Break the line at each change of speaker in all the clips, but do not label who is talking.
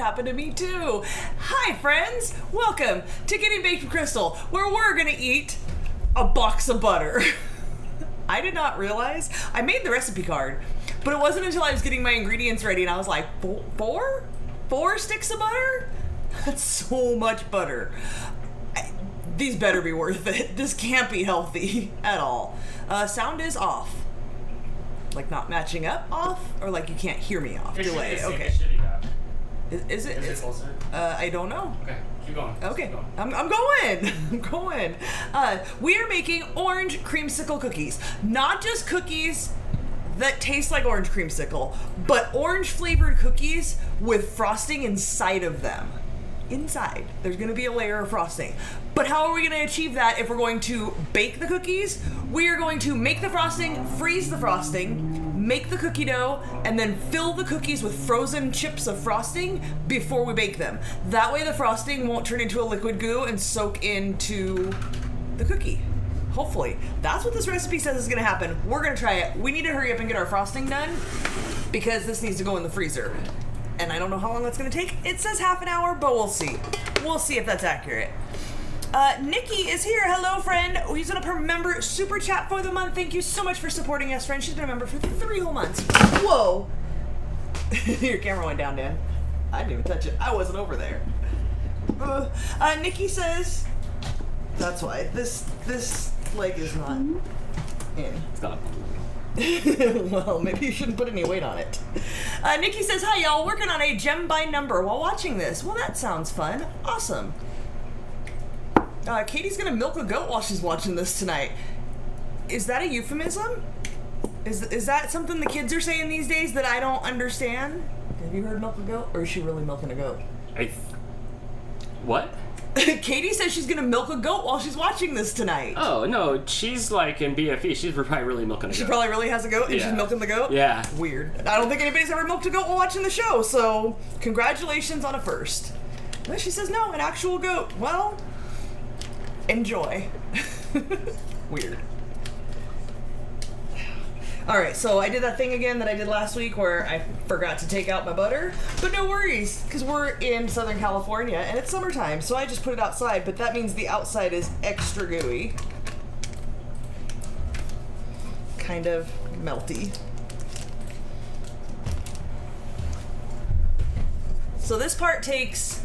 happened to me too. Hi friends, welcome to Getting Baked with Crystal, where we're gonna eat a box of butter. I did not realize, I made the recipe card, but it wasn't until I was getting my ingredients ready and I was like, four sticks of butter? That's so much butter. These better be worth it. This can't be healthy at all. Sound is off. Like not matching up off? Or like you can't hear me off? Delay, okay. Is it?
Is it closer?
I don't know.
Okay, keep going.
Okay,
keep going.
I'm going. I'm going. We are making orange creamsicle cookies. Not just cookies that taste like orange creamsicle, but orange flavored cookies with frosting inside of them. Inside, there's going to be a layer of frosting. But how are we going to achieve that if we're going to bake the cookies? We are going to make the frosting, freeze the frosting, make the cookie dough, and then fill the cookies with frozen chips of frosting before we bake them. That way the frosting won't turn into a liquid goo and soak into the cookie. Hopefully. That's what this recipe says is going to happen. We're going to try it. We need to hurry up and get our frosting done because this needs to go in the freezer. And I don't know how long that's going to take. It says half an hour, but we'll see. We'll see if that's accurate. Nikki is here. Hello, friend. Using up her member super chat for the month. Thank you so much for supporting us, friend. She's been a member for 3 whole months. Whoa. Your camera went down, Dan. I didn't even touch it. I wasn't over there. Nikki says, that's why. This leg is not in.
It's not.
Well, maybe you shouldn't put any weight on it. Nikki says, hi y'all, working on a gem by number while watching this. Well, that sounds fun. Awesome. Katie's gonna milk a goat while she's watching this tonight. Is that a euphemism? Is that something the kids are saying these days that I don't understand? Have you heard milk a goat, or is she really milking a goat?
What?
Katie says she's gonna milk a goat while she's watching this tonight.
Oh, no, she's like in BFE. She's probably really milking a goat.
She probably really has a goat and she's milking the goat?
Yeah.
Weird. I don't think anybody's ever milked a goat while watching the show, so congratulations on a first. But she says, no, an actual goat. Well, enjoy. Weird. Alright, so I did that thing again that I did last week where I forgot to take out my butter, but no worries, because we're in Southern California and it's summertime, so I just put it outside, but that means the outside is extra gooey. Kind of melty. So this part takes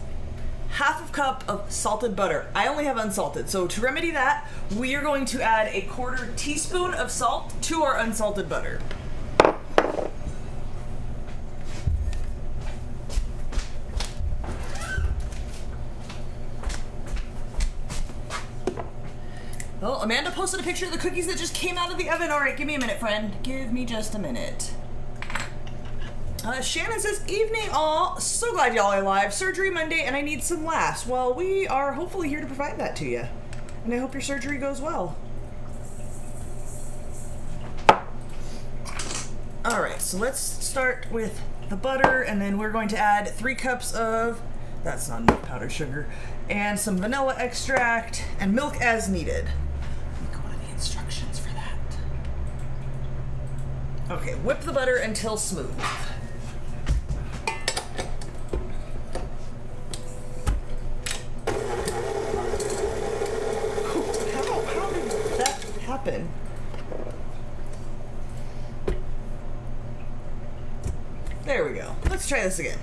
half a cup of salted butter. I only have unsalted, so to remedy that, we are going to add a 1/4 teaspoon of salt to our unsalted butter. Well, Amanda posted a picture of the cookies that just came out of the oven. All right, give me a minute, friend. Give me just a minute. Shannon says, evening all, so glad y'all are live. Surgery Monday and I need some laughs. Well, we are hopefully here to provide that to you. And I hope your surgery goes well. Alright, so let's start with the butter and then we're going to add 3 cups of, that's not enough powdered sugar, and some vanilla extract and milk as needed. Let me go to the instructions for that. Okay, whip the butter until smooth. Happen. There we go. Let's try this again.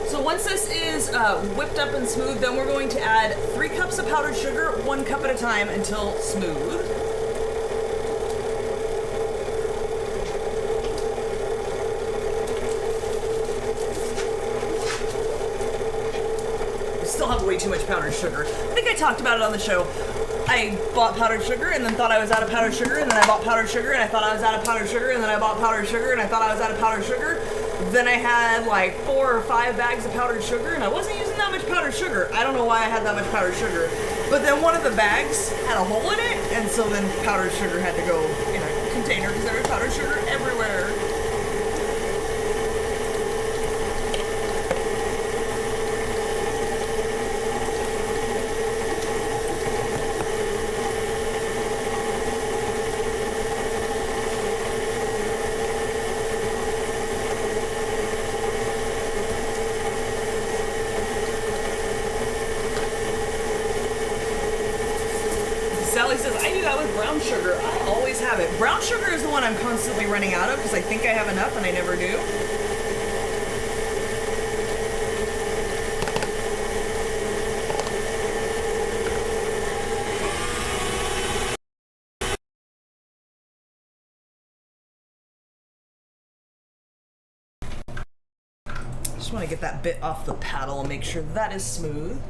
So once this is whipped up and smooth, then we're going to add 3 cups of powdered sugar, 1 cup at a time until smooth. Have way too much powdered sugar. I think I talked about it on the show. I bought powdered sugar and then thought I was out of powdered sugar, and then I bought powdered sugar and I thought I was out of powdered sugar, and then I bought powdered sugar and I thought I was out of powdered sugar. Then I had like 4 or 5 bags of powdered sugar and I wasn't using that much powdered sugar. I don't know why I had that much powdered sugar. But then one of the bags had a hole in it, and so then powdered sugar had to go in a container because there was powdered sugar everywhere. brown sugar. I always have it. Brown sugar is the one I'm constantly running out of because I think I have enough and I never do. Just want to get that bit off the paddle and make sure that is smooth.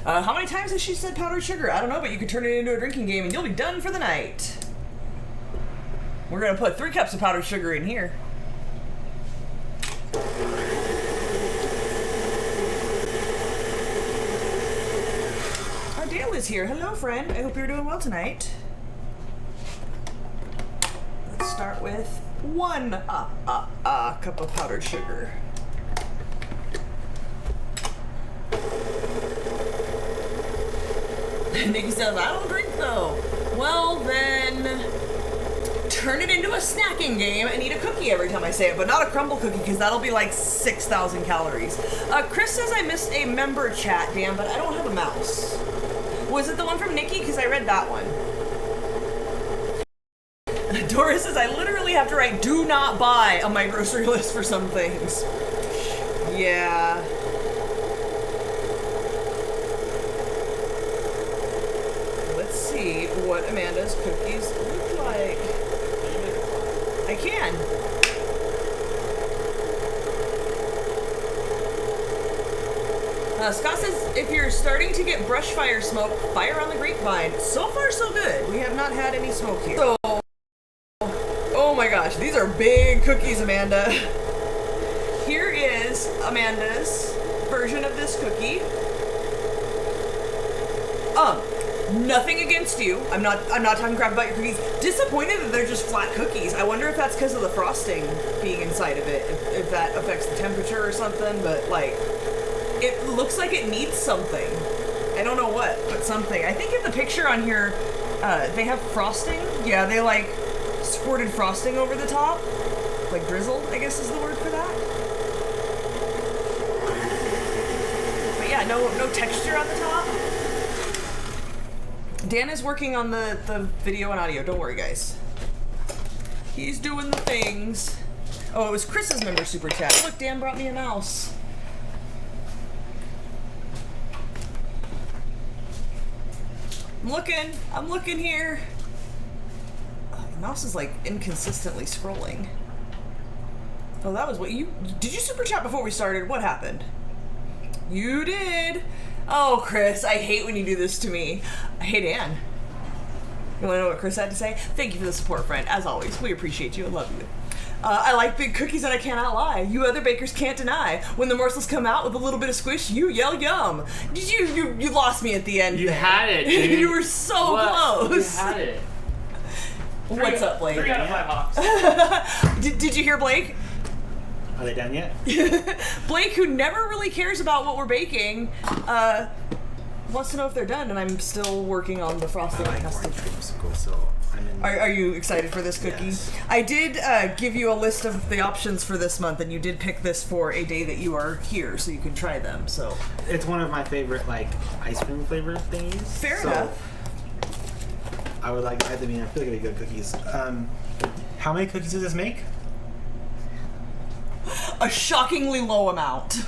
How many times has she said powdered sugar? I don't know, but you could turn it into a drinking game and you'll be done for the night. We're gonna put 3 cups of powdered sugar in here. Dale is here. Hello, friend. I hope you're doing well tonight. Let's start with 1 cup of powdered sugar. Nikki says, I don't drink though. Well, then turn it into a snacking game and eat a cookie every time I say it, but not a crumble cookie because that'll be like 6,000 calories. Chris says I missed a member chat, Dan, but I don't have a mouse. Was it the one from Nikki? Because I read that one. Doris says I literally have to write do not buy on my grocery list for some things. Yeah. See what Amanda's cookies look like. I can. Scott says if you're starting to get brush fire smoke, fire on the grapevine. So far so good. We have not had any smoke here. So, oh my gosh, these are big cookies, Amanda. Here is Amanda's version of this cookie. Nothing against you. I'm not talking crap about your cookies. Disappointed that they're just flat cookies. I wonder if that's because of the frosting being inside of it, if that affects the temperature or something, but like, it looks like it needs something. I don't know what, but something. I think in the picture on here, they have frosting. Yeah, they like squirted frosting over the top. Like drizzled, I guess is the word for that. But yeah, no texture on the top. Dan is working on the video and audio. Don't worry, guys. He's doing the things. Oh, it was Chris's member super chat. Look, Dan brought me a mouse. I'm looking here. Oh, the mouse is like inconsistently scrolling. Oh, that was what you... Did you super chat before we started? What happened? You did. Oh, Chris, I hate when you do this to me. Hey, Dan. You want to know what Chris had to say? Thank you for the support, friend. As always, we appreciate you and love you. I like big cookies and I cannot lie. You other bakers can't deny. When the morsels come out with a little bit of squish, you yell yum. Did you lost me at the end.
You had it, dude.
You were so close.
You had it.
What's up, Blake?
3 out of 5 Hawks.
Did you hear Blake?
Are they done yet?
Blake, who never really cares about what we're baking, wants to know if they're done, and I'm still working on the frosting.
I like orange creamsicle, so I'm in.
Are you excited for this cookie?
Yes.
I did give you a list of the options for this month, and you did pick this for a day that you are here, so you can try them. So
It's one of my favorite like ice cream flavor thingies.
Fair enough.
I would like. I mean, I feel like it'd be good cookies. How many cookies does this make?
a shockingly low amount.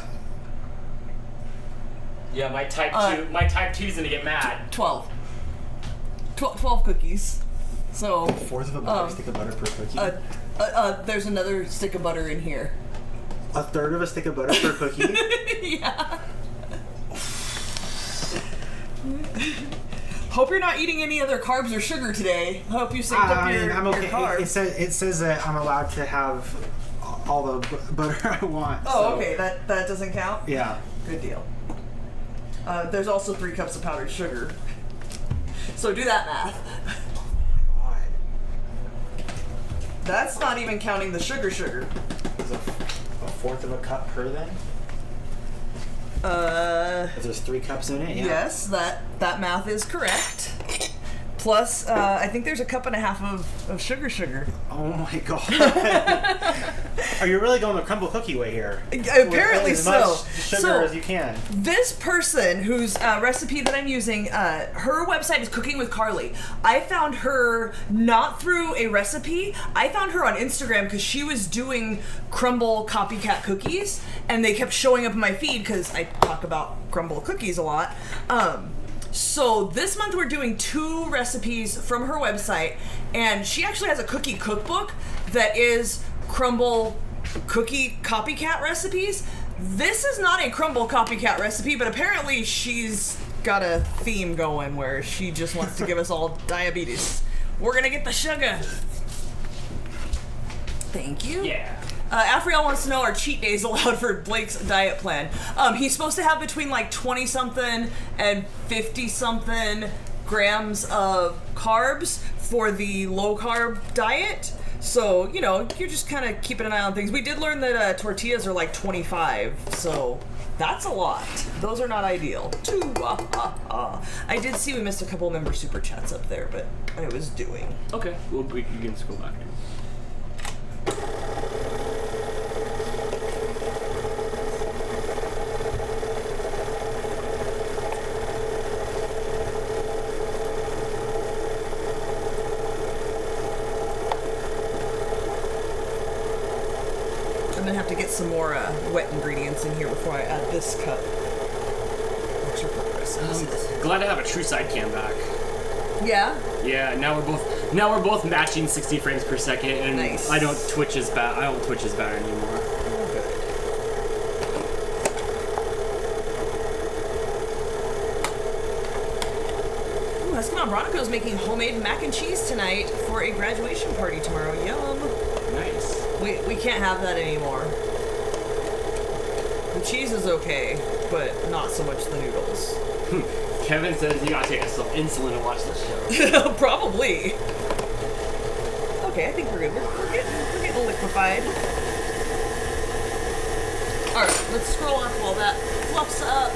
Yeah, my type 2's gonna get mad.
12 cookies. So
A fourth of a butter stick of butter per cookie.
there's another stick of butter in here.
A third of a stick of butter per cookie.
Yeah. Hope you're not eating any other carbs or sugar today. Hope you saved up your carbs.
It says that I'm allowed to have all the butter I want.
Oh,
so.
okay. That doesn't count?
Yeah.
Good deal. There's also 3 cups of powdered sugar. So do that math.
Oh my god.
That's not even counting the sugar.
Is a fourth of a cup per then? If there's 3 cups in it, yeah.
Yes, that math is correct. Plus, I think there's a cup and a half of sugar.
Oh my god. Are you really going the crumble cookie way here?
Apparently
With as
so.
much sugar as you can.
This person whose recipe that I'm using, her website is Cooking with Carly. I found her not through a recipe. I found her on Instagram because she was doing crumble copycat cookies, and they kept showing up in my feed because I talk about crumble cookies a lot. So this month we're doing 2 recipes from her website, and she actually has a cookie cookbook that is crumble cookie copycat recipes. This is not a crumble copycat recipe, but apparently she's got a theme going where she just wants to give us all diabetes. We're gonna get the sugar. Thank you.
Yeah.
Afriel wants to know, are cheat days allowed for Blake's diet plan? He's supposed to have between like 20-something and 50-something grams of carbs for the low-carb diet. So, you know, you're just kind of keeping an eye on things. We did learn that tortillas are like 25, so that's a lot. Those are not ideal. I did see we missed a couple member super chats up there, but I was doing.
Okay, well, we can scroll back.
I'm gonna have to get some more wet ingredients in here before I add this cup. Extra progress.
Glad to have a true side cam back.
Yeah?
Yeah, now we're both matching 60 frames per second, and
Nice.
I don't twitch as bad anymore.
Ooh, Eskimo Bronico's making homemade mac and cheese tonight for a graduation party tomorrow. Yum.
Nice.
We can't have that anymore. The cheese is okay, but not so much the noodles.
Kevin says you gotta take some insulin to watch this show.
Probably. Okay, I think we're good. We're getting liquefied. Alright, let's scroll up while that fluffs up.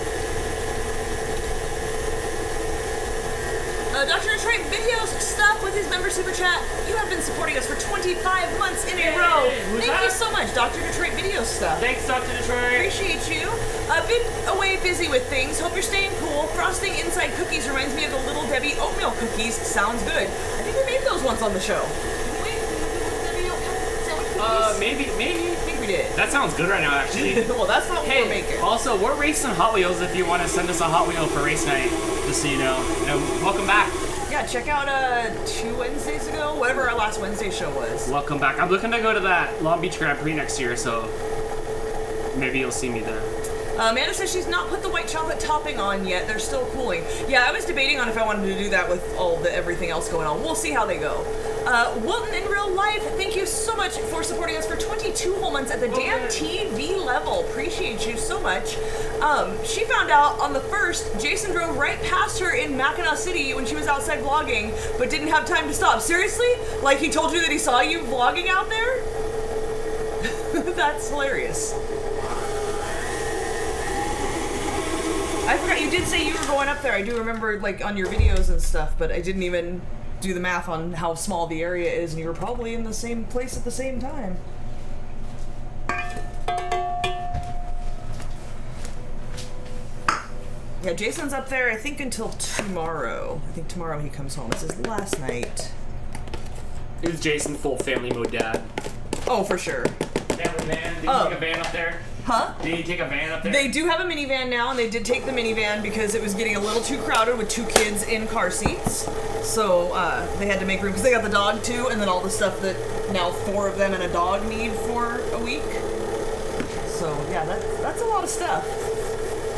Dr. Detroit videos stuff with his member super chat. You have been supporting us for 25 months in a row.
Who's
Thank
that?
you so much, Dr. Detroit video stuff.
Thanks, Dr. Detroit.
Appreciate you. I've been away busy with things. Hope you're staying cool. Frosting inside cookies reminds me of the Little Debbie oatmeal cookies. Sounds good. I think we made those once on the show. Didn't we? Little Debbie oatmeal cookies?
Maybe.
I think we did.
That sounds good right now, actually.
Well, that's not what we're making.
Also, we're racing Hot Wheels if you want to send us a Hot Wheel for race night, just so you know. And welcome back.
Yeah, check out 2 Wednesdays ago, whatever our last Wednesday show was.
Welcome back. I'm looking to go to that Long Beach Grand Prix next year, so maybe you'll see me there.
Amanda says she's not put the white chocolate topping on yet. They're still cooling. Yeah, I was debating on if I wanted to do that with all the everything else going on. We'll see how they go. Wilton in real life, thank you so much for supporting us for 22 whole months at the damn TV level. Appreciate you so much. She found out on the 1st, Jason drove right past her in Mackinac City when she was outside vlogging, but didn't have time to stop. Seriously? Like he told you that he saw you vlogging out there? That's hilarious. I forgot, you did say you were going up there. I do remember, like, on your videos and stuff, but I didn't even do the math on how small the area is, and you were probably in the same place at the same time. Yeah, Jason's up there, I think, until tomorrow. I think tomorrow he comes home. It's his last night.
Is Jason full family mode dad?
Oh, for sure.
Family van? Did you take a van up there?
Huh?
Did you take a van up there?
They do have a minivan now, and they did take the minivan because it was getting a little too crowded with 2 kids in car seats. So they had to make room because they got the dog too, and then all the stuff that now 4 of them and a dog need for a week. So yeah, that's a lot of stuff.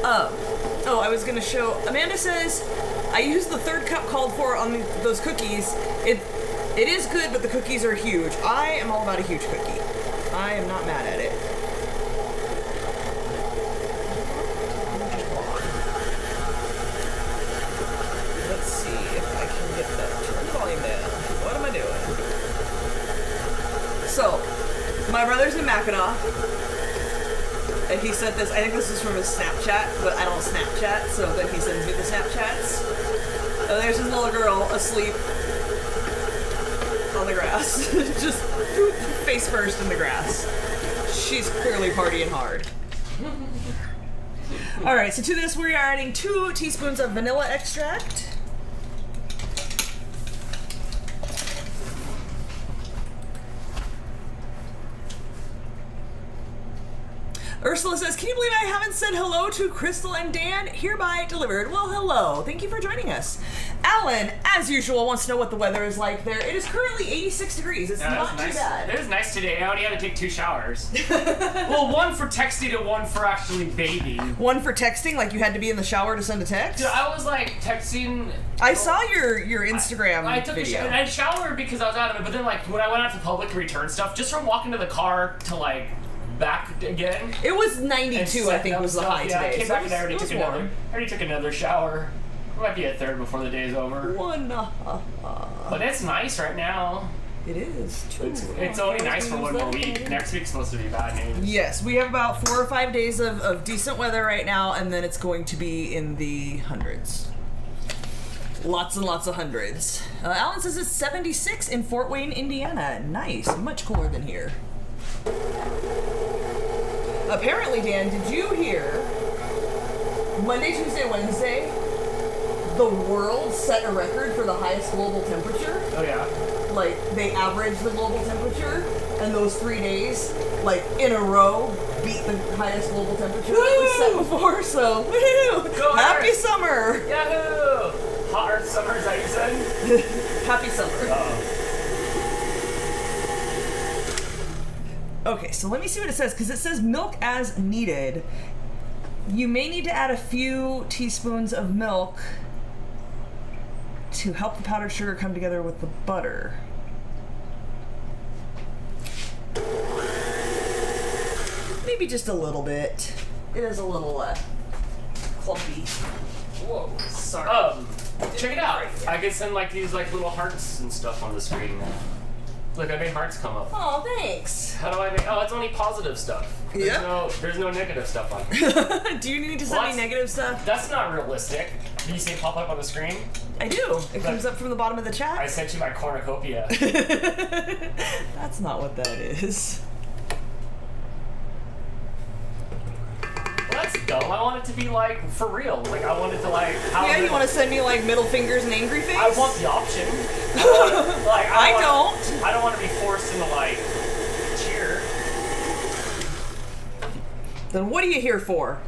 Oh, I was gonna show. Amanda says I used the 3rd cup called for on those cookies. It is good, but the cookies are huge. I am all about a huge cookie. I am not mad at it. Let's see if I can get that. Turn the volume down. What am I doing? So, my brother's in Mackinac, and he sent this. I think this is from his Snapchat, but I don't Snapchat, so then he sends me the Snapchats. And there's his little girl asleep on the grass, just face first in the grass. She's clearly partying hard. All right, so to this we are adding 2 teaspoons of vanilla extract. Ursula says, can you believe I haven't said hello to Crystal and Dan? Hereby delivered. Well, hello. Thank you for joining us. Alan, as usual, wants to know what the weather is like there. It is currently 86 degrees. It's not too bad.
It was nice today. I only had to take 2 showers. Well, one for texting and one for actually bathing.
One for texting, like you had to be in the shower to send a text?
Dude, I was like texting.
I saw your Instagram
I took
video.
I showered because I was out of it, but then like when I went out to public to return stuff, just from walking to the car to like back again.
It was 92, I think, was the high today.
I came back and I already
warm.
took another shower. It might be a third before the day's over. But it's nice right now.
It is.
It's only nice for one more week. Next week's supposed to be bad news.
Yes, we have about 4 or 5 days of decent weather right now, and then it's going to be in the hundreds. Lots and lots of hundreds. Alan says it's 76 in Fort Wayne, Indiana. Nice. Much cooler than here. Apparently, Dan, did you hear Monday, Tuesday, Wednesday, the world set a record for the highest global temperature?
Oh, yeah.
Like, they averaged the global temperature, and those 3 days, like, in a row, beat the highest global temperature that was set before, so, woohoo!
Go
Happy
Earth.
summer!
Yahoo! Hot Earth summer, is that you said?
Happy summer.
Uh-oh.
Okay, so let me see what it says, because it says milk as needed. You may need to add a few teaspoons of milk to help the powdered sugar come together with the butter. Maybe just a little bit. It is a little clumpy.
Whoa.
Sorry.
Check it out. I can send like these like little hearts and stuff on the screen now. Look, I made hearts come up.
Oh, thanks.
How do I make? Oh, it's only positive stuff. There's no negative stuff on it.
Do you need to send me negative stuff?
That's not realistic. Do you see it pop up on the screen?
I do. It comes up from the bottom of the chat.
I sent you my cornucopia.
That's not what that is.
Well, that's dumb. I want it to be like for real. Like I want it to like.
Yeah, you want to send me like middle fingers and angry face?
I want the option. I don't want to be forced into like cheer.
Then what are you here for?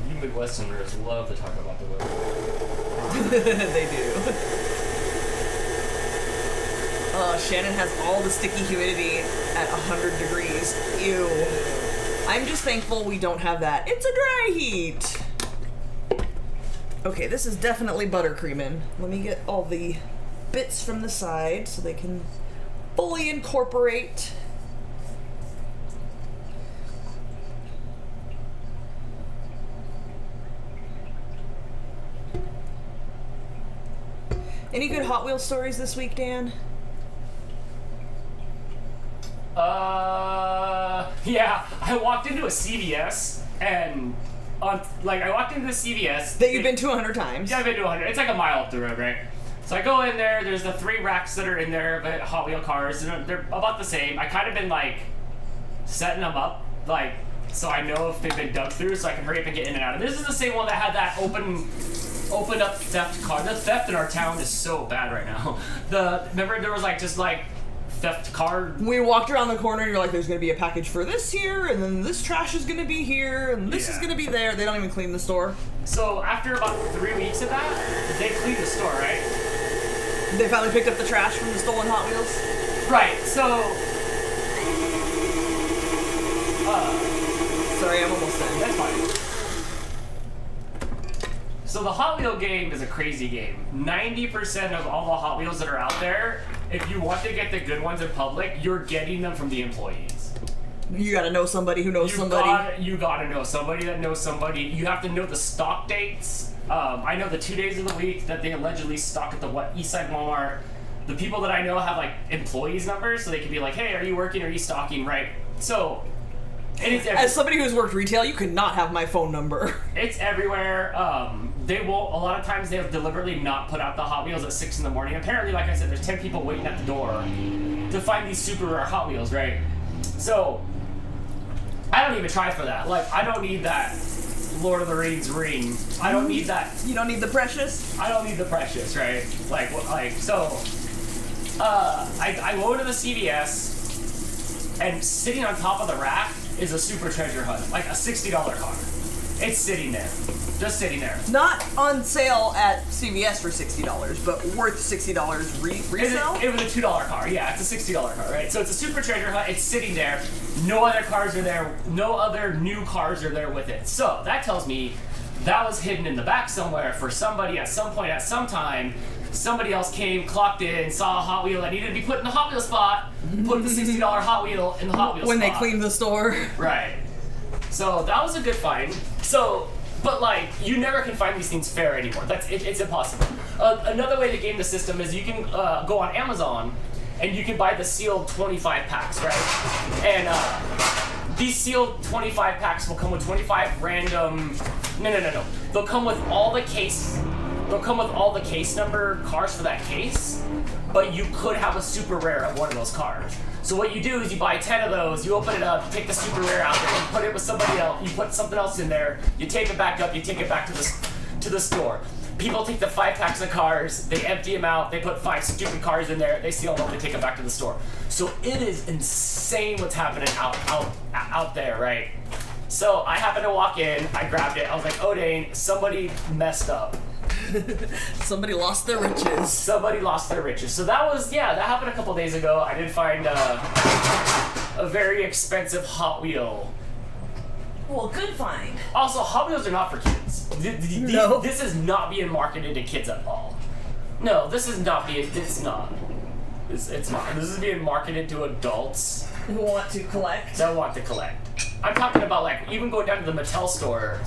You Midwesterners love to talk about the weather.
They do. Shannon has all the sticky humidity at 100 degrees. Ew. I'm just thankful we don't have that. It's a dry heat. Okay, this is definitely buttercreaming. Let me get all the bits from the side so they can fully incorporate. Any good Hot Wheels stories this week, Dan?
Yeah. I walked into a CVS and I walked into the CVS
that you've been to 100 times.
Yeah, I've been to 100. It's like a mile up the road, right? So I go in there. There's the 3 racks that are in there of Hot Wheel cars, and they're about the same. I kind of been like setting them up, like so I know if they've been dug through, so I can hurry up and get in and out. And this is the same one that had that opened up theft car. The theft in our town is so bad right now. Remember there was like just like theft car.
We walked around the corner and you're like, there's gonna be a package for this here, and then this trash is gonna be here, and this is gonna be there. They don't even clean the store.
So after about 3 weeks of that, they cleaned the store, right?
They finally picked up the trash from the stolen Hot Wheels?
Right, so
sorry, I'm almost done.
That's fine. So the Hot Wheel game is a crazy game. 90% of all the Hot Wheels that are out there, if you want to get the good ones in public, you're getting them from the employees.
You gotta know somebody who knows somebody.
You gotta know somebody that knows somebody. You have to know the stock dates. I know the 2 days of the week that they allegedly stock at the Eastside Walmart. The people that I know have like employees' numbers, so they can be like, hey, are you working? Are you stocking? Right. So as
somebody who's worked retail, you could not have my phone number.
It's everywhere. they will, a lot of times they'll deliberately not put out the Hot Wheels at 6 in the morning. Apparently, like I said, there's 10 people waiting at the door to find these super rare Hot Wheels, right? So, I don't even try for that. Like, I don't need that Lord of the Rings ring. I don't need that.
You don't need the precious?
I don't need the precious, right? I go to the CVS, and sitting on top of the rack is a super treasure hunt, like a $60 car. It's sitting there, just sitting there.
Not on sale at CVS for $60, but worth $60 resale?
It was a $2 car, yeah, it's a $60 car, right? So it's a super treasure hunt, it's sitting there, no other cars are there, no other new cars are there with it. So that tells me that was hidden in the back somewhere for somebody at some point, at some time. Somebody else came, clocked in, saw a Hot Wheel that needed to be put in the Hot Wheel spot, put the $60 Hot Wheel in the Hot Wheel
when
spot.
They cleaned the store.
Right. So that was a good find. So, but like, you never can find these things fair anymore. It's impossible. Another way to game the system is you can go on Amazon and you can buy the sealed 25 packs, right? And these sealed 25 packs will come with 25 random. No. They'll come with all the case. They'll come with all the case number cars for that case, but you could have a super rare of one of those cars. So what you do is you buy 10 of those, you open it up, you take the super rare out there, you put it with somebody else, you put something else in there, you tape it back up, you take it back to the store. People take the 5 packs of cars, they empty them out, they put 5 stupid cars in there, they seal them up, they take it back to the store. So it is insane what's happening out there, right? So I happened to walk in, I grabbed it, I was like, oh dang, somebody messed up.
Somebody lost their riches.
Somebody lost their riches. So that happened a couple days ago. I did find a very expensive Hot Wheel.
Well, good find.
Also, Hot Wheels are not for kids.
No.
This is not being marketed to kids at all. No, this is not being, it's not. It's not. This is being marketed to adults.
Who want to collect?
That want to collect. I'm talking about, like, even going down to the Mattel store.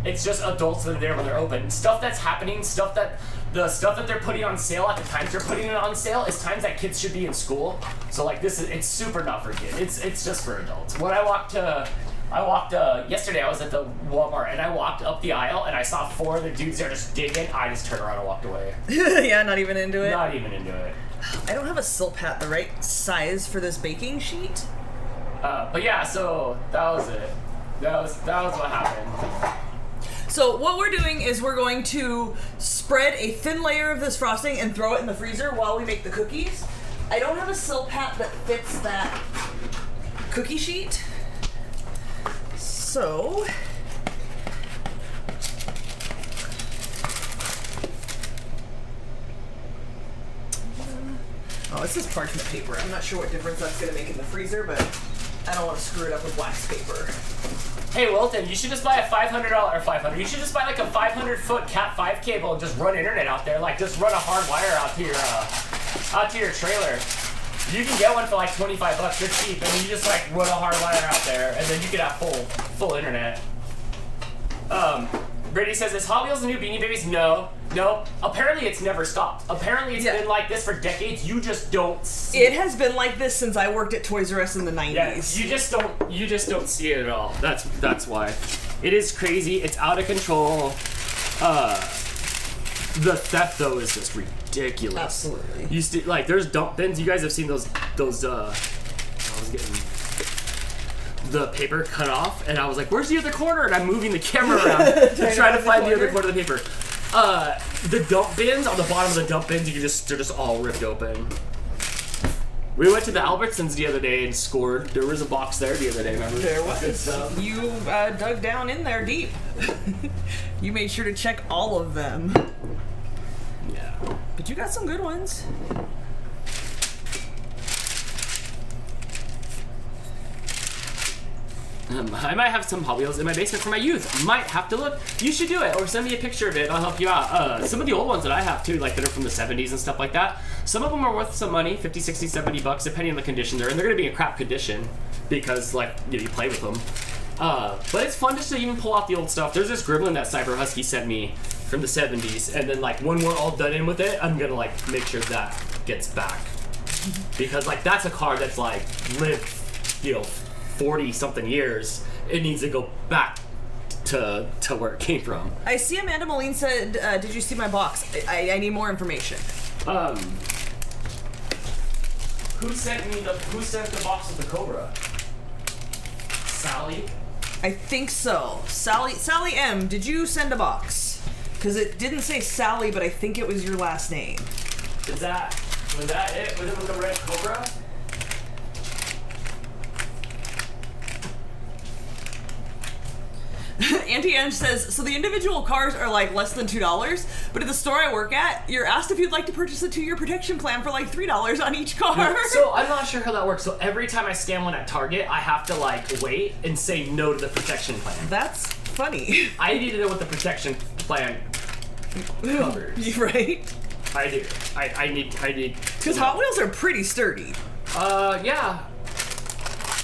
It's just adults that are there when they're open. Stuff that's happening, the stuff that they're putting on sale at the times they're putting it on sale is times that kids should be in school. So like it's super not for kids. It's just for adults. When I walked yesterday, I was at the Walmart and I walked up the aisle and I saw 4 of the dudes there just digging. I just turned around and walked away.
Yeah, not even into it.
Not even into it.
I don't have a silk hat the right size for this baking sheet.
But yeah, so that was it. That was what happened.
So what we're doing is we're going to spread a thin layer of this frosting and throw it in the freezer while we make the cookies. I don't have a silk hat that fits that cookie sheet. So oh, this is parchment paper. I'm not sure what difference that's going to make in the freezer, but I don't want to screw it up with wax paper.
Hey Wilton, you should just buy you should just buy like a 500-foot Cat 5 cable and just run internet out there. Like just run a hard wire out to your trailer. You can get one for like $25. They're cheap, and you just like run a hard wire out there, and then you can have full internet. Brittany says, is Hot Wheels the new Beanie Babies? No. Apparently it's never stopped. Apparently it's been like this for decades. You just don't see
it. It has been like this since I worked at Toys R Us in the 90s.
Yeah, you just don't see it at all. That's why. It is crazy. It's out of control. The theft though is just ridiculous.
Absolutely.
Like there's dump bins. You guys have seen those I was getting the paper cut off, and I was like, where's the other corner? And I'm moving the camera around to try to find the other corner of the paper. The dump bins, on the bottom of the dump bins, they're just all ripped open. We went to the Albertsons the other day and scored. There was a box there the other day, remember?
There was. You dug down in there deep. You made sure to check all of them.
Yeah.
But you got some good ones.
I might have some Hot Wheels in my basement for my youth. Might have to look. You should do it, or send me a picture of it. I'll help you out. Some of the old ones that I have too, like that are from the 70s and stuff like that. Some of them are worth some money, 50, 60, 70 bucks, depending on the condition they're in. They're gonna be in crap condition because, like, you play with them. But it's fun just to even pull out the old stuff. There's this Gremlin that Cyber Husky sent me from the 70s, and then like when we're all done in with it, I'm gonna like make sure that gets back because like that's a car that's like lived, 40 something years. It needs to go back
to where it came from.
I see Amanda Moline said, did you see my box? I need more information.
Who sent the box with the Cobra? Sally?
I think so. Sally M, did you send a box? Because it didn't say Sally, but I think it was your last name.
Was that it? Was it with the red Cobra?
Auntie Ange says, so the individual cars are like less than $2, but at the store I work at, you're asked if you'd like to purchase a 2-year protection plan for like $3 on each car.
So I'm not sure how that works. So every time I scan one at Target, I have to like wait and say no to the protection plan.
That's funny.
I need to know what the protection plan covers.
Right?
I do. I need.
Because Hot Wheels are pretty sturdy.
Yeah.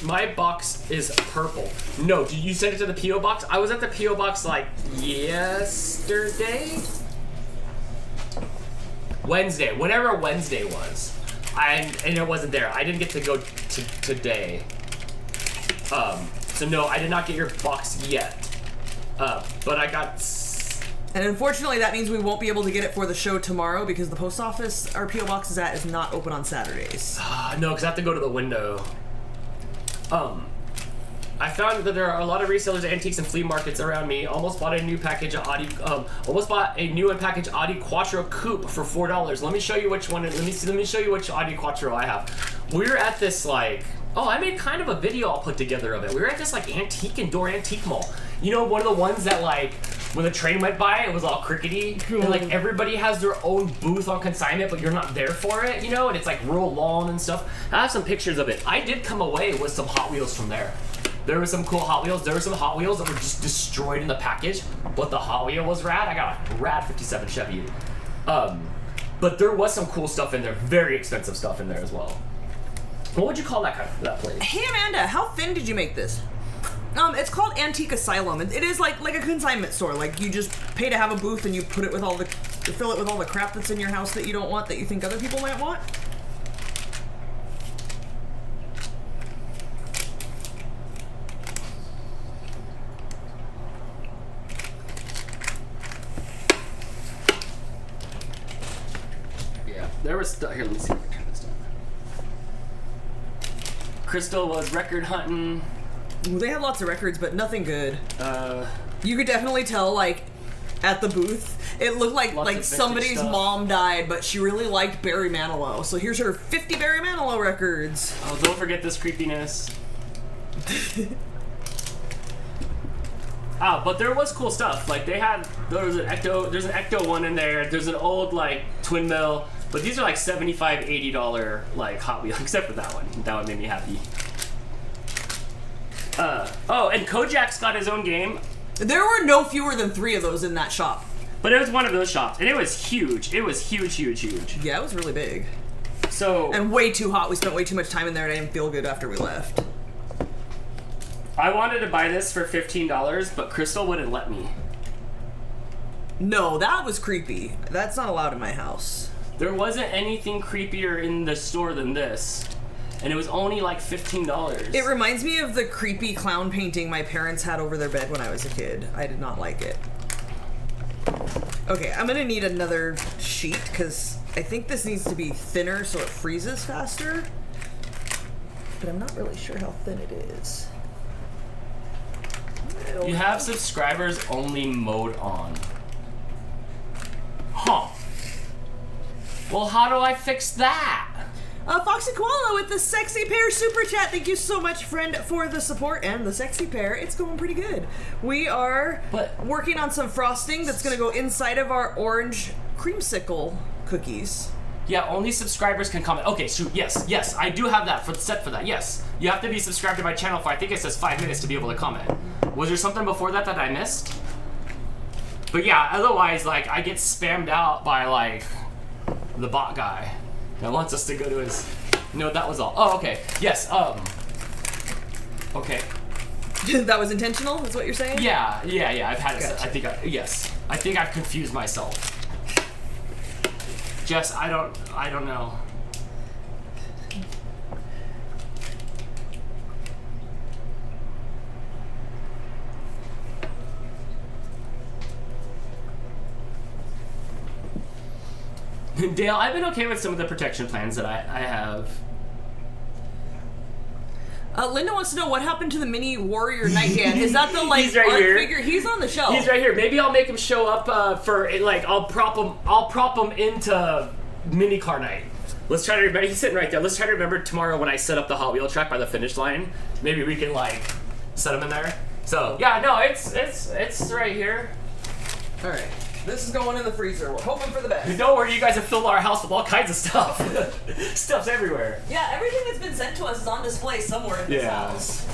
My box is purple. No, did you send it to the P.O. box? I was at the P.O. box like yesterday? Wednesday, whatever Wednesday was. And it wasn't there. I didn't get to go today. So no, I did not get your box yet. But I got...
And unfortunately, that means we won't be able to get it for the show tomorrow because the post office our P.O. box is at is not open on Saturdays.
No, because I have to go to the window. I found that there are a lot of resellers, antiques, and flea markets around me. Almost bought a new package of Audi. Almost bought a new and packaged Audi Quattro Coupe for $4. Let me show you which one. Let me show you which Audi Quattro I have. We're at this like. Oh, I made kind of a video I'll put together of it. We were at this like antique indoor antique mall. You know, one of the ones that like when the train went by, it was all crickety. And like everybody has their own booth on consignment, but you're not there for it, you know? And it's like real long and stuff. I have some pictures of it. I did come away with some Hot Wheels from there. There were some cool Hot Wheels. There were some Hot Wheels that were just destroyed in the package, but the Hot Wheel was rad. I got a rad 57 Chevy. But there was some cool stuff in there. Very expensive stuff in there as well. What would you call that place?
Hey Amanda, how thin did you make this? It's called Antique Asylum. It is like a consignment store. Like you just pay to have a booth and you put it with fill it with all the crap that's in your house that you don't want, that you think other people might want.
Yeah, there was stuff. Here, let me see if I can turn this down. Crystal was record hunting.
Ooh, they had lots of records, but nothing good. You could definitely tell, like, at the booth, it looked like somebody's mom died, but she really liked Barry Manilow. So here's her 50 Barry Manilow records.
Oh, don't forget this creepiness. But there was cool stuff. Like there's an Ecto one in there. There's an old like twin mill, but these are like $75, $80 like Hot Wheels, except for that one. That one made me happy. And Kojak's got his own game.
There were no fewer than 3 of those in that shop.
But it was one of those shops, and it was huge. It was huge.
Yeah, it was really big.
So
and way too hot. We spent way too much time in there, and I didn't feel good after we left.
I wanted to buy this for $15, but Crystal wouldn't let me.
No, that was creepy. That's not allowed in my house.
There wasn't anything creepier in the store than this. And it was only like $15.
It reminds me of the creepy clown painting my parents had over their bed when I was a kid. I did not like it. Okay, I'm gonna need another sheet because I think this needs to be thinner so it freezes faster. But I'm not really sure how thin it is.
You have subscribers only mode on. Huh. Well, how do I fix that?
Foxy Koala with the Sexy Pear Super Chat. Thank you so much, friend, for the support and the Sexy Pear. It's going pretty good. We are working on some frosting that's going to go inside of our orange creamsicle cookies.
Yeah, only subscribers can comment. Okay, so yes, I do have that set for that. Yes, you have to be subscribed to my channel for I think it says 5 minutes to be able to comment. Was there something before that I missed? But yeah, otherwise, like I get spammed out by like the bot guy that wants us to go to his. No, that was all. Oh, okay. Yes. Okay.
That was intentional. That's what you're saying?
Yeah. I've had it.
Gotcha.
I think I've confused myself. Jess, I don't know. Dale, I've been okay with some of the protection plans that I have.
Linda wants to know what happened to the mini warrior nightstand. Is that the like
He's right
art
here.
figure? He's on the shelf.
He's right here. Maybe I'll make him show up for like I'll prop him into mini car night. Let's try to remember. He's sitting right there. Let's try to remember tomorrow when I set up the Hot Wheel track by the finish line. Maybe we can like set him in there. So yeah, no, it's right here.
All right. This is going in the freezer. We're hoping for the best.
Don't worry, you guys have filled our house with all kinds of stuff. Stuff's everywhere.
Yeah, everything that's been sent to us is on display somewhere in this
Yeah.
house.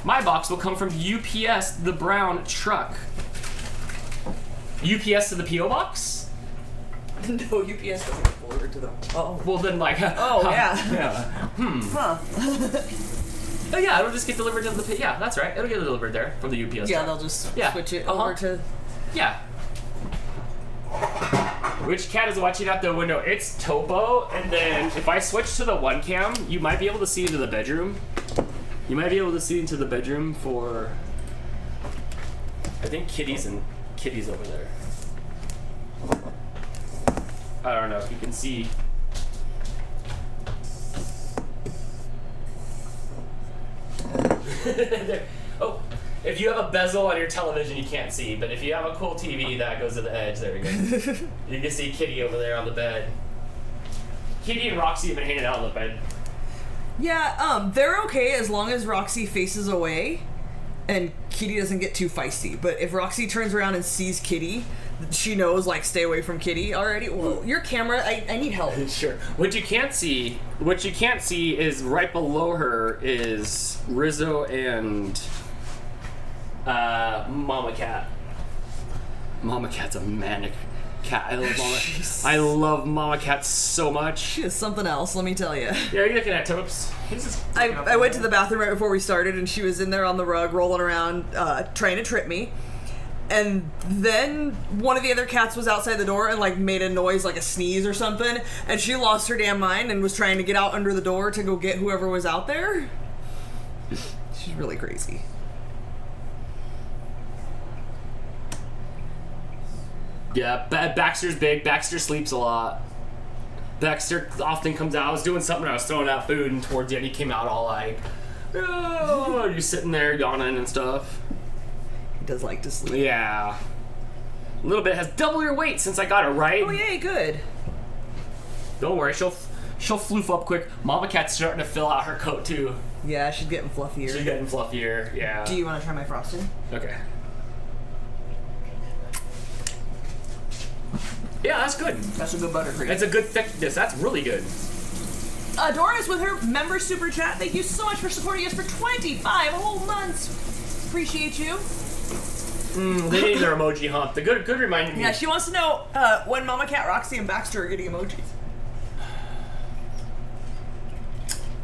My box will come from UPS, the brown truck. UPS to the PO box?
No, UPS doesn't get delivered to them. Oh.
Well then, like.
Oh yeah.
Yeah.
Huh.
Oh yeah, it'll just get delivered to the. Yeah, that's right. It'll get delivered there from the UPS.
Yeah,
truck.
they'll just
Yeah.
switch it
Uh-huh.
over to.
Yeah. Which cat is watching out the window? It's Topo, and then if I switch to the one cam, you might be able to see into the bedroom. You might be able to see into the bedroom for. I think Kitty's over there. I don't know if you can see. Oh, if you have a bezel on your television, you can't see. But if you have a cool TV, that goes to the edge. There we go. You can see Kitty over there on the bed. Kitty and Roxy have been hanging out on the bed.
Yeah, they're okay as long as Roxy faces away and Kitty doesn't get too feisty. But if Roxy turns around and sees Kitty, she knows, like, stay away from Kitty already. Well, your camera, I need help.
Sure. What you can't see is right below her is Rizzo and Mama Cat. Mama Cat's a manic cat. I love Mama Cat so much.
She is something else, let me tell you.
Yeah, you're looking at Topes.
I went to the bathroom right before we started, and she was in there on the rug rolling around, trying to trip me. And then one of the other cats was outside the door and like made a noise, like a sneeze or something, and she lost her damn mind and was trying to get out under the door to go get whoever was out there. She's really crazy.
Yeah, Baxter's big. Baxter sleeps a lot. Baxter often comes out. I was doing something, I was throwing out food, and towards the end he came out all like, oh, you're sitting there yawning and stuff.
He does like to sleep.
Yeah. A little bit. Has double your weight since I got her, right?
Oh yay, good.
Don't worry, she'll floof up quick. Mama Cat's starting to fill out her coat too.
Yeah, she's getting fluffier.
She's getting fluffier, yeah.
Do you want to try my frosting?
Okay. Yeah, that's good.
That's a good buttercream.
That's a good thickness. That's really good.
Doris with her member super chat. Thank you so much for supporting us for 25 whole months. Appreciate you.
They need their emoji hump. The good reminding me.
Yeah, she wants to know when Mama Cat, Roxy, and Baxter are getting emojis.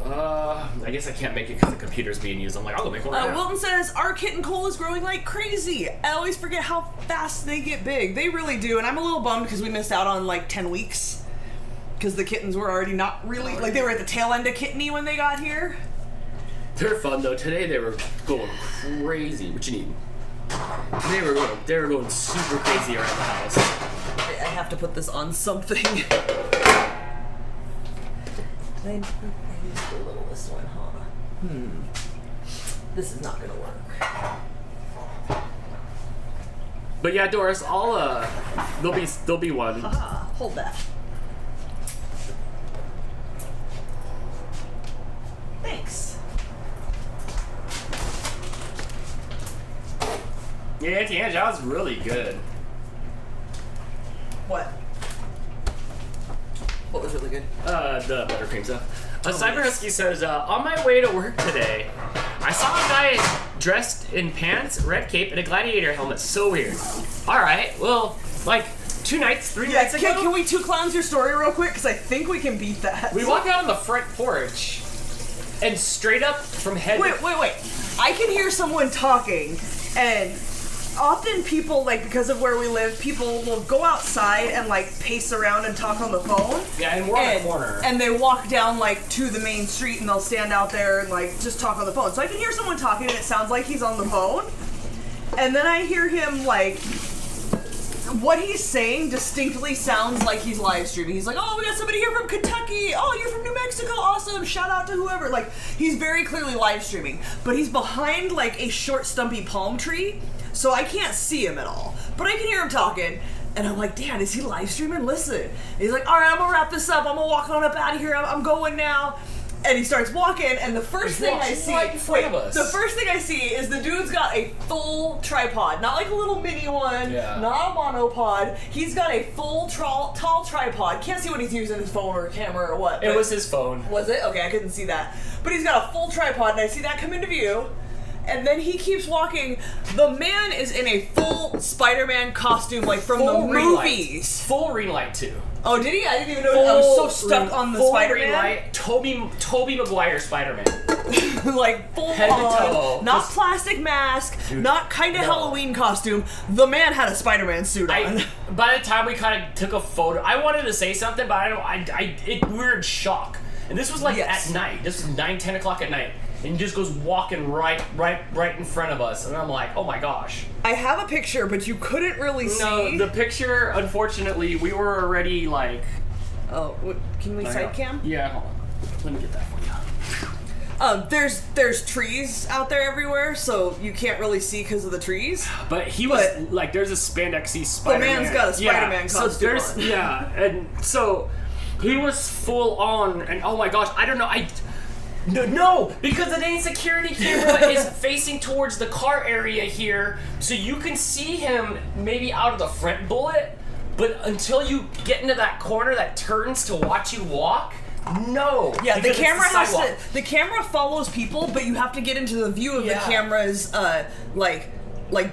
I guess I can't make it because the computer's being used. I'm like, I'll go make one right now.
Wilton says, our kitten Cole is growing like crazy. I always forget how fast they get big. They really do, and I'm a little bummed because we missed out on like 10 weeks. Because the kittens were already not really, like they were at the tail end of kitteny when they got here.
They're fun though. Today they were going crazy. What you need? They were going super crazy around the house.
I have to put this on something. I used a little this one, huh? This is not gonna work.
But yeah, Doris, I'll there'll be one.
Haha, hold that. Thanks.
Yeah, Auntie Ange, that was really good.
What? What was really good?
The buttercream stuff. Cyber Husky says, on my way to work today, I saw a guy dressed in pants, red cape, and a gladiator helmet. So weird. Alright, well, like, 3 nights ago?
Can we two clowns your story real quick? Because I think we can beat that.
We walk out on the front porch, and straight up from head
Wait. I can hear someone talking, and often people, like, because of where we live, people will go outside and, like, pace around and talk on the phone.
Yeah, and we're on a corner.
And they walk down, like, to the main street, and they'll stand out there and, like, just talk on the phone. So I can hear someone talking, and it sounds like he's on the phone. And then I hear him, like, what he's saying distinctly sounds like he's live streaming. He's like, oh, we got somebody here from Kentucky. Oh, you're from New Mexico. Awesome. Shout out to whoever. Like, he's very clearly live streaming. But he's behind, like, a short, stumpy palm tree, so I can't see him at all. But I can hear him talking. And I'm like, Dan, is he live streaming? Listen. And he's like, all right, I'm going to wrap this up. I'm going to walk on up out of here. I'm going now. And he starts walking, and the first thing I see, the first thing I see is the dude's got a full tripod, not like a little mini one, not a monopod. He's got a full tall tripod. Can't see what he's using, his phone or camera or what.
It was his phone.
Was it? Okay, I couldn't see that. But he's got a full tripod, and I see that come into view. And then he keeps walking. The man is in a full Spider-Man costume, like from the movies.
Full ring light too.
Oh, did he? I didn't even know. I was so stuck on the Spider-Man.
Light, Tobey Maguire Spider-Man.
Like full
head to
on,
toe.
not plastic mask, not kind of Halloween costume. The man had a Spider-Man suit on.
By the time we kind of took a photo, I wanted to say something, but we were in shock. And this was like at night. This was 9, 10 o'clock at night. And he just goes walking right in front of us, and I'm like, oh my gosh.
I have a picture, but you couldn't really see.
No, the picture, unfortunately, we were already like.
Oh, can we side cam?
Yeah, hold on. Let me get that for you.
There's trees out there everywhere, so you can't really see because of the trees.
But he was like, there's a spandexy Spider-Man.
The man's got a Spider-Man costume on.
Yeah, and so he was full on, and oh my gosh, I don't know, No, because the dang security camera is facing towards the car area here, so you can see him maybe out of the front bullet, but until you get into that corner that turns to watch you walk, no.
Yeah, the camera follows people, but you have to get into the view of the camera's like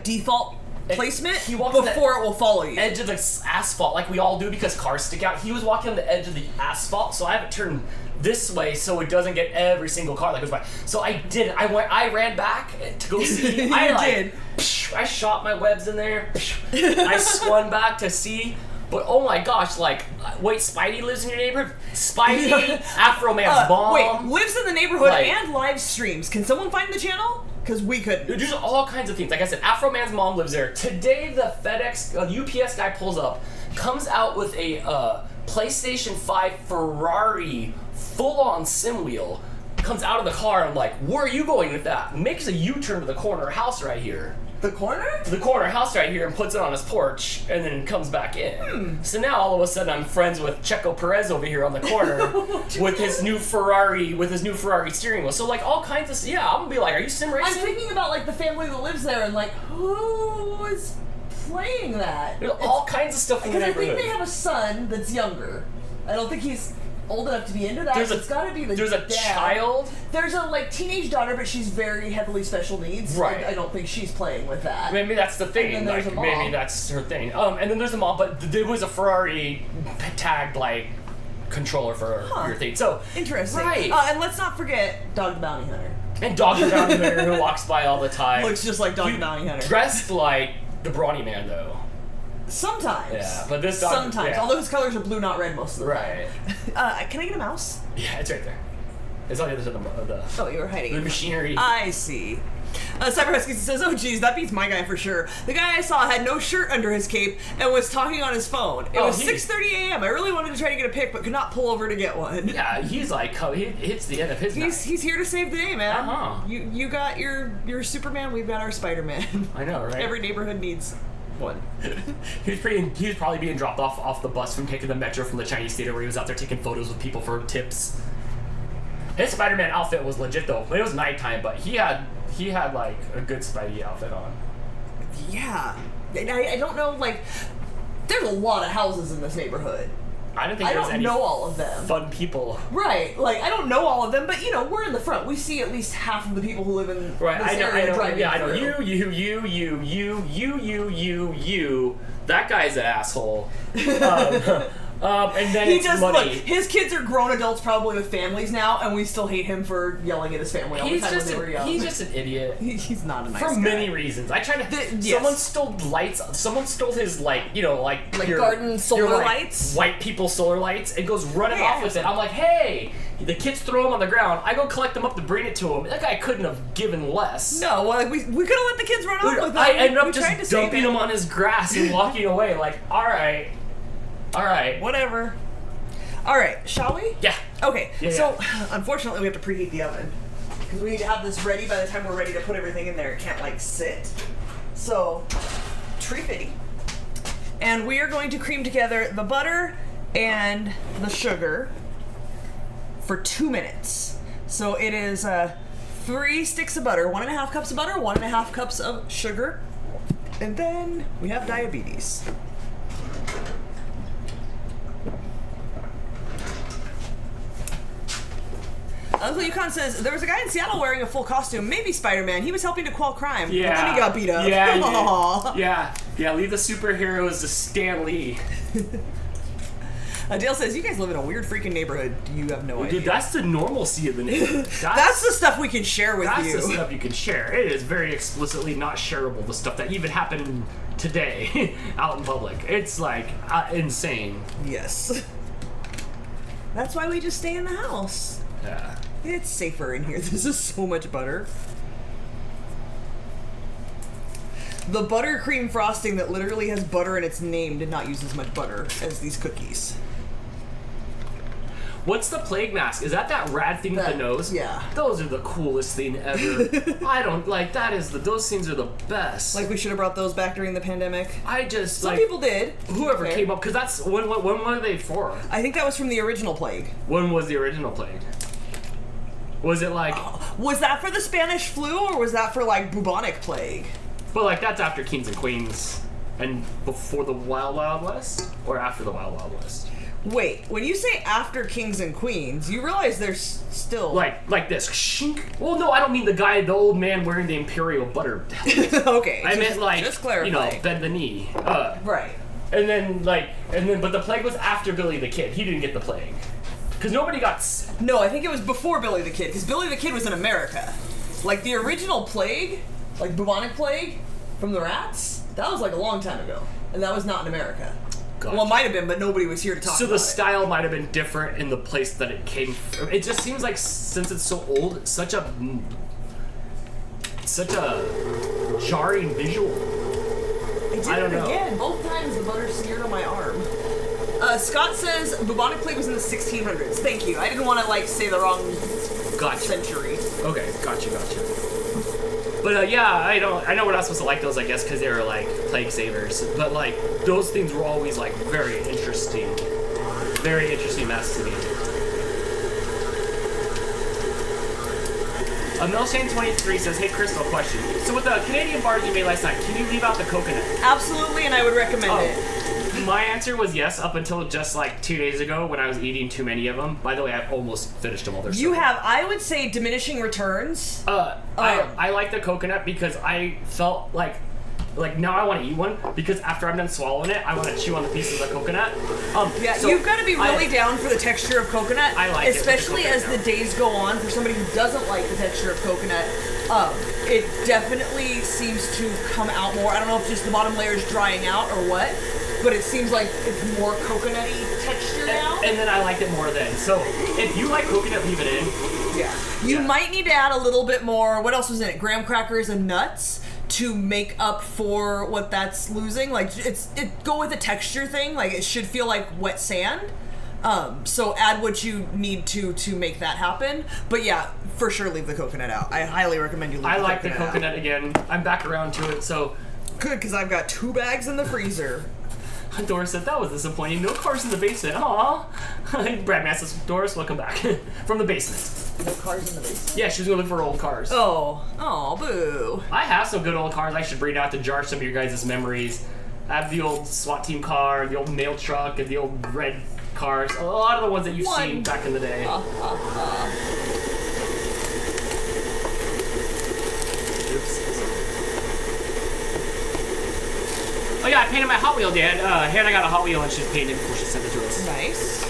default placement before it will follow you.
Edge of the asphalt, like we all do because cars stick out. He was walking on the edge of the asphalt, so I have it turned this way so it doesn't get every single car that goes by. So I did. I ran back to go see. I shot my webs in there. I swung back to see. But oh my gosh, like, wait, Spidey lives in your neighborhood? Spidey, Afro Man's mom.
Wait, lives in the neighborhood and live streams. Can someone find the channel? Because we couldn't.
There's all kinds of things. Like I said, Afro Man's mom lives there. Today, the UPS guy pulls up, comes out with a PlayStation 5 Ferrari full-on sim wheel, comes out of the car. I'm like, where are you going with that? Makes a U-turn to the corner house right here.
The corner?
The corner house right here, and puts it on his porch, and then comes back in. So now all of a sudden I'm friends with Checo Perez over here on the corner with his new Ferrari steering wheel. So like all kinds of I'm gonna be like, are you sim racing?
I'm thinking about like the family that lives there and like who is playing that?
There's all kinds of stuff in the neighborhood.
I think they have a son that's younger. I don't think he's old enough to be into that. It's got to be the
There's a child.
There's a like teenage daughter, but she's very heavily special needs.
Right.
I don't think she's playing with that.
Maybe that's the thing.
And then there's
like
a mom.
Maybe that's her thing. And then there's a mom, but there was a Ferrari tagged like controller for your thing. So
interesting.
Right.
And let's not forget Dog the Bounty Hunter.
And Dog the Bounty Hunter who walks by all the time.
Looks just like Dog the Bounty Hunter.
Dressed like the Brawny Man though.
Sometimes.
Yeah, but this dog.
Sometimes. Although his colors are blue, not red most of the
time.
Right. Can I get a mouse?
Yeah, it's right there. It's on the other side of the
Oh, you were hiding
the
it.
machinery.
I see. Cyber Husky says, oh geez, that beats my guy for sure. The guy I saw had no shirt under his cape and was talking on his phone. It was 6:30 a.m. I really wanted to try to get a pic, but could not pull over to get one.
Yeah, he's like, he hits the end of his night.
He's here to save the day, man.
Uh-huh.
You got your Superman, we've got our Spider-Man.
I know, right?
Every neighborhood needs one.
He was probably being dropped off the bus from taking the metro from the Chinese theater where he was out there taking photos with people for tips. His Spider-Man outfit was legit though. It was nighttime, but he had like a good Spidey outfit on.
Yeah. I don't know, like, there's a lot of houses in this neighborhood.
I don't
know all of them.
Fun people.
Right. Like, I don't know all of them, but, we're in the front. We see at least half of the people who live in this area driving
Yeah, I know.
through.
You. That guy's an asshole. And then
He
it's
just,
money.
look, his kids are grown adults probably with families now, and we still hate him for yelling at his family all the time when they were young.
He's just an idiot.
He's not a nice
For
guy.
many reasons. I tried to... Someone stole lights. Someone stole his, like your
garden solar
your,
lights?
White people solar lights. And goes running off with it. I'm like, hey! The kids throw them on the ground. I go collect them up to bring it to him. That guy couldn't have given less.
No, well, we could have let the kids run off with them.
I ended up
We tried to
just
save
dumping
it.
them on his grass and walking away. Like, all right.
Whatever. All right, shall we?
Yeah.
Okay,
Yeah,
so unfortunately we have to preheat the oven because we need to have this ready by the time we're ready to put everything in there. It can't like sit. So, tree fitty. And we are going to cream together the butter and the sugar for 2 minutes. So it is 3 sticks of butter, 1.5 cups of butter, 1.5 cups of sugar, and then we have diabetes. Uncle Yukon says, there was a guy in Seattle wearing a full costume, maybe Spider-Man. He was helping to quell crime, but then he got beat up.
Yeah, leave the superheroes to Stan Lee.
Dale says, you guys live in a weird freaking neighborhood. You have no idea.
Dude, that's the normalcy of the neighborhood.
That's the stuff we can share with you.
That's the stuff you can share. It is very explicitly not shareable, the stuff that even happened today out in public. It's like insane.
Yes. That's why we just stay in the house.
Yeah.
It's safer in here. This is so much butter. The buttercream frosting that literally has butter in its name did not use as much butter as these cookies.
What's the plague mask? Is that rad thing with the nose?
Yeah.
Those are the coolest thing ever. I don't like that. Those things are the best.
Like we should have brought those back during the pandemic.
I just
Some people did.
Whoever
Okay.
came up, because that's when were they for?
I think that was from the original plague.
When was the original plague? Was it like?
Was that for the Spanish flu or was that for like bubonic plague?
But like that's after Kings and Queens and before the Wild Wild West, or after the Wild Wild West?
Wait, when you say after Kings and Queens, you realize there's still
like this. Shink. Well, no, I don't mean the old man wearing the imperial butter.
Okay.
I meant like
just clarify.
bend the knee.
Right.
And then but the plague was after Billy the Kid. He didn't get the plague because nobody got.
No, I think it was before Billy the Kid, because Billy the Kid was in America. Like the original plague, like bubonic plague from the rats, that was like a long time ago, and that was not in America.
Gotcha.
Well, it might have been, but nobody was here to talk
So
about
the
it.
style might have been different in the place that it came from. It just seems like since it's so old, such a jarring visual.
I
don't know.
Again, both times the butter seared on my arm. Scott says bubonic plague was in the 1600s. Thank you. I didn't want to like say the wrong century.
Okay, gotcha. But yeah, I know we're not supposed to like those, I guess, because they were like plague savers. But like those things were always like very interesting masks to me. Milshane23 says, "Hey, Crystal, question. So with the Canadian bars you made last night, can you leave out the coconut?"
Absolutely, and I would recommend it.
My answer was yes, up until just like 2 days ago when I was eating too many of them. By the way, I almost finished them all. They're
You have, I would say, diminishing returns.
I like the coconut because I felt like now I want to eat one because after I'm done swallowing it, I want to chew on the pieces of coconut.
Yeah,
so
you've got to be really down for the texture of coconut.
I like it with the
especially
coconut
as the days go on. For somebody who doesn't like the texture of coconut, it definitely seems to come out more. I don't know if just the bottom layer is drying out or what, but it seems like it's more coconutty texture now.
And then I liked it more then. So if you like coconut, leave it in.
Yeah. You might need to add a little bit more. What else was in it? Graham crackers and nuts to make up for what that's losing. Like go with a texture thing. Like it should feel like wet sand. So add what you need to make that happen. But yeah, for sure leave the coconut out. I highly recommend you leave the coconut out.
I like the coconut again. I'm back around to it, so
good, because I've got 2 bags in the freezer.
Doris said, that was disappointing. No cars in the basement. Aww. Brad Mass says, Doris, welcome back. From the basement.
No cars in the basement?
Yeah, she was going to look for old cars.
Oh, boo.
I have some good old cars. I should bring out to jar some of your guys' memories. I have the old SWAT team car, the old mail truck, and the old red cars. A lot of the ones that you've seen back in the day. Oops. Oh yeah, I painted my Hot Wheel, Dad. Hannah got a Hot Wheel and she's painted before she sent it to us.
Nice.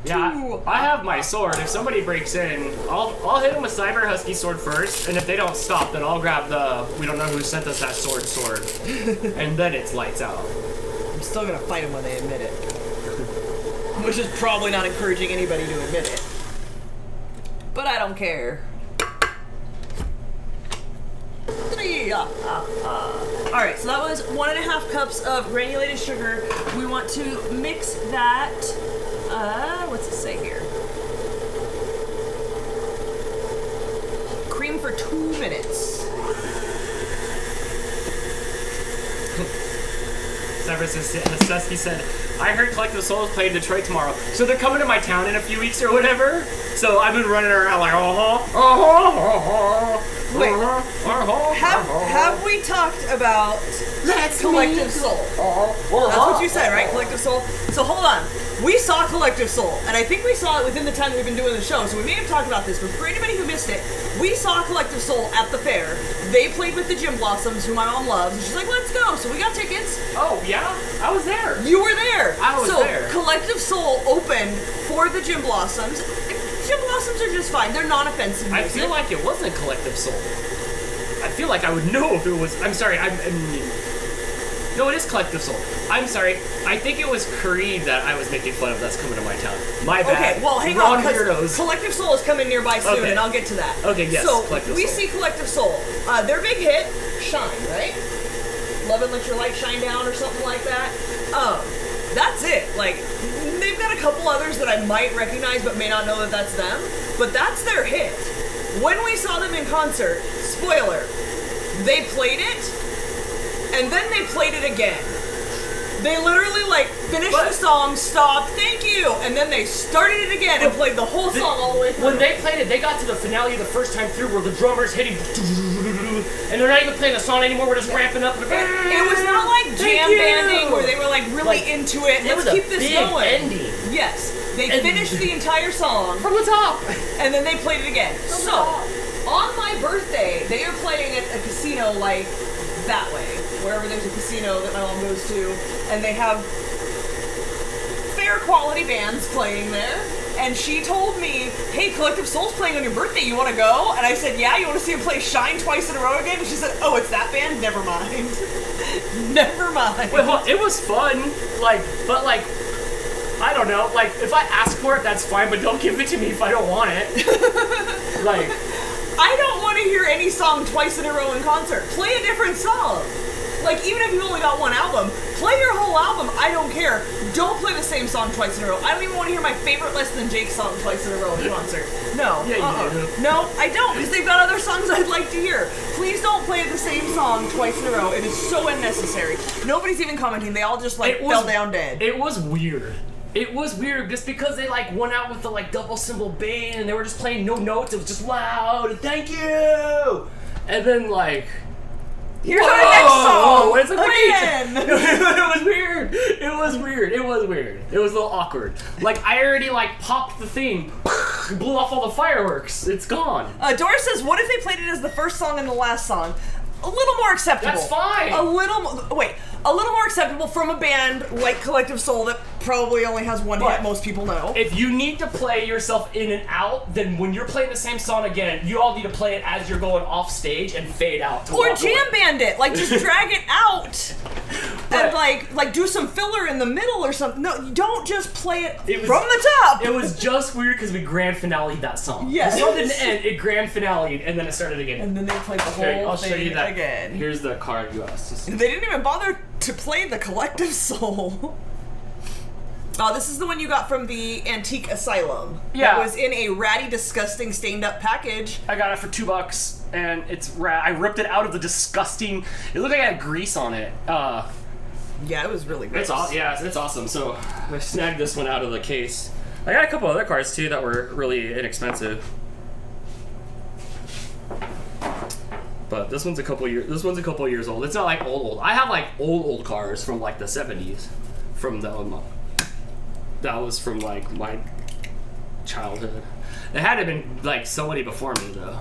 Yeah, I have my sword. If somebody breaks in, I'll hit them with Cyber Husky sword first, and if they don't stop, then I'll grab the we don't know who sent us that sword, and then it's lights out.
I'm still gonna fight them when they admit it. which is probably not encouraging anybody to admit it. But I don't care. Alright, so that was 1.5 cups of granulated sugar. We want to mix that, what's it say here? Cream for 2 minutes.
He said, I heard Collective Soul is playing in Detroit tomorrow. So they're coming to my town in a few weeks or whatever. So I've been running around like,
Wait, have we talked about Collective Soul? That's what you said, right? Collective Soul? So hold on. We saw Collective Soul, and I think we saw it within the time that we've been doing the show, so we may have talked about this, but for anybody who missed it, we saw Collective Soul at the fair. They played with the Gym Blossoms, who my mom loves, and she's like, let's go. So we got tickets.
Oh, yeah? I was there.
You were there.
I was there.
So Collective Soul opened for the Gym Blossoms. Gym Blossoms are just fine. They're non-offensive music.
I feel like it wasn't Collective Soul. I feel like I would know if it was. I'm sorry. No, it is Collective Soul. I'm sorry. I think it was Creed that I was making fun of that's coming to my town. My bad.
Okay, well, hang
Wrong
on, because
weirdos.
Collective Soul is coming nearby soon,
Okay.
and I'll get to that.
Okay, yes,
So,
Collective
we
Soul.
see Collective Soul. Their big hit, Shine, right? Love and Let Your Light Shine Down or something like that. That's it. Like, they've got a couple others that I might recognize but may not know that that's them, but that's their hit. When we saw them in concert, spoiler, they played it, and then they played it again. They literally, like, finished the song, stopped, thank you, and then they started it again and played the whole song all the way through.
When they played it, they got to the finale the first time through where the drummer's hitting, and they're not even playing the song anymore, we're just ramping up.
It was not like jam banding where they were, like, really into it. Let's keep this going.
Ending.
Yes. They finished the entire song.
From the top.
And then they played it again. So, on my birthday, they are playing at a casino, like, that way. Wherever there's a casino that my mom goes to. And they have fair quality bands playing there. And she told me, hey, Collective Soul's playing on your birthday, you want to go? And I said, yeah, you want to see them play Shine twice in a row again? And she said, oh, it's that band? Never mind. Never mind.
Well, it was fun, but I don't know, if I ask for it, that's fine, but don't give it to me if I don't want it.
I don't want to hear any song twice in a row in concert. Play a different song. Like, even if you only got one album, play your whole album. I don't care. Don't play the same song twice in a row. I don't even want to hear my favorite Less Than Jake song twice in a row in concert. No.
Yeah, you do.
No, I don't, because they've got other songs I'd like to hear. Please don't play the same song twice in a row. It is so unnecessary. Nobody's even commenting. They all just, fell down dead.
It was weird. It was weird just because they went out with the double cymbal band and they were just playing no notes. It was just loud. Thank you. And then
here's our next song.
It's
again.
It was weird. It was weird. It was weird. It was a little awkward. I already popped the thing, blew off all the fireworks. It's gone.
Doris says, what if they played it as the first song and the last song? A little more acceptable.
That's fine.
A little more acceptable from a band like Collective Soul that probably only has one hit most people know.
If you need to play yourself in and out, then when you're playing the same song again, you all need to play it as you're going off stage and fade out.
Or jam band it. Just drag it out. And do some filler in the middle or something. No, you don't just play it from the top.
It was just weird because we grand finale'd that song.
Yes.
The song didn't end, it grand finale'd, and then it started again.
And then they played the whole
I'll
thing
show you that
again.
Here's the card you asked to see.
They didn't even bother to play the Collective Soul. This is the one you got from the Antique Asylum.
Yeah.
It was in a ratty, disgusting, stained-up package.
I got it for $2, and it's I ripped it out of the disgusting. It looked like it had grease on it.
Yeah, it was really gross.
It's awesome. So I snagged this one out of the case. I got a couple other cards too that were really inexpensive. But this one's a couple years old. It's not old. I have old cars from the 70s. From that was from my childhood. There had to have been somebody before me though.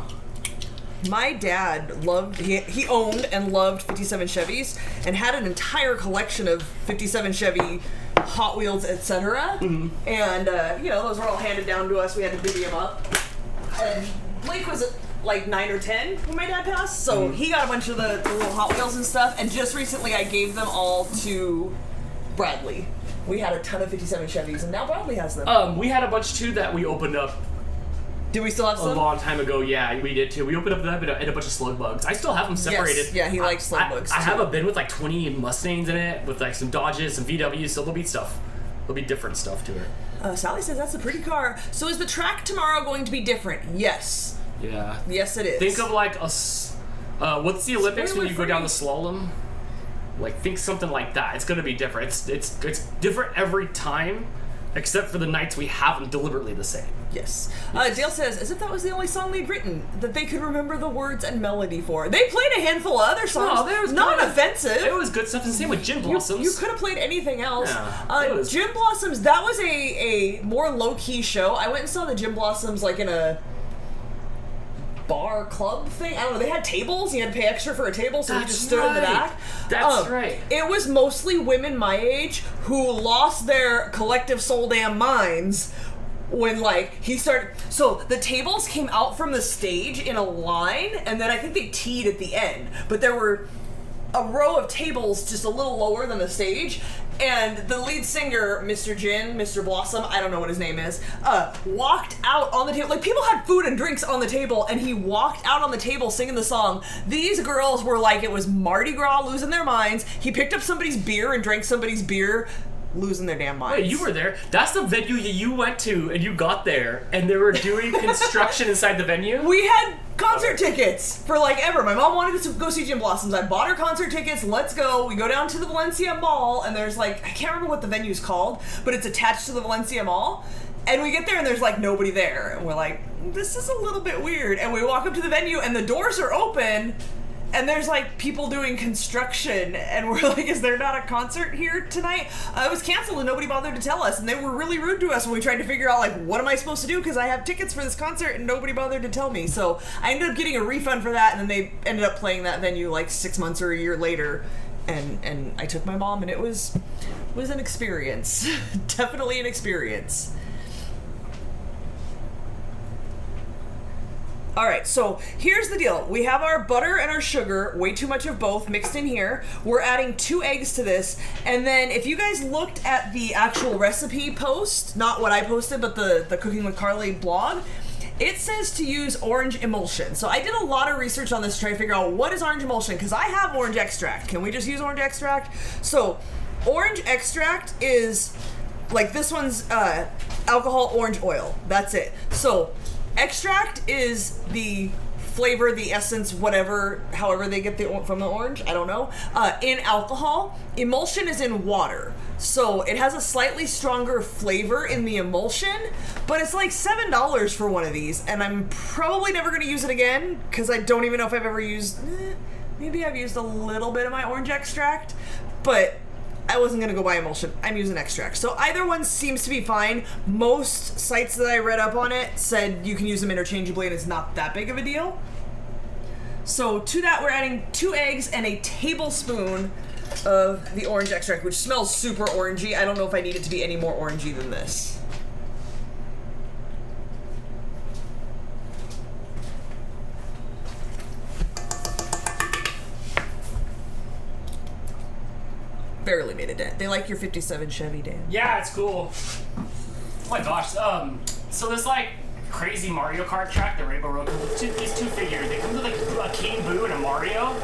My dad he owned and loved 57 Chevys and had an entire collection of 57 Chevy Hot Wheels, etc. Mm-hmm. And those were all handed down to us. We had to divvy them up. And Blake was 9 or 10 when my dad passed, so he got a bunch of the little Hot Wheels and stuff. And just recently, I gave them all to Bradley. we had a ton of 57 Chevys, and now Bradley has them.
We had a bunch too that we opened up
Do we still have
a
some?
long time ago. Yeah, we did too. We opened up that and a bunch of slug bugs. I still have them separated.
Yes. Yeah, he likes slug bugs,
I
too.
have a bin with like 20 Mustangs in it, with like some Dodges, some VWs, so there'll be stuff. There'll be different stuff to it.
Sally says that's a pretty car. So is the track tomorrow going to be different? Yes.
Yeah.
Yes, it is.
Think of like what's the Olympics when you go down the
Spoiler-free.
slalom? Like, think something like that. It's gonna be different. It's different every time, except for the nights we have them deliberately the same.
Yes. Dale says, as if that was the only song they'd written that they could remember the words and melody for. They played a handful of other songs.
No, there was
not
good-
offensive.
It was good stuff. And same with Gin Blossoms.
You could have played anything else.
Yeah, it was-
Gin Blossoms, that was a more low-key show. I went and saw the Gin Blossoms like in a bar club thing. I don't know. They had tables. You had to pay extra for a table, so we
That's
just stood in the
right.
back.
That's right.
It was mostly women my age who lost their collective soul damn minds when, like, he started. So the tables came out from the stage in a line, and then I think they teed at the end. But there were a row of tables just a little lower than the stage, and the lead singer, Mr. Gin, Mr. Blossom, I don't know what his name is, walked out on the table. Like, people had food and drinks on the table, and he walked out on the table singing the song. These girls were like, it was Mardi Gras, losing their minds. He picked up somebody's beer and drank somebody's beer, losing their damn minds.
Wait, you were there. That's the venue you went to, and you got there, and they were doing construction inside the venue?
We had concert tickets for like ever. My mom wanted to go see Gin Blossoms. I bought her concert tickets. Let's go. We go down to the Valencia Mall, and there's like, I can't remember what the venue's called, but it's attached to the Valencia Mall. And we get there, and there's like nobody there. And we're like, this is a little bit weird. And we walk up to the venue, and the doors are open, and there's like people doing construction, and we're like, is there not a concert here tonight? It was canceled and nobody bothered to tell us, and they were really rude to us when we tried to figure out like, what am I supposed to do, because I have tickets for this concert and nobody bothered to tell me. So I ended up getting a refund for that, and then they ended up playing that venue like 6 months or a year later, and I took my mom, and it was an experience. Definitely an experience. Alright, so here's the deal. We have our butter and our sugar, way too much of both, mixed in here. We're adding 2 eggs to this, and then if you guys looked at the actual recipe post, not what I posted, but the Cooking with Carly blog, it says to use orange emulsion. So I did a lot of research on this to try to figure out what is orange emulsion, because I have orange extract. Can we just use orange extract? So orange extract is, like this one's alcohol orange oil. That's it. So extract is the flavor, the essence, whatever, however they get from the orange, I don't know. In alcohol, emulsion is in water. So it has a slightly stronger flavor in the emulsion, but it's like $7 for one of these, and I'm probably never going to use it again, because I don't even know if I've ever used, maybe I've used a little bit of my orange extract, but I wasn't going to go buy emulsion. I'm using extract. So either one seems to be fine. Most sites that I read up on it said you can use them interchangeably and it's not that big of a deal. So to that, we're adding 2 eggs and a tablespoon of the orange extract, which smells super orangey. I don't know if I need it to be any more orangey than this. Barely made a dent. They like your 57 Chevy, Dan.
Yeah, it's cool. Oh my gosh. So this like crazy Mario Kart track, the Rainbow Road, comes with these 2 figures. They come with like a King Boo and a Mario.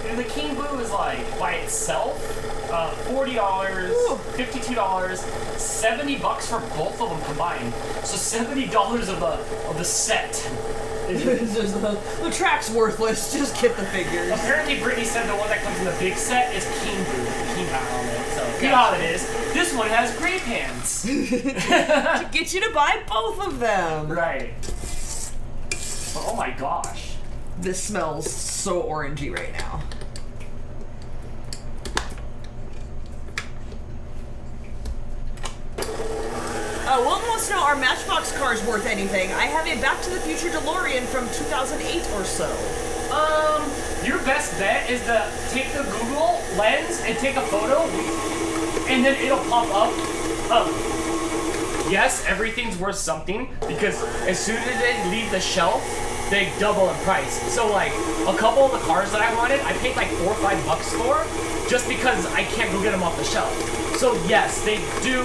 And the King Boo is like by itself, $40, $52, $70 for both of them combined. So $70 of the set.
It's just the track's worthless. Just get the figures.
Apparently, Brittany said the one that comes in the big set is King Boo, the King Power on it. So you know how it is. This one has gray pants.
To get you to buy both of them.
Right. Oh my gosh.
This smells so orangey right now. Wilton wants to know, are Matchbox cars worth anything? I have a Back to the Future DeLorean from 2008 or so.
Your best bet is to take the Google Lens and take a photo, and then it'll pop up.
Yes, everything's worth something, because as soon as they leave the shelf, they double in price. So like, a couple of the cars that I wanted, I paid like $4 or $5 for, just because I can't go get them off the shelf. So yes, they do.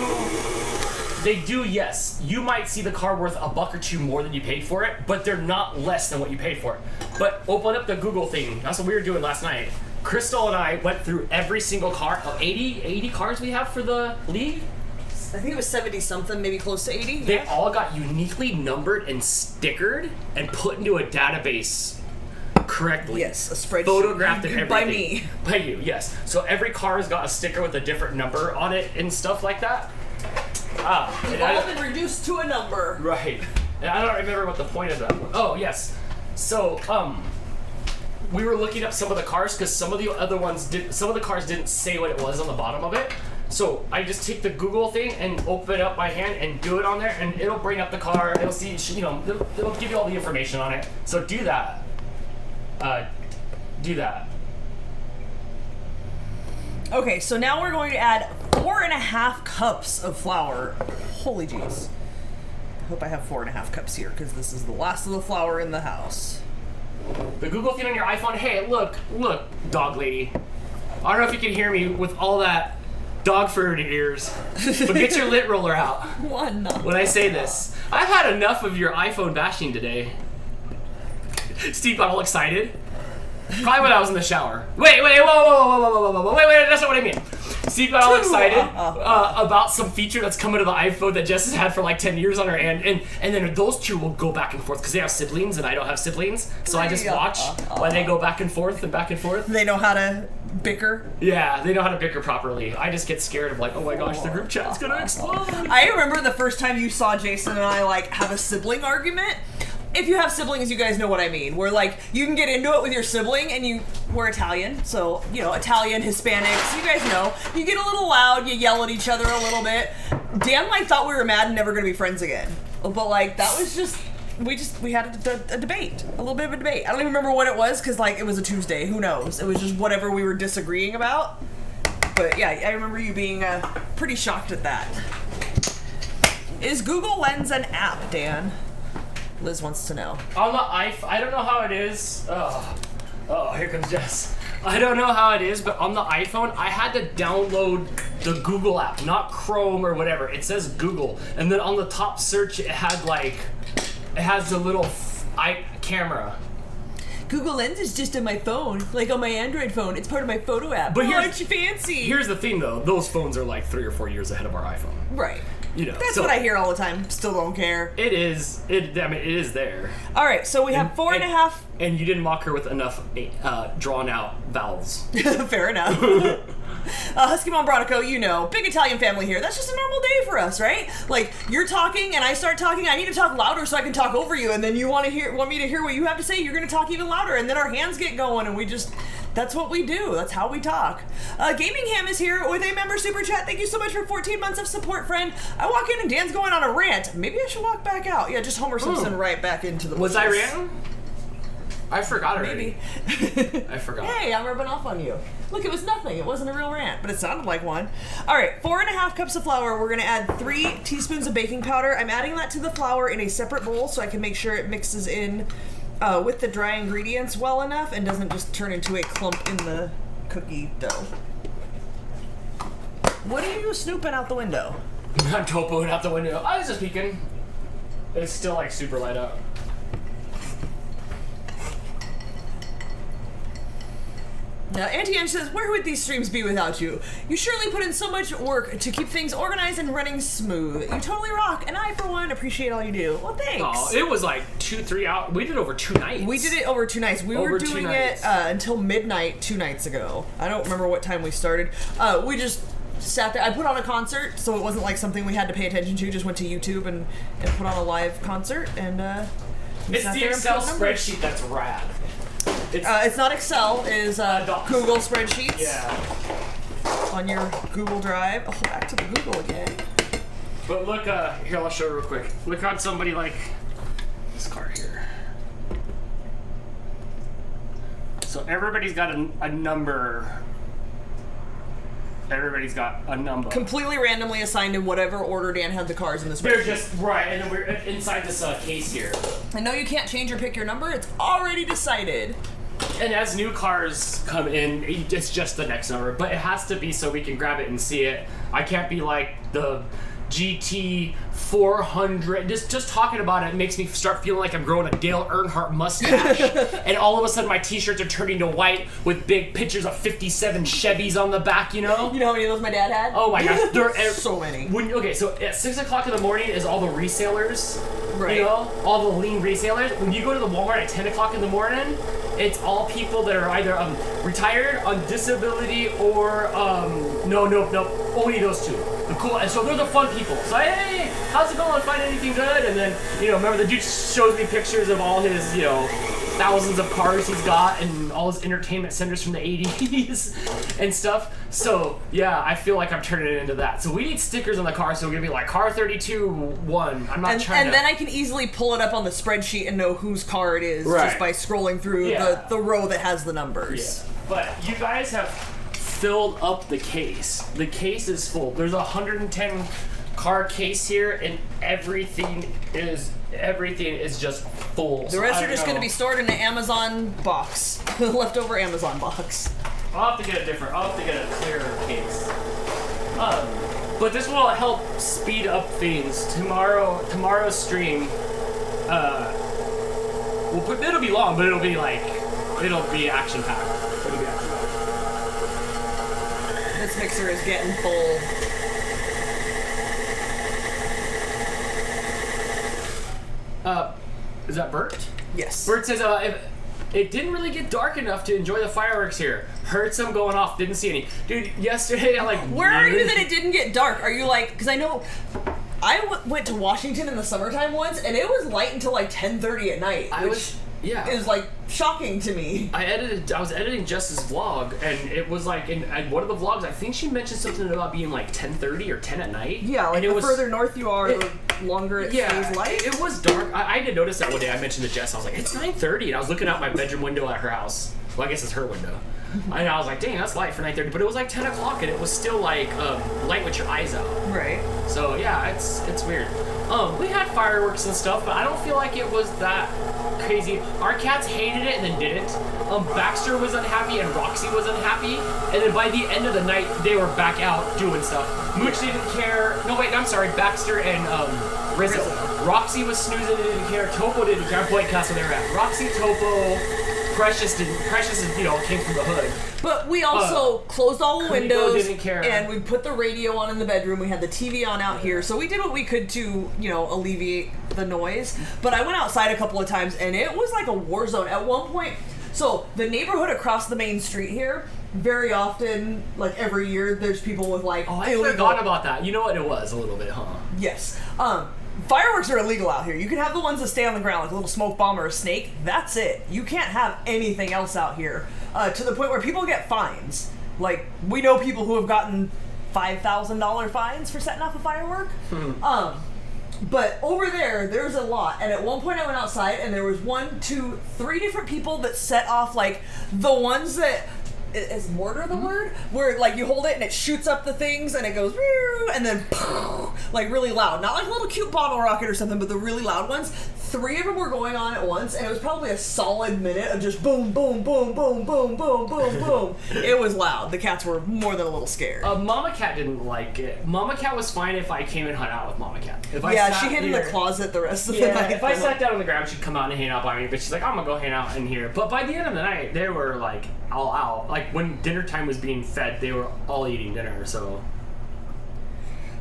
They do, yes. You might see the car worth $1 or $2 more than you paid for it, but they're not less than what you paid for it. But open up the Google thing. That's what we were doing last night. Crystal and I went through every single car. 80 cars we have for the league?
I think it was 70 something, maybe close to 80.
They all got uniquely numbered and stickered and put into a database correctly.
Yes, a spreadsheet.
Photographed and everything.
By me.
By you, yes. So every car has got a sticker with a different number on it and stuff like that.
We've all been reduced to a number.
Right. And I don't remember what the point of that was. Oh, yes. So, we were looking up some of the cars because some of the other ones some of the cars didn't say what it was on the bottom of it. So I just take the Google thing and open up my hand and do it on there, and it'll bring up the car. It'll see, it'll give you all the information on it. So do that. Do that.
Okay, so now we're going to add 4.5 cups of flour. Holy jeez. I hope I have 4.5 cups here because this is the last of the flour in the house.
The Google thing on your iPhone. Hey, look, dog lady. I don't know if you can hear me with all that dog fur in your ears, but get your lint roller out.
One.
When I say this, I've had enough of your iPhone bashing today. Steve got all excited. Probably when I was in the shower. Wait, wait, whoa, wait, that's not what I mean. Steve got all excited about some feature that's coming to the iPhone that Jess has had for like 10 years on her end, and then those two will go back and forth because they have siblings and I don't have siblings, so I just watch when they go back and forth and back and forth.
They know how to bicker.
Yeah, they know how to bicker properly. I just get scared of like, oh my gosh, the group chat's gonna explode.
I remember the first time you saw Jason and I like have a sibling argument. If you have siblings, you guys know what I mean. Where like you can get into it with your sibling, and we're Italian, so Italian, Hispanics, you guys know. You get a little loud, you yell at each other a little bit. Dan like thought we were mad and never gonna be friends again, but like that was just we had a debate, a little bit of a debate. I don't even remember what it was because like it was a Tuesday. Who knows? It was just whatever we were disagreeing about. But yeah, I remember you being pretty shocked at that. Is Google Lens an app, Dan? Liz wants to know.
On the iPhone, I don't know how it is. Oh, here comes Jess. I don't know how it is, but on the iPhone, I had to download the Google app, not Chrome or whatever. It says Google, and then on the top search, it has the little camera.
Google Lens is just on my phone, like on my Android phone. It's part of my photo app.
But
aren't you fancy?
Here's the thing, though. Those phones are like 3 or 4 years ahead of our iPhone.
Right. That's
so
what I hear all the time. Still don't care.
It is. It is there.
All right, so we have 4.5.
And you didn't mock her with enough drawn out vowels.
Fair enough. Husky Mom Bronico, big Italian family here. That's just a normal day for us, right? Like you're talking and I start talking. I need to talk louder so I can talk over you, and then you want me to hear what you have to say. You're going to talk even louder, and then our hands get going, and that's what we do. That's how we talk. Gaming Ham is here with a member super chat. Thank you so much for 14 months of support, friend. I walk in and Dan's going on a rant. Maybe I should walk back out. Yeah, just Homer Simpson right back into the bushes.
Was I ranting? I forgot already.
Maybe.
I forgot.
Hey, I'm rubbing off on you. Look, it was nothing. It wasn't a real rant, but it sounded like one. All right, 4.5 cups of flour. We're going to add 3 teaspoons of baking powder. I'm adding that to the flour in a separate bowl so I can make sure it mixes in with the dry ingredients well enough and doesn't just turn into a clump in the cookie dough. What are you snooping out the window?
I'm topoing out the window. I was just peeking. It's still like super light up.
Now, Auntie Ange says, where would these streams be without you? You surely put in so much work to keep things organized and running smooth. You totally rock, and I, for one, appreciate all you do. Well, thanks.
Oh, it was like 2-3 hours. We did over 2 nights.
We did it over 2 nights. We were doing it until midnight 2 nights ago. I don't remember what time we started. We just sat there. I put on a concert, so it wasn't like something we had to pay attention to. Just went to YouTube and put on a live concert, and
it's the Excel spreadsheet that's rad.
It's not Excel, it's Google spreadsheets.
Yeah.
On your Google Drive. Oh, back to the Google again.
But look, here, I'll show you real quick. Look on somebody like this car here. So everybody's got a number. Everybody's got a number.
Completely randomly assigned in whatever order Dan had the cars in this.
They're just right, and then we're inside this case here.
I know you can't change or pick your number. It's already decided.
And as new cars come in, it's just the next number, but it has to be so we can grab it and see it. I can't be like the GT 400. Just talking about it makes me start feeling like I'm growing a Dale Earnhardt mustache. And all of a sudden my t-shirts are turning to white with big pictures of 57 Chevys on the back, you know?
You know how many of those my dad had?
Oh my gosh, there are
so many.
Okay, so at 6 o'clock in the morning is all the resellers,
Right.
you know? All the lean resellers. When you go to the Walmart at 10 o'clock in the morning, it's all people that are either retired, on disability, or no, only those two. The cool, and so they're the fun people. So hey, how's it going? Find anything good? And then, you know, remember the dude shows me pictures of all his, you know, thousands of cars he's got and all his entertainment centers from the 80s and stuff. So yeah, I feel like I'm turning it into that. So we need stickers on the car, so we're gonna be like car 32-1. I'm not trying to.
And then I can easily pull it up on the spreadsheet and know whose car it is just by scrolling through the row that has the numbers.
Yeah. But you guys have filled up the case. The case is full. There's a 110 car case here, and everything is just full.
The rest are just going to be stored in an Amazon box, leftover Amazon box.
I'll have to get a clearer case. But this will help speed up things. Tomorrow's stream, it'll be long, but it'll be action packed.
This mixer is getting full.
Is that Bert?
Yes.
Bert says, if it didn't really get dark enough to enjoy the fireworks here. Heard some going off, didn't see any. Dude, yesterday I
Where are you that it didn't get dark? Are you like, because I know I went to Washington in the summertime once, and it was light until like 10:30 at night. It was like shocking to me.
I was editing Jess's vlog, and it was like in one of the vlogs, I think she mentioned something about being like 10:30 or 10 at night.
Yeah, like the further north you are, the longer it stays light.
It was dark. I didn't notice that one day. I mentioned to Jess, I was like, it's 9:30, and I was looking out my bedroom window at her house. Well, I guess it's her window. And I was like, dang, that's light for 9:30, but it was like 10 o'clock, and it was still like light with your eyes out.
Right.
So yeah, it's weird. We had fireworks and stuff, but I don't feel like it was that crazy. Our cats hated it and then didn't. Baxter was unhappy and Roxy was unhappy, and then by the end of the night, they were back out doing stuff. Mooch didn't care. No, wait, I'm sorry. Baxter and Rizzo. Roxy was snoozing and didn't care. Topo didn't care. I'm pointing cast where they were at. Roxy, Topo, Precious didn't. Precious, came from the hood.
But we also closed all the windows,
didn't care.
And we put the radio on in the bedroom. We had the TV on out here, so we did what we could to, alleviate the noise. But I went outside a couple of times, and it was like a war zone. At one point, so the neighborhood across the main street here, very often, like every year, there's people with like.
Oh, I forgot about that. You know what it was a little bit, huh?
Yes. Fireworks are illegal out here. You can have the ones that stay on the ground, like a little smoke bomb or a snake. That's it. You can't have anything else out here. To the point where people get fines. Like, we know people who have gotten $5,000 fines for setting off a firework. But over there's a lot. And at one point I went outside and there was 1, 2, 3 different people that set off, like, the ones that... Is mortar the word? Where like you hold it and it shoots up the things and it goes and then like really loud. Not like a little cute bottle rocket or something, but the really loud ones. 3 of them were going on at once, and it was probably a solid minute of just boom, boom, boom, boom, boom, boom, boom, boom. It was loud. The cats were more than a little scared.
Mama Cat didn't like it. Mama Cat was fine if I came and hung out with Mama Cat.
She hid in the closet the rest of the night.
If I sat down on the ground, she'd come out and hang out by me, but she's like, I'm gonna go hang out in here. But by the end of the night, they were like all out. Like when dinner time was being fed, they were all eating dinner,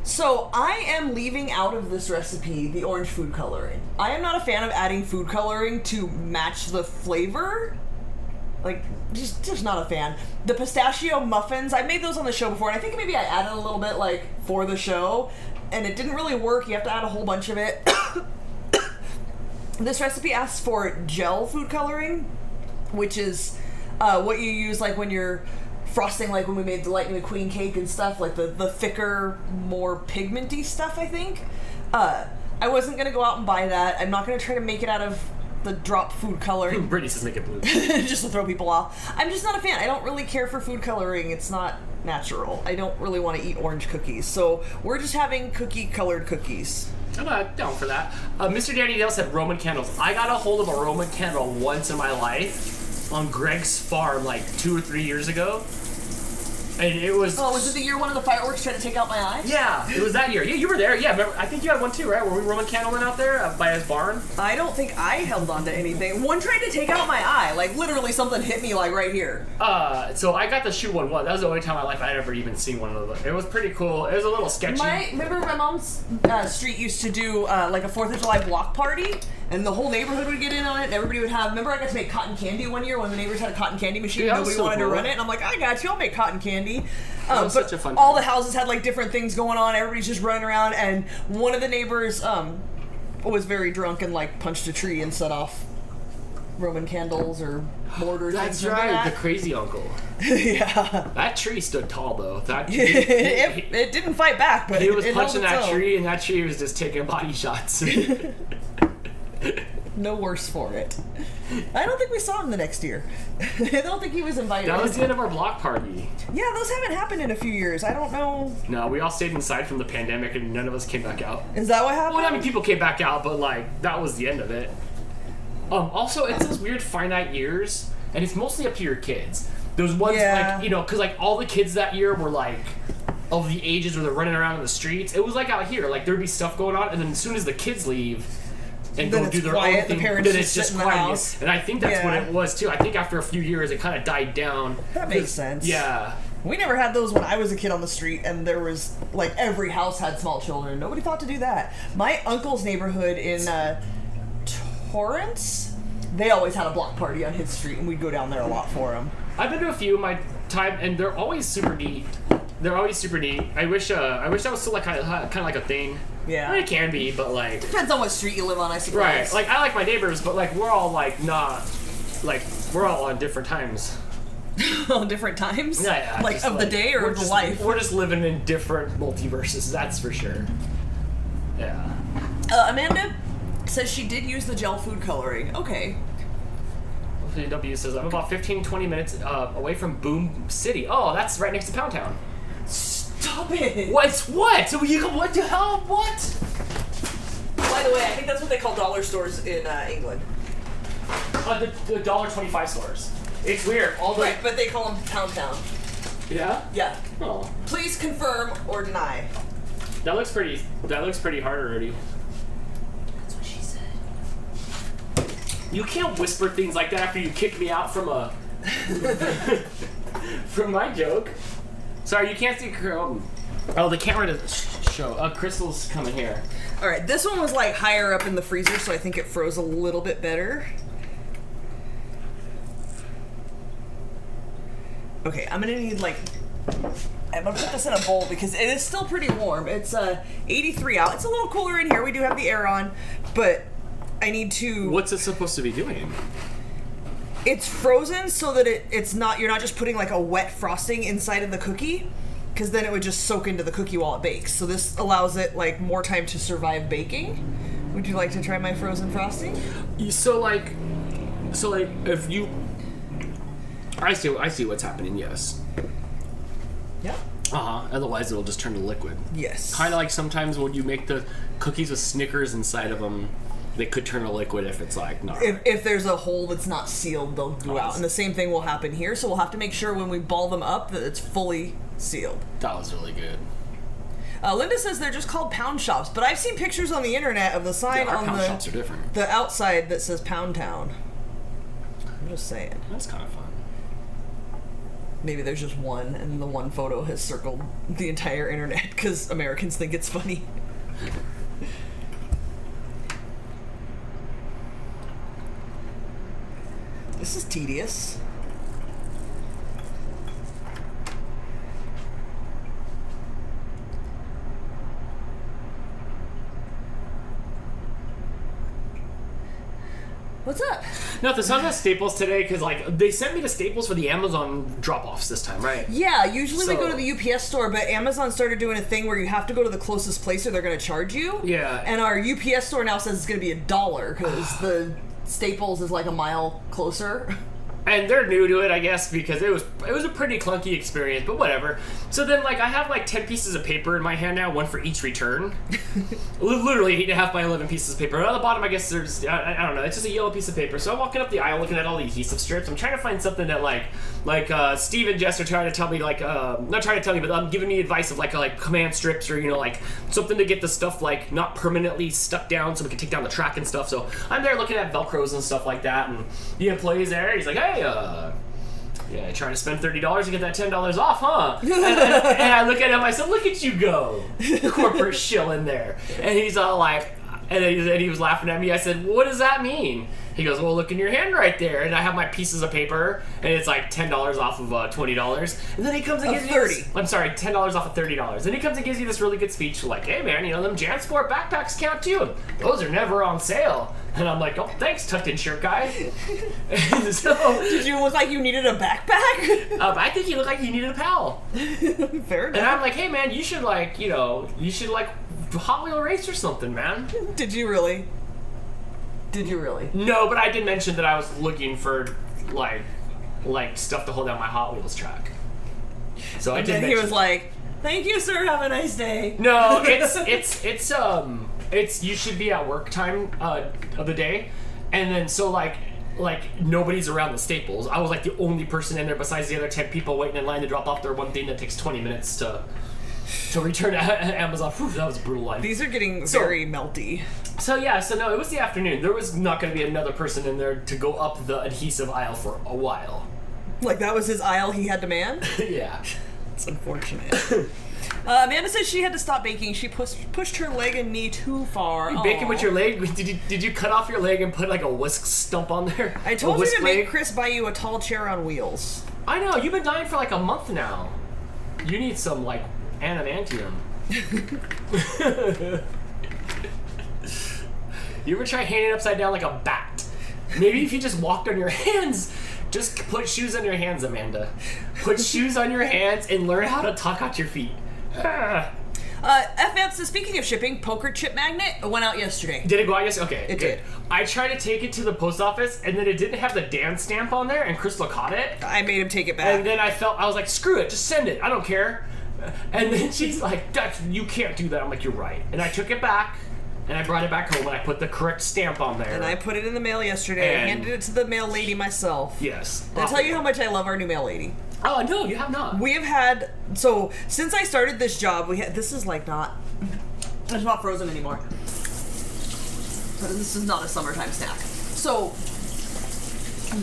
So I am leaving out of this recipe the orange food coloring. I am not a fan of adding food coloring to match the flavor. Like, just not a fan. The pistachio muffins, I made those on the show before, and I think maybe I added a little bit, like, for the show, and it didn't really work. You have to add a whole bunch of it. This recipe asks for gel food coloring, which is what you use, like, when you're frosting, like when we made the Lightning McQueen cake and stuff, like the thicker, more pigmenty stuff, I think. I wasn't going to go out and buy that. I'm not going to try to make it out of the drop food coloring.
Brittany says make it blue.
Just to throw people off. I'm just not a fan. I don't really care for food coloring. It's not natural. I don't really want to eat orange cookies. So we're just having cookie-colored cookies.
I'm not down for that. Mr. Danny Dale said Roman candles. I got a hold of a Roman candle once in my life on Greg's farm like 2 or 3 years ago. And it was.
Oh, was it the year one of the fireworks tried to take out my eye?
Yeah, it was that year. Yeah, you were there. Yeah, remember, I think you had one too, right? Were we Roman candling out there by his barn?
I don't think I held on to anything. One tried to take out my eye. Like, literally something hit me, like, right here.
So I got to shoot one. That was the only time in my life I'd ever even seen one of them. It was pretty cool. It was a little sketchy.
Remember my mom's street used to do, like, a 4th of July block party? And the whole neighborhood would get in on it, and everybody would have... Remember I got to make cotton candy one year when the neighbors had a cotton candy machine and nobody wanted to run it? And I'm like, I got you, I'll make cotton candy.
That was such a fun
all
time.
the houses had, like, different things going on. Everybody's just running around, and one of the neighbors was very drunk and, like, punched a tree and set off Roman candles or mortars.
That's right, the crazy uncle.
Yeah.
That tree stood tall, though. That tree,
it didn't fight back, but
he was
it
punching
held
that
its own.
tree, and that tree was just taking body shots.
No worse for it. I don't think we saw him the next year. I don't think he was invited.
That was the end of our block party.
Yeah, those haven't happened in a few years. I don't know.
No, we all stayed inside from the pandemic, and none of us came back out.
Is that what happened?
Well, I mean, people came back out, but like that was the end of it. Also, it's those weird finite years, and it's mostly up to your kids. Those ones,
Yeah.
like, you know, because like all the kids that year were like of the ages where they're running around in the streets. It was like out here, like there'd be stuff going on, and then as soon as the kids leave and
Then
go
it's
do their
quiet,
own
the
thing,
parents
then
just
it's just
sit in the
quiet.
house.
And I think that's what
Yeah.
it was too. I think after a few years, it kind of died down.
That makes sense.
Yeah.
We never had those when I was a kid on the street, and there was, like, every house had small children. Nobody thought to do that. My uncle's neighborhood in Torrance, they always had a block party on his street, and we'd go down there a lot for them.
I've been to a few in my time, and they're always super neat. They're always super neat. I wish that was still like kind of like a thing.
Yeah.
I mean, it can be, but like.
Depends on what street you live on, I suppose.
Right. Like I like my neighbors, but like we're all like not, like we're all on different times.
On different times?
Yeah.
Like,
just,
of the day or
we're
of the
just-
life?
We're just living in different multiverses. That's for sure. Yeah.
Amanda says she did use the gel food coloring. Okay.
W says I'm about 15-20 minutes away from Boom City. Oh, that's right next to Pound Town.
Stop it!
What? So you what the hell? What?
By the way, I think that's what they call dollar stores in England.
The $1.25 stores. It's weird. All the
Right, but they call them Pound Town.
Yeah.
Yeah.
Oh,
Please confirm or deny.
that looks pretty. That looks pretty hard already.
That's what she said.
You can't whisper things like that after you kick me out from a from my joke. Sorry, you can't see. Oh, the camera doesn't show. Crystal's coming here.
All right, this one was like higher up in the freezer, so I think it froze a little bit better. Okay, I'm gonna need like, I'm gonna put this in a bowl because it is still pretty warm. It's 83 out. It's a little cooler in here. We do have the air on, but I need to.
What's it supposed to be doing?
It's frozen so that it's not, you're not just putting like a wet frosting inside of the cookie, because then it would just soak into the cookie while it bakes. So this allows it like more time to survive baking. Would you like to try my frozen frosting?
So like if you, I see what's happening. Yes.
Yep.
Otherwise, it'll just turn to liquid.
Yes.
Kind of like sometimes when you make the cookies with Snickers inside of them, they could turn to liquid if it's like not.
If there's a hole that's not sealed, they'll go out. And the same thing will happen here. So we'll have to make sure when we ball them up that it's fully sealed.
That was really good.
Linda says they're just called pound shops, but I've seen pictures on the internet of the sign
Our
on
pound shops are different.
the outside that says Pound Town. I'm just saying.
That's kind of fun.
Maybe there's just one, and the one photo has circled the entire internet because Americans think it's funny. This is tedious. What's up?
No, so I was at Staples today because like they sent me to Staples for the Amazon drop-offs this time, right?
Yeah, usually we
So-
go to the UPS store, but Amazon started doing a thing where you have to go to the closest place or they're going to charge you.
Yeah.
And our UPS store now says it's going to be $1 because the Staples is like a mile closer.
And they're new to it, I guess, because it was a pretty clunky experience, but whatever. So then, like, I have like 10 pieces of paper in my hand now, one for each return. Literally 8.5 by 11 pieces of paper. And on the bottom, I guess there's I don't know, it's just a yellow piece of paper. So I'm walking up the aisle, looking at all the adhesive strips. I'm trying to find something that like Steve and Jess are trying to tell me, like not trying to tell me, but giving me advice of like command strips, or like something to get the stuff like not permanently stuck down, so we can take down the track and stuff. So I'm there looking at Velcros and stuff like that, and the employee's there. He's like, hey. Yeah, trying to spend $30 to get that $10 off, huh? And I look at him, I said, look at you go, corporate shill in there. And he's all like, and he was laughing at me. I said, what does that mean? He goes, well, look in your hand right there. And I have my pieces of paper, and it's like $10 off of $20. And then he comes and gives me this, I'm sorry, $10 off of $30. Then he comes and gives you this really good speech, like, hey man, them JanSport backpacks count too. Those are never on sale. And I'm like, oh, thanks, tucked in shirt guy. So,
did you look like you needed a backpack?
I think he looked like he needed a pal.
Fair enough.
And I'm like, hey man, you should like Hot Wheel race or something, man.
Did you really?
No, but I did mention that I was looking for like stuff to hold down my Hot Wheels track. So I did.
And he was like, "Thank you, sir. Have a nice day."
No, it's you should be at work time of the day, and then so like nobody's around the Staples. I was like the only person in there besides the other 10 people waiting in line to drop off their one thing that takes 20 minutes to return to Amazon. Whew, that was a brutal line.
These are getting very melty.
So no, it was the afternoon. There was not going to be another person in there to go up the adhesive aisle for a while.
Like that was his aisle he had to man?
Yeah.
It's unfortunate. Amanda said she had to stop baking. She pushed her leg and knee too far.
You baking with your leg? Did you cut off your leg and put like a whisk stump on there?
I told you to make Chris buy you a tall chair on wheels.
I know. You've been dying for like a month now. You need some like adamantium. You ever try hanging upside down like a bat? Maybe if you just walked on your hands. Just put shoes on your hands, Amanda. Put shoes on your hands and learn how to tuck out your feet.
FF says, speaking of shipping, poker chip magnet went out yesterday.
Did it go out yesterday? Okay,
it
good.
did.
I tried to take it to the post office, and then it didn't have the Dan stamp on there, and Crystal caught it.
I made him take it back.
And then I was like, screw it, just send it. I don't care. And then she's like, Dutch, you can't do that. I'm like, you're right. And I took it back. And I brought it back home and I put the correct stamp on there.
And I put it in the mail yesterday. I handed it to the mail lady myself.
Yes.
Did I tell you how much I love our new mail lady?
Oh, no, you have not.
We have had, so since I started this job, this is like not, it's not frozen anymore. This is not a summertime snack. So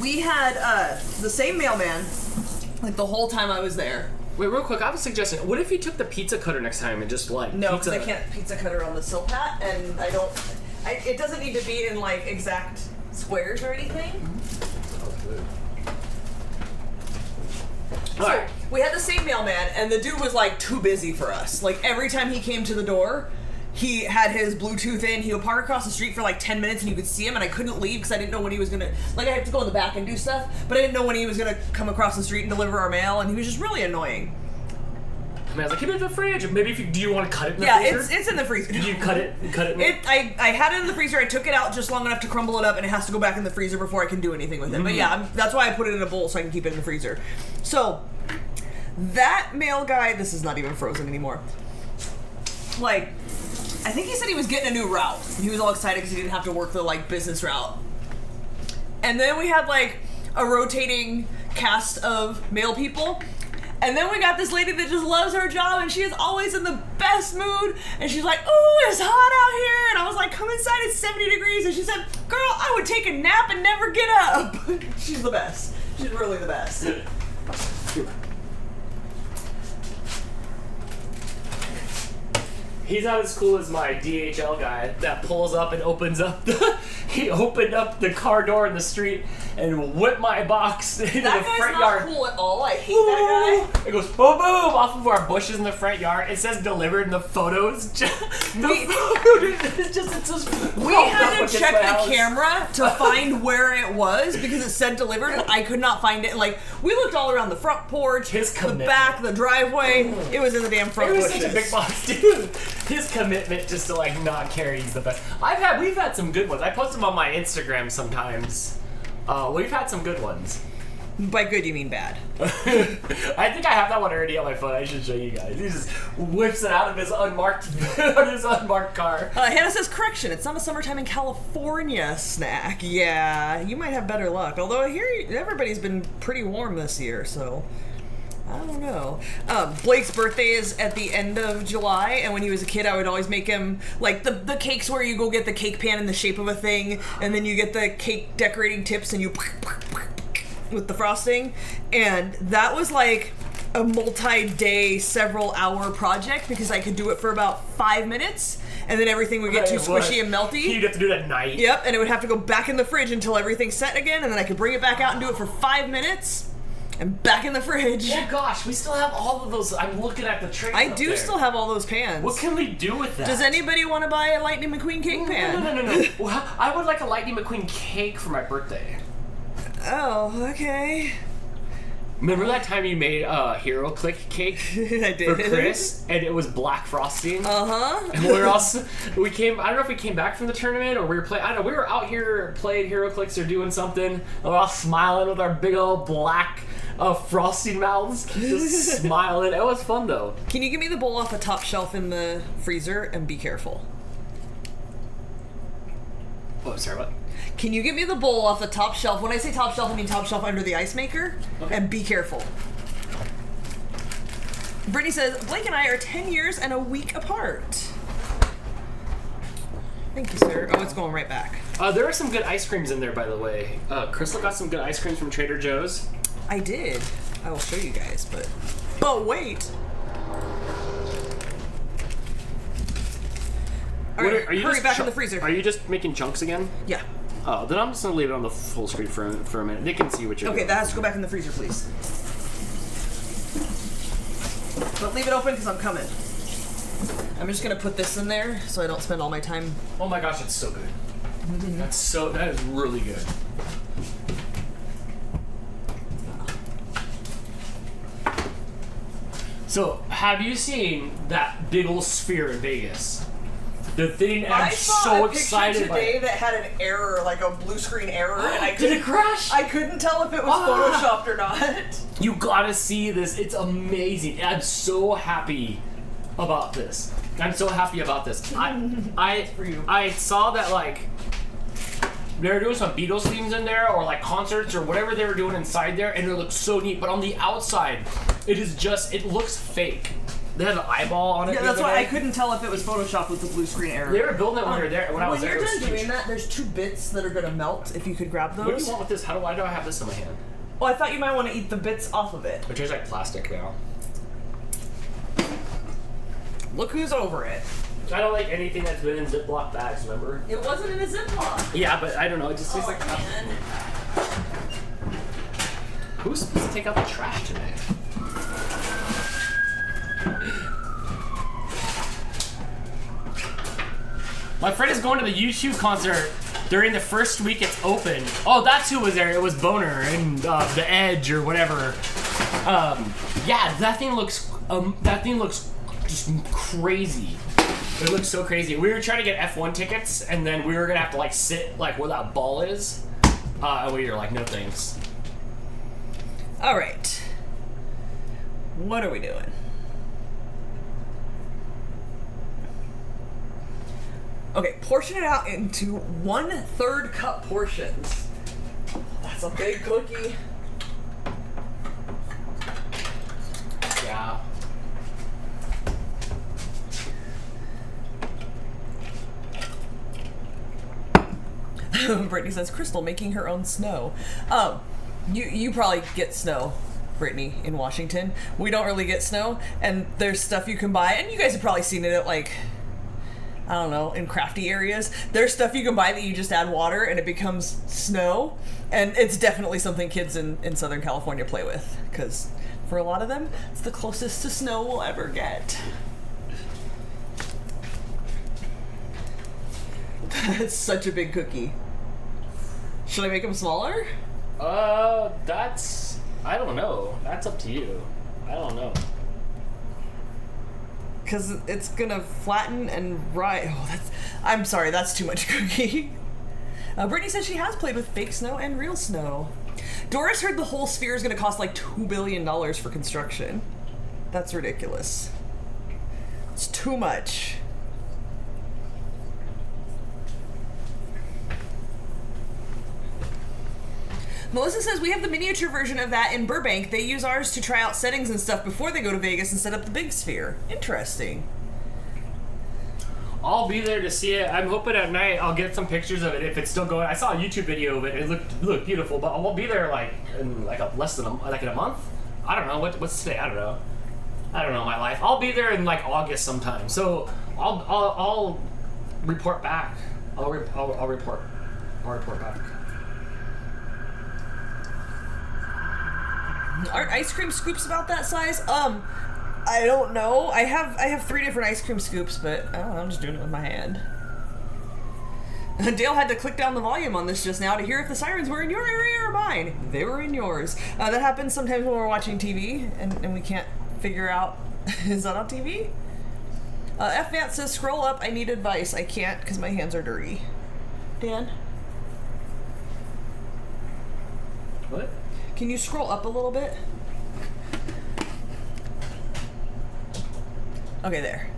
we had the same mailman like the whole time I was there.
Wait, real quick, I have a suggestion. What if you took the pizza cutter next time and just like
No, because I can't pizza cutter on the Silpat, and it doesn't need to be in like exact squares or anything. So we had the same mailman, and the dude was like too busy for us. Like every time he came to the door, he had his Bluetooth in. He would park across the street for like 10 minutes, and you could see him. And I couldn't leave because I didn't know when he was gonna. Like I had to go in the back and do stuff, but I didn't know when he was gonna come across the street and deliver our mail. And he was just really annoying.
I was like, keep it in the fridge. Maybe do you want to cut it in the freezer?
Yeah, it's in the freezer.
Did you cut it?
I had it in the freezer. I took it out just long enough to crumble it up, and it has to go back in the freezer before I can do anything with it. But yeah, that's why I put it in a bowl so I can keep it in the freezer. So that mail guy, this is not even frozen anymore. Like, I think he said he was getting a new route. He was all excited because he didn't have to work the like business route. And then we had like a rotating cast of mail people. And then we got this lady that just loves her job, and she is always in the best mood. And she's like, "Oh, it's hot out here." And I was like, "Come inside, it's 70 degrees." And she said, "Girl, I would take a nap and never get up." She's the best. She's really the best.
He's not as cool as my DHL guy that pulls up and opens up he opened up the car door in the street and whipped my box into the front yard.
That guy's not cool at all. I hate that guy.
It goes boom boom off of our bushes in the front yard. It says delivered, and the photos
We had to check the camera to find where it was because it said delivered, and I could not find it. Like, we looked all around the front porch, the back, the driveway. It was in the damn front bushes.
It was such a big box, dude. His commitment just to like not carry is the best. We've had some good ones. I post them on my Instagram sometimes. We've had some good ones.
By good, you mean bad.
I think I have that one already on my phone. I should show you guys. He just whips it out of his unmarked car.
Hannah says, correction, it's not a summertime in California snack. Yeah, you might have better luck. Although I hear everybody's been pretty warm this year, so I don't know. Blake's birthday is at the end of July, and when he was a kid, I would always make him, like, the cakes where you go get the cake pan in the shape of a thing, and then you get the cake decorating tips, and you with the frosting, and that was like a multi-day, several-hour project because I could do it for about 5 minutes, and then everything would get too squishy and melty.
You'd have to do it at night.
Yep, and it would have to go back in the fridge until everything's set again, and then I could bring it back out and do it for 5 minutes, and back in the fridge.
Oh gosh, we still have all of those. I'm looking at the trays.
I do still have all those pans.
What can we do with that?
Does anybody want to buy a Lightning McQueen cake pan?
No. Well, I would like a Lightning McQueen cake for my birthday.
Oh, okay.
Remember that time you made a Hero Click cake
I did.
for Chris, and it was black frosting?
Uh-huh.
And we were also, I don't know if we came back from the tournament or we were playing, I don't know, we were out here playing Hero Clicks or doing something, and we're all smiling with our big old black frosting mouths, just smiling. It was fun though.
Can you give me the bowl off the top shelf in the freezer, and be careful?
Oh, sorry, what?
Can you get me the bowl off the top shelf? When I say top shelf, I mean top shelf under the ice maker.
Okay.
And be careful. Brittany says, Blake and I are 10 years and a week apart. Thank you, sir. Oh, it's going right back.
There are some good ice creams in there, by the way. Crystal got some good ice creams from Trader Joe's.
I did. I will show you guys, but wait. All right, hurry back in the freezer.
Are you just making chunks again?
Yeah.
Oh, then I'm just gonna leave it on the full screen for a minute. They can see what you're doing.
Okay, that has to go back in the freezer, please. But leave it open because I'm coming. I'm just gonna put this in there so I don't spend all my time.
Oh my gosh, it's so good. That is really good. So, have you seen that big old sphere in Vegas? The thing I'm
I saw
so
a picture
excited
today
by.
that had an error, like a blue screen error, and I
Did it crash?
I couldn't tell if it was photoshopped or not.
You gotta see this. It's amazing. I'm so happy about this. I saw that like they were doing some Beatles themes in there, or like concerts or whatever they were doing inside there, and it looked so neat. But on the outside, it looks fake. They had an eyeball on it.
Yeah, that's why I couldn't tell if it was photoshopped with the blue screen error.
They were building it when we were there. When I was there,
you're
it was
done doing
huge.
that, there's 2 bits that are gonna melt. If you could grab those.
What do you want with this? Why do I have this in my hand?
Oh, I thought you might want to eat the bits off of it.
It tastes like plastic now.
Look who's over it.
I don't like anything that's been in Ziploc bags. Remember?
It wasn't in a Ziploc.
Yeah, but I don't know. It just tastes like plastic.
Man.
Who's supposed to take out the trash today? My friend is going to the U2 concert during the first week it's open. Oh, that's who was there. It was Boner and The Edge or whatever. Yeah, that thing looks just crazy. It looks so crazy. We were trying to get F1 tickets, and then we were gonna have to like sit like where that ball is. And we were like, no thanks.
All right. What are we doing? Okay, portion it out into 1/3 cup portions. That's a big cookie.
Yeah.
Brittany says, Crystal making her own snow. You probably get snow, Brittany, in Washington. We don't really get snow, and there's stuff you can buy, and you guys have probably seen it at like, I don't know, in crafty areas. There's stuff you can buy that you just add water and it becomes snow, and it's definitely something kids in Southern California play with, because for a lot of them, it's the closest to snow we'll ever get. That's such a big cookie. Should I make them smaller?
I don't know. That's up to you. I don't know.
Because it's gonna flatten and rise. Oh, I'm sorry, that's too much cookie. Brittany says she has played with fake snow and real snow. Doris heard the whole sphere is going to cost like $2 billion for construction. That's ridiculous. It's too much. Melissa says, we have the miniature version of that in Burbank. They use ours to try out settings and stuff before they go to Vegas and set up the big sphere. Interesting.
I'll be there to see it. I'm hoping at night I'll get some pictures of it if it's still going. I saw a YouTube video of it. It looked beautiful, but I'll be there like in less than in a month. I don't know what's today. I don't know my life. I'll be there in like August sometime. So I'll report back. I'll report back.
Aren't ice cream scoops about that size? I don't know. I have 3 different ice cream scoops, but I don't know, I'm just doing it with my hand. Dale had to click down the volume on this just now to hear if the sirens were in your area or mine. They were in yours. That happens sometimes when we're watching TV and we can't figure out, is that on TV? F. Vance says, scroll up, I need advice. I can't because my hands are dirty. Dan?
What?
Can you scroll up a little bit? Okay, there.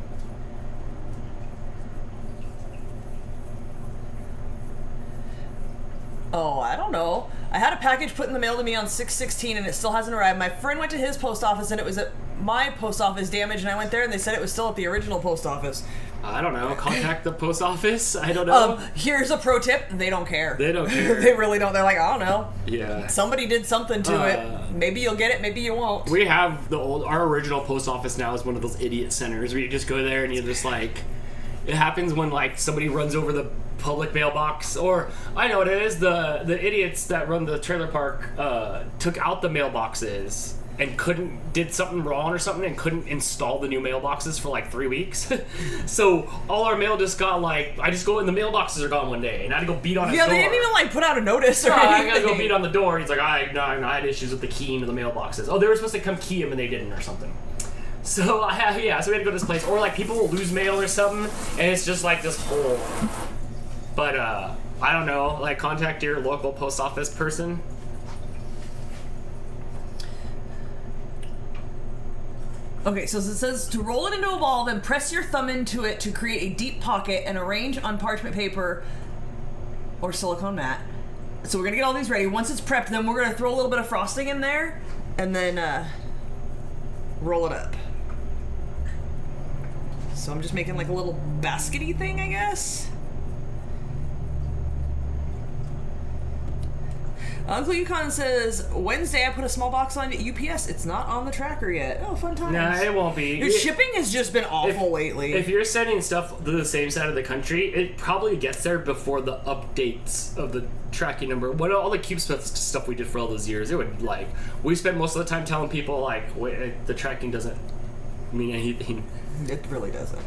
Oh, I don't know. I had a package put in the mail to me on 6/16 and it still hasn't arrived. My friend went to his post office and it was at my post office damaged, and I went there and they said it was still at the original post office.
I don't know. Contact the post office. I don't know.
Here's a pro tip. They don't care.
They don't care.
They really don't. They're like, I don't know.
Yeah.
Somebody did something to it. Maybe you'll get it. Maybe you won't.
We have our original post office now is one of those idiot centers where you just go there and you just like, it happens when like somebody runs over the public mailbox, or I know what it is, the idiots that run the trailer park took out the mailboxes and did something wrong or something and couldn't install the new mailboxes for like 3 weeks. So all our mail just got like, I just go in, the mailboxes are gone one day and I had to go beat on his door.
Yeah, they didn't even like put out a notice or anything.
I gotta go beat on the door. He's like, I had issues with the keying to the mailboxes. Oh, they were supposed to come key them and they didn't or something. So so we had to go to this place. Or like people will lose mail or something and it's just like this whole, but I don't know, like contact your local post office person.
Okay, so it says to roll it into a ball, then press your thumb into it to create a deep pocket and arrange on parchment paper or silicone mat. So we're gonna get all these ready. Once it's prepped, then we're gonna throw a little bit of frosting in there and then roll it up. So I'm just making like a little baskety thing, I guess. Uncle Yukon says, Wednesday I put a small box on UPS. It's not on the tracker yet. Oh, fun times.
Nah, it won't be.
Dude, shipping has just been awful lately.
If you're sending stuff to the same side of the country, it probably gets there before the updates of the tracking number. What all the Cube stuff we did for all those years, it would like, we spent most of the time telling people like, wait, the tracking doesn't mean anything.
It really doesn't.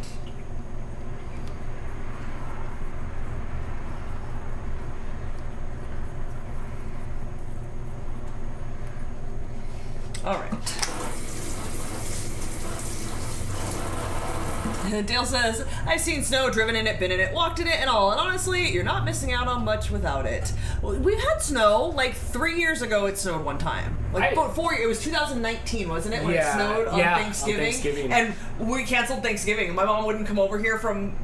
All right. Dale says, I've seen snow, driven in it, been in it, walked in it, and all. And honestly, you're not missing out on much without it. We've had snow. Like 3 years ago, it snowed one time. Like it was 2019, wasn't it, when it snowed on Thanksgiving? And we canceled Thanksgiving. My mom wouldn't come over here from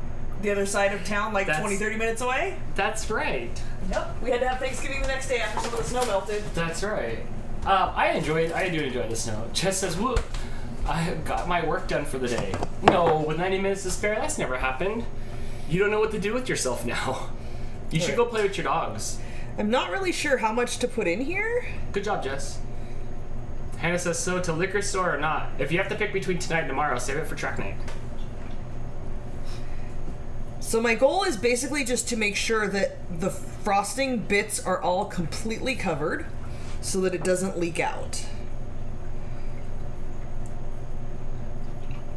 the other side of town, like 20, 30 minutes away.
That's right.
Yep. We had to have Thanksgiving the next day after some of the snow melted.
That's right. I do enjoy the snow. Jess says, whoop, I got my work done for the day. No, with 90 minutes to spare, that's never happened. You don't know what to do with yourself now. You should go play with your dogs.
I'm not really sure how much to put in here.
Good job, Jess. Hannah says, so to liquor store or not? If you have to pick between tonight and tomorrow, save it for track night.
So my goal is basically just to make sure that the frosting bits are all completely covered so that it doesn't leak out.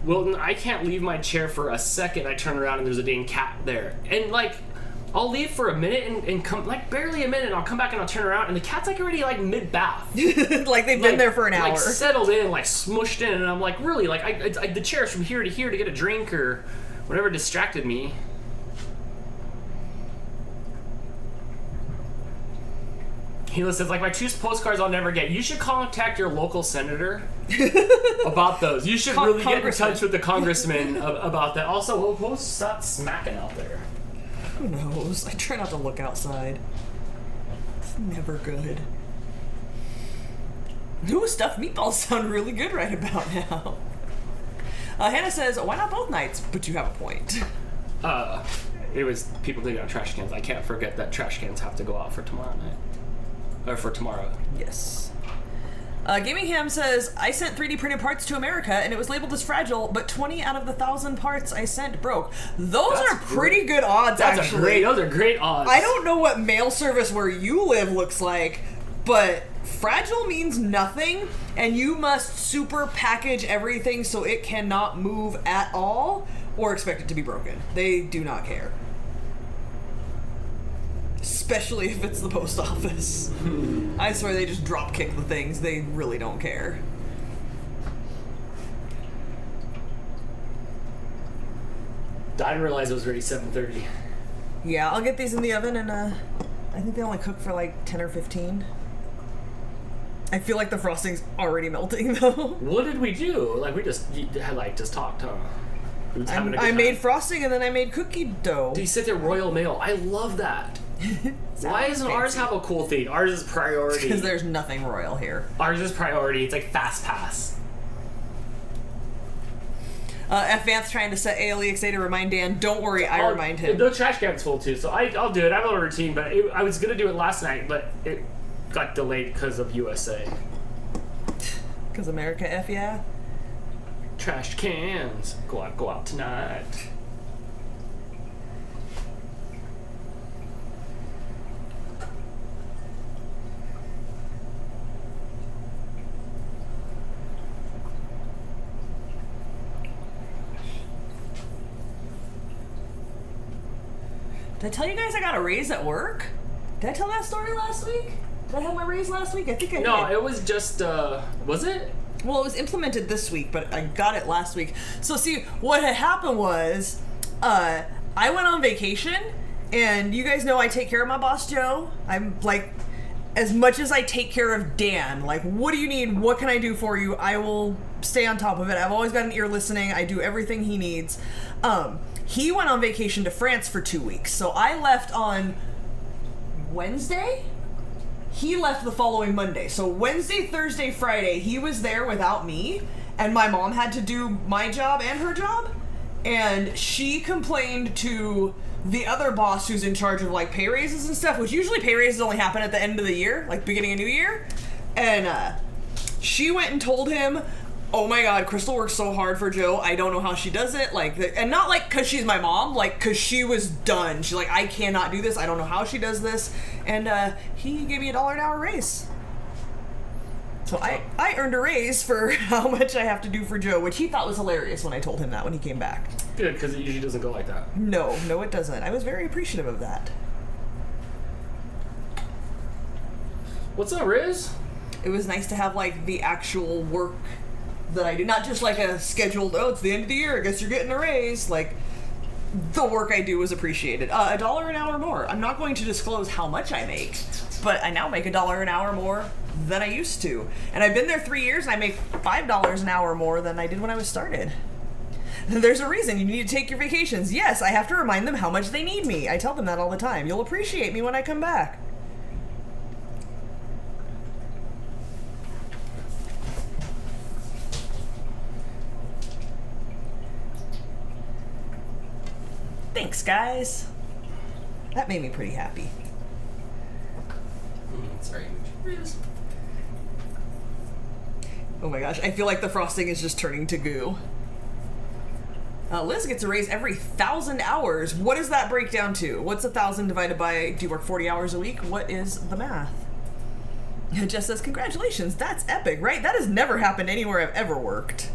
Wilton, I can't leave my chair for a second. I turn around and there's a dang cat there. And like, I'll leave for a minute and come, like barely a minute, and I'll come back and I'll turn around and the cat's like already like mid-bath.
Like they've been there for an hour.
Like settled in, like smushed in, and I'm like, really? Like, I the chair's from here to here to get a drink or whatever distracted me. He says, like, my 2 postcards I'll never get. You should contact your local senator about those. You should really get in touch with the congressman about that. Also, who's stop smacking out there?
Who knows? I try not to look outside. It's never good. Ooh, stuffed meatballs sound really good right about now. Hannah says, why not both nights? But you have a point.
It was people digging out trash cans. I can't forget that trash cans have to go out for tomorrow night. Or for tomorrow.
Yes. Gaming Ham says, I sent 3D printed parts to America and it was labeled as fragile, but 20 out of the 1,000 parts I sent broke. Those are pretty good odds, actually.
Those are great odds.
I don't know what mail service where you live looks like, but fragile means nothing, and you must super package everything so it cannot move at all or expect it to be broken. They do not care. Especially if it's the post office. I swear they just drop kick the things. They really don't care.
I didn't realize it was already 7:30.
Yeah, I'll get these in the oven, and I think they only cook for like 10 or 15. I feel like the frosting's already melting, though.
What did we do? Like, we just talked, huh?
I made frosting, and then I made cookie dough.
Do you sit there, Royal Mail? I love that. Why doesn't ours have a cool theme? Ours is priority.
Because there's nothing royal here.
Ours is priority. It's like fast pass.
F. Vance trying to set ALEXA to remind Dan. Don't worry, I remind him.
The trash can's full too, so I'll do it. I have a routine, but I was gonna do it last night, but it got delayed because of USA.
Because America, F yeah.
Trash cans. Go out tonight.
Did I tell you guys I got a raise at work? Did I tell that story last week? Did I have my raise last week? I think I did.
No, it was just, was it?
Well, it was implemented this week, but I got it last week. So see, what had happened was, I went on vacation, and you guys know I take care of my boss, Joe. I'm like, as much as I take care of Dan, like, what do you need? What can I do for you? I will stay on top of it. I've always got an ear listening. I do everything he needs. He went on vacation to France for 2 weeks. So I left on Wednesday. He left the following Monday. So Wednesday, Thursday, Friday, he was there without me. And my mom had to do my job and her job. And she complained to the other boss who's in charge of like pay raises and stuff, which usually pay raises only happen at the end of the year, like beginning of New Year. And she went and told him, oh my god, Crystal works so hard for Joe. I don't know how she does it. And not like because she's my mom, like because she was done. She's like, I cannot do this. I don't know how she does this. And he gave me $1 an hour raise. So I earned a raise for how much I have to do for Joe, which he thought was hilarious when I told him that when he came back.
Good, because it usually doesn't go like that.
No, it doesn't. I was very appreciative of that.
What's up, Riz?
It was nice to have like the actual work that I do, not just like a scheduled, oh, it's the end of the year, I guess you're getting a raise. Like, the work I do was appreciated. $1 an hour more. I'm not going to disclose how much I make, but I now make $1 an hour more than I used to. And I've been there 3 years and I make $5 an hour more than I did when I was started. There's a reason you need to take your vacations. Yes, I have to remind them how much they need me. I tell them that all the time. You'll appreciate me when I come back. Thanks, guys. That made me pretty happy.
Sorry.
Oh my gosh, I feel like the frosting is just turning to goo. Liz gets a raise every 1,000 hours. What does that break down to? What's 1,000 divided by, do you work 40 hours a week? What is the math? It just says, congratulations, that's epic, right? That has never happened anywhere I've ever worked.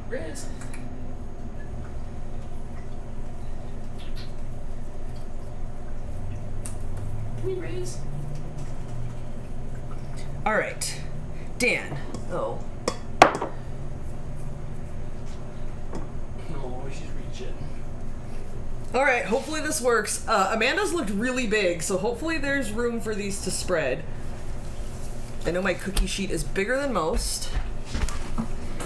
Riz. Can we raise?
All right, Dan. Oh.
No, she's reaching.
All right, hopefully this works. Amanda's looked really big, so hopefully there's room for these to spread. I know my cookie sheet is bigger than most.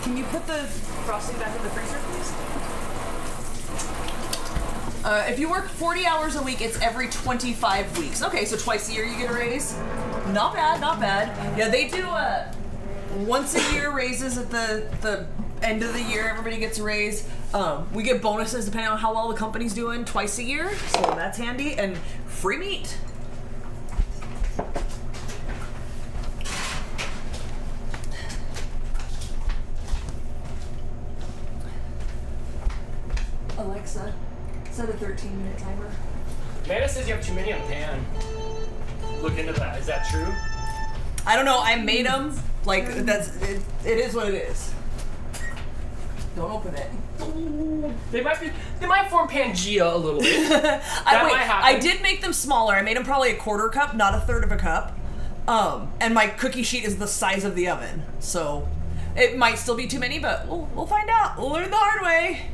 Can you put the frosting back in the freezer, please? If you work 40 hours a week, it's every 25 weeks. Okay, so twice a year you get a raise. Not bad, not bad. Yeah, they do once a year raises at the end of the year. Everybody gets a raise. We get bonuses depending on how well the company's doing twice a year, so that's handy. And free meat. Alexa, set a 13-minute timer.
Amanda says you have too many on the pan. Look into that. Is that true?
I don't know. I made them. Like, it is what it is. Don't open it.
They might form Pangea a little bit. Might happen.
I did make them smaller. I made them probably a quarter cup, not a third of a cup. And my cookie sheet is the size of the oven, so it might still be too many, but we'll find out. We'll learn the hard way.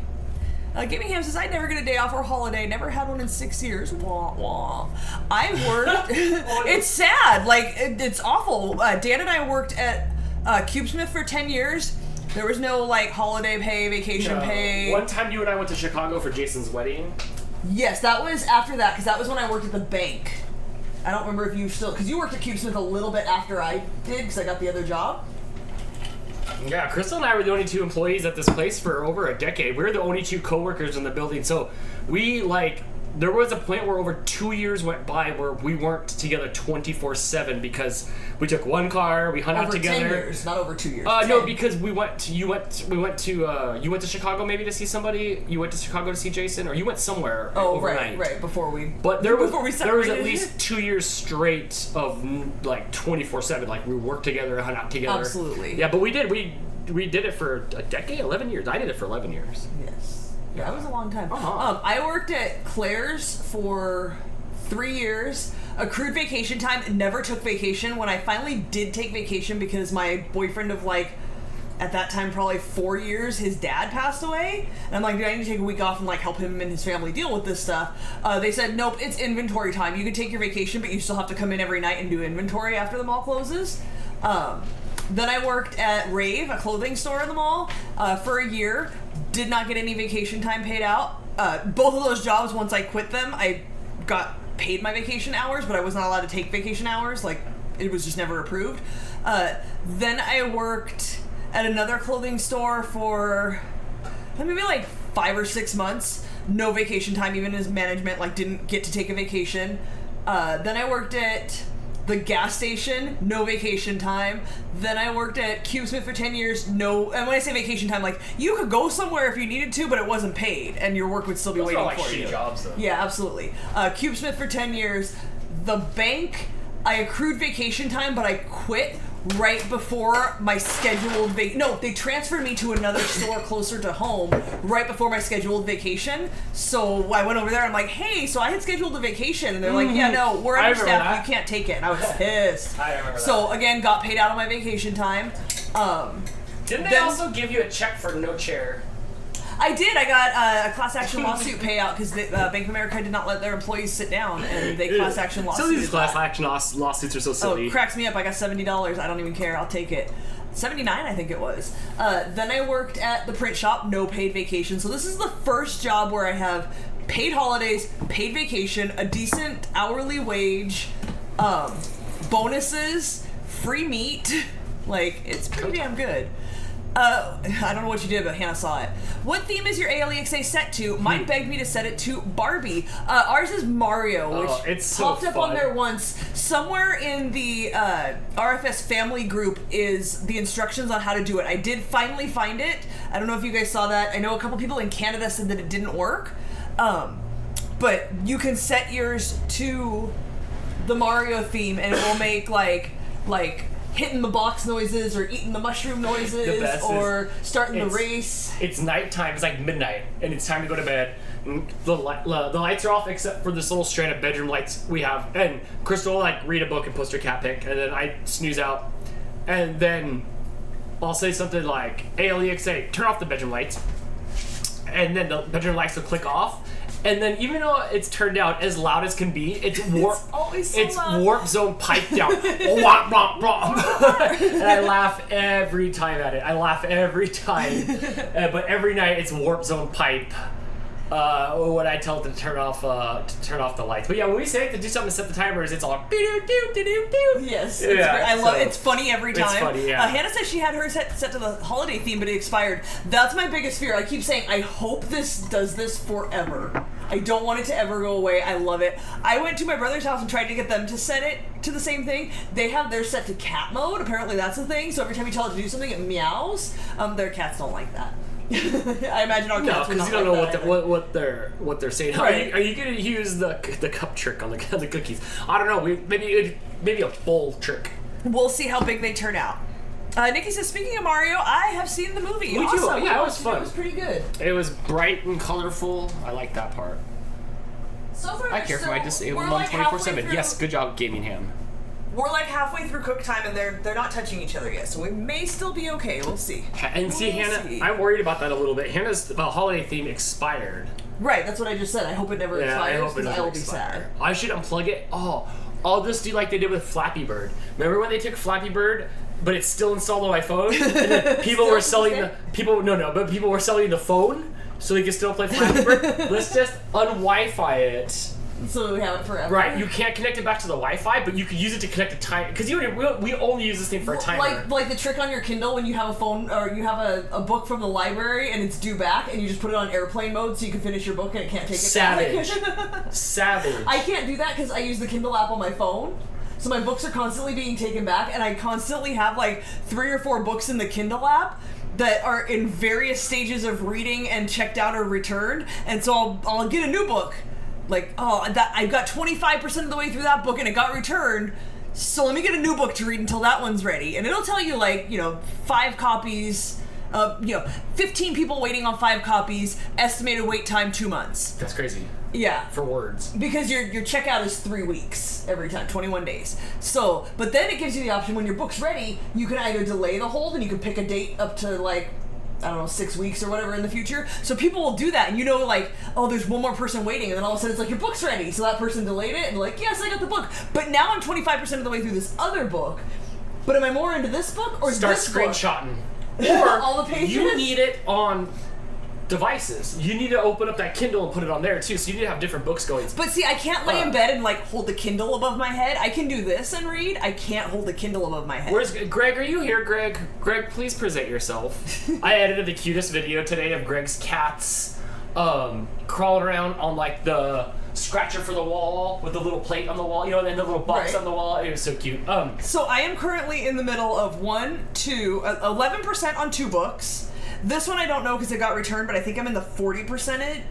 Gaming Ham says, I never get a day off or holiday. Never had one in 6 years. Wah, wah. I worked. It's sad. Like, it's awful. Dan and I worked at CubeSmith for 10 years. There was no, like, holiday pay, vacation pay.
One time you and I went to Chicago for Jason's wedding.
Yes, that was after that, because that was when I worked at the bank. I don't remember if you still... Because you worked at CubeSmith a little bit after I did, because I got the other job.
Yeah, Crystal and I were the only 2 employees at this place for over a decade. We were the only 2 coworkers in the building. So we, like, there was a point where over 2 years went by where we weren't together 24/7 because we took one car, we hung out together.
Over 10 years, not over 2 years.
No, because you went to Chicago maybe to see somebody. You went to Chicago to see Jason, or you went somewhere overnight.
right, before we.
But there was
separated.
at least 2 years straight of like 24/7. Like we worked together, hung out together.
Absolutely.
Yeah, but we did it for a decade, 11 years. I did it for 11 years.
Yes. Yeah, that was a long time.
Uh-huh.
I worked at Claire's for 3 years. Accrued vacation time. Never took vacation. When I finally did take vacation because my boyfriend of like, at that time probably 4 years, his dad passed away. And I'm like, dude, I need to take a week off and like help him and his family deal with this stuff. They said, nope, it's inventory time. You can take your vacation, but you still have to come in every night and do inventory after the mall closes. Then I worked at Rave, a clothing store in the mall, for a year. Did not get any vacation time paid out. Both of those jobs, once I quit them, I got paid my vacation hours, but I was not allowed to take vacation hours. Like, it was just never approved. Then I worked at another clothing store for maybe like 5 or 6 months. No vacation time, even as management, like, didn't get to take a vacation. Then I worked at the gas station, no vacation time. Then I worked at CubeSmith for 10 years, no, and when I say vacation time, like, you could go somewhere if you needed to, but it wasn't paid, and your work would still be
Those
waiting
are like
for you.
shitty jobs, though.
Yeah, absolutely. CubeSmith for 10 years. The bank, I accrued vacation time, but I quit right before my scheduled they transferred me to another store closer to home right before my scheduled vacation. So I went over there, I'm like, hey, so I had scheduled a vacation, and they're like, yeah, no, we're understaffed, you can't take it. And I was pissed.
I remember that.
So again, got paid out on my vacation time.
Didn't they also give you a check for no chair?
I did. I got a class action lawsuit payout because Bank of America did not let their employees sit down, and they class action lawsuits.
Some of these class action lawsuits are so silly.
Oh, cracks me up. I got $70. I don't even care. I'll take it. $79, I think it was. Then I worked at the print shop, no paid vacation. So this is the first job where I have paid holidays, paid vacation, a decent hourly wage, bonuses, free meat. Like, it's pretty damn good. I don't know what you did, but Hannah saw it. What theme is your ALEXA set to? Mine begged me to set it to Barbie. Ours is Mario, which
it's
popped
so
up
fun.
on there once. Somewhere in the RFS family group is the instructions on how to do it. I did finally find it. I don't know if you guys saw that. I know a couple people in Canada said that it didn't work. But you can set yours to the Mario theme, and it will make like hitting the box noises or eating the mushroom noises or starting the race.
It's nighttime. It's like midnight, and it's time to go to bed. The lights are off except for this little strand of bedroom lights we have. And Crystal will like read a book and post her cat pic, and then I snooze out, and then I'll say something like, "ALEXA, turn off the bedroom lights," and then the bedroom lights will click off, And then even though it's turned out as loud as can be, it's warp.
It's always so
it's
loud.
warp zone pipe down. Womp, womp, womp. And I laugh every time at it. But every night it's warp zone pipe. When I tell it to turn off the lights. But yeah, when we say to do something to set the timers, it's all do.
Yes,
Yeah,
it's great. I love
so
it. It's funny every time.
it's funny, yeah.
Hannah said she had hers set to the holiday theme, but it expired. That's my biggest fear. I keep saying, I hope this does this forever. I don't want it to ever go away. I love it. I went to my brother's house and tried to get them to set it to the same thing. They have theirs set to cat mode. Apparently that's a thing. So every time you tell it to do something, it meows. Their cats don't like that. I imagine our
No,
cats would
because
not
you don't
like
know
that
what they're saying.
Right.
Are you gonna use the cup trick on the cookies? I don't know. Maybe a bowl trick.
We'll see how big they turn out. Nikki says, speaking of Mario, I have seen the movie.
Me too.
Awesome.
Yeah, it was fun.
It was pretty good.
It was bright and colorful. I like that part.
So far,
I care for my disabled
we're
mom
like halfway
24/7.
through-
Yes, good job, Gaming Ham.
We're like halfway through cook time, and they're not touching each other yet, so we may still be okay. We'll see.
And see,
We'll
Hannah,
see.
I'm worried about that a little bit. Hannah's holiday theme expired.
Right, that's what I just said. I hope it never
I
expires
hope it
because I
doesn't
will be
expire.
sad.
I should unplug it. Oh, I'll just do like they did with Flappy Bird. Remember when they took Flappy Bird, but it's still installed on my phone? And then people were selling but people were selling the phone so they could still play Flappy Bird. Let's just un-Wi-Fi it.
So we have it forever.
Right, you can't connect it back to the Wi-Fi, but you could use it to connect a timer. Because we only use this thing for a timer.
Like the trick on your Kindle when you have a phone or you have a book from the library and it's due back, and you just put it on airplane mode so you can finish your book and it can't take it
Savage.
back.
Savage.
I can't do that because I use the Kindle app on my phone. So my books are constantly being taken back, and I constantly have like 3 or 4 books in the Kindle app that are in various stages of reading and checked out or returned, and so I'll get a new book. Like, I got 25% of the way through that book and it got returned, so let me get a new book to read until that one's ready. And it'll tell you, like, 5 copies, 15 people waiting on 5 copies, estimated wait time 2 months.
That's crazy.
Yeah.
For words.
Because your checkout is 3 weeks every time, 21 days. So, but then it gives you the option when your book's ready, you can either delay the hold and you can pick a date up to like, I don't know, 6 weeks or whatever in the future. So people will do that, and there's one more person waiting, and then all of a sudden it's like, your book's ready. So that person delayed it and like, yes, I got the book. But now I'm 25% of the way through this other book. But am I more into this book or
Start
this book?
screenshotting. Or
All the pages?
you need it on devices. You need to open up that Kindle and put it on there too. So you need to have different books going.
But see, I can't lay in bed and like hold the Kindle above my head. I can do this and read. I can't hold the Kindle above my head.
Where's Greg? Are you here, Greg? Greg, please present yourself. I edited the cutest video today of Greg's cats crawling around on like the scratcher for the wall with the little plate on the wall, and then the little box
Right.
on the wall. It was so cute.
So I am currently in the middle of 11% on 2 books. This one I don't know because it got returned, but I think I'm in the 40%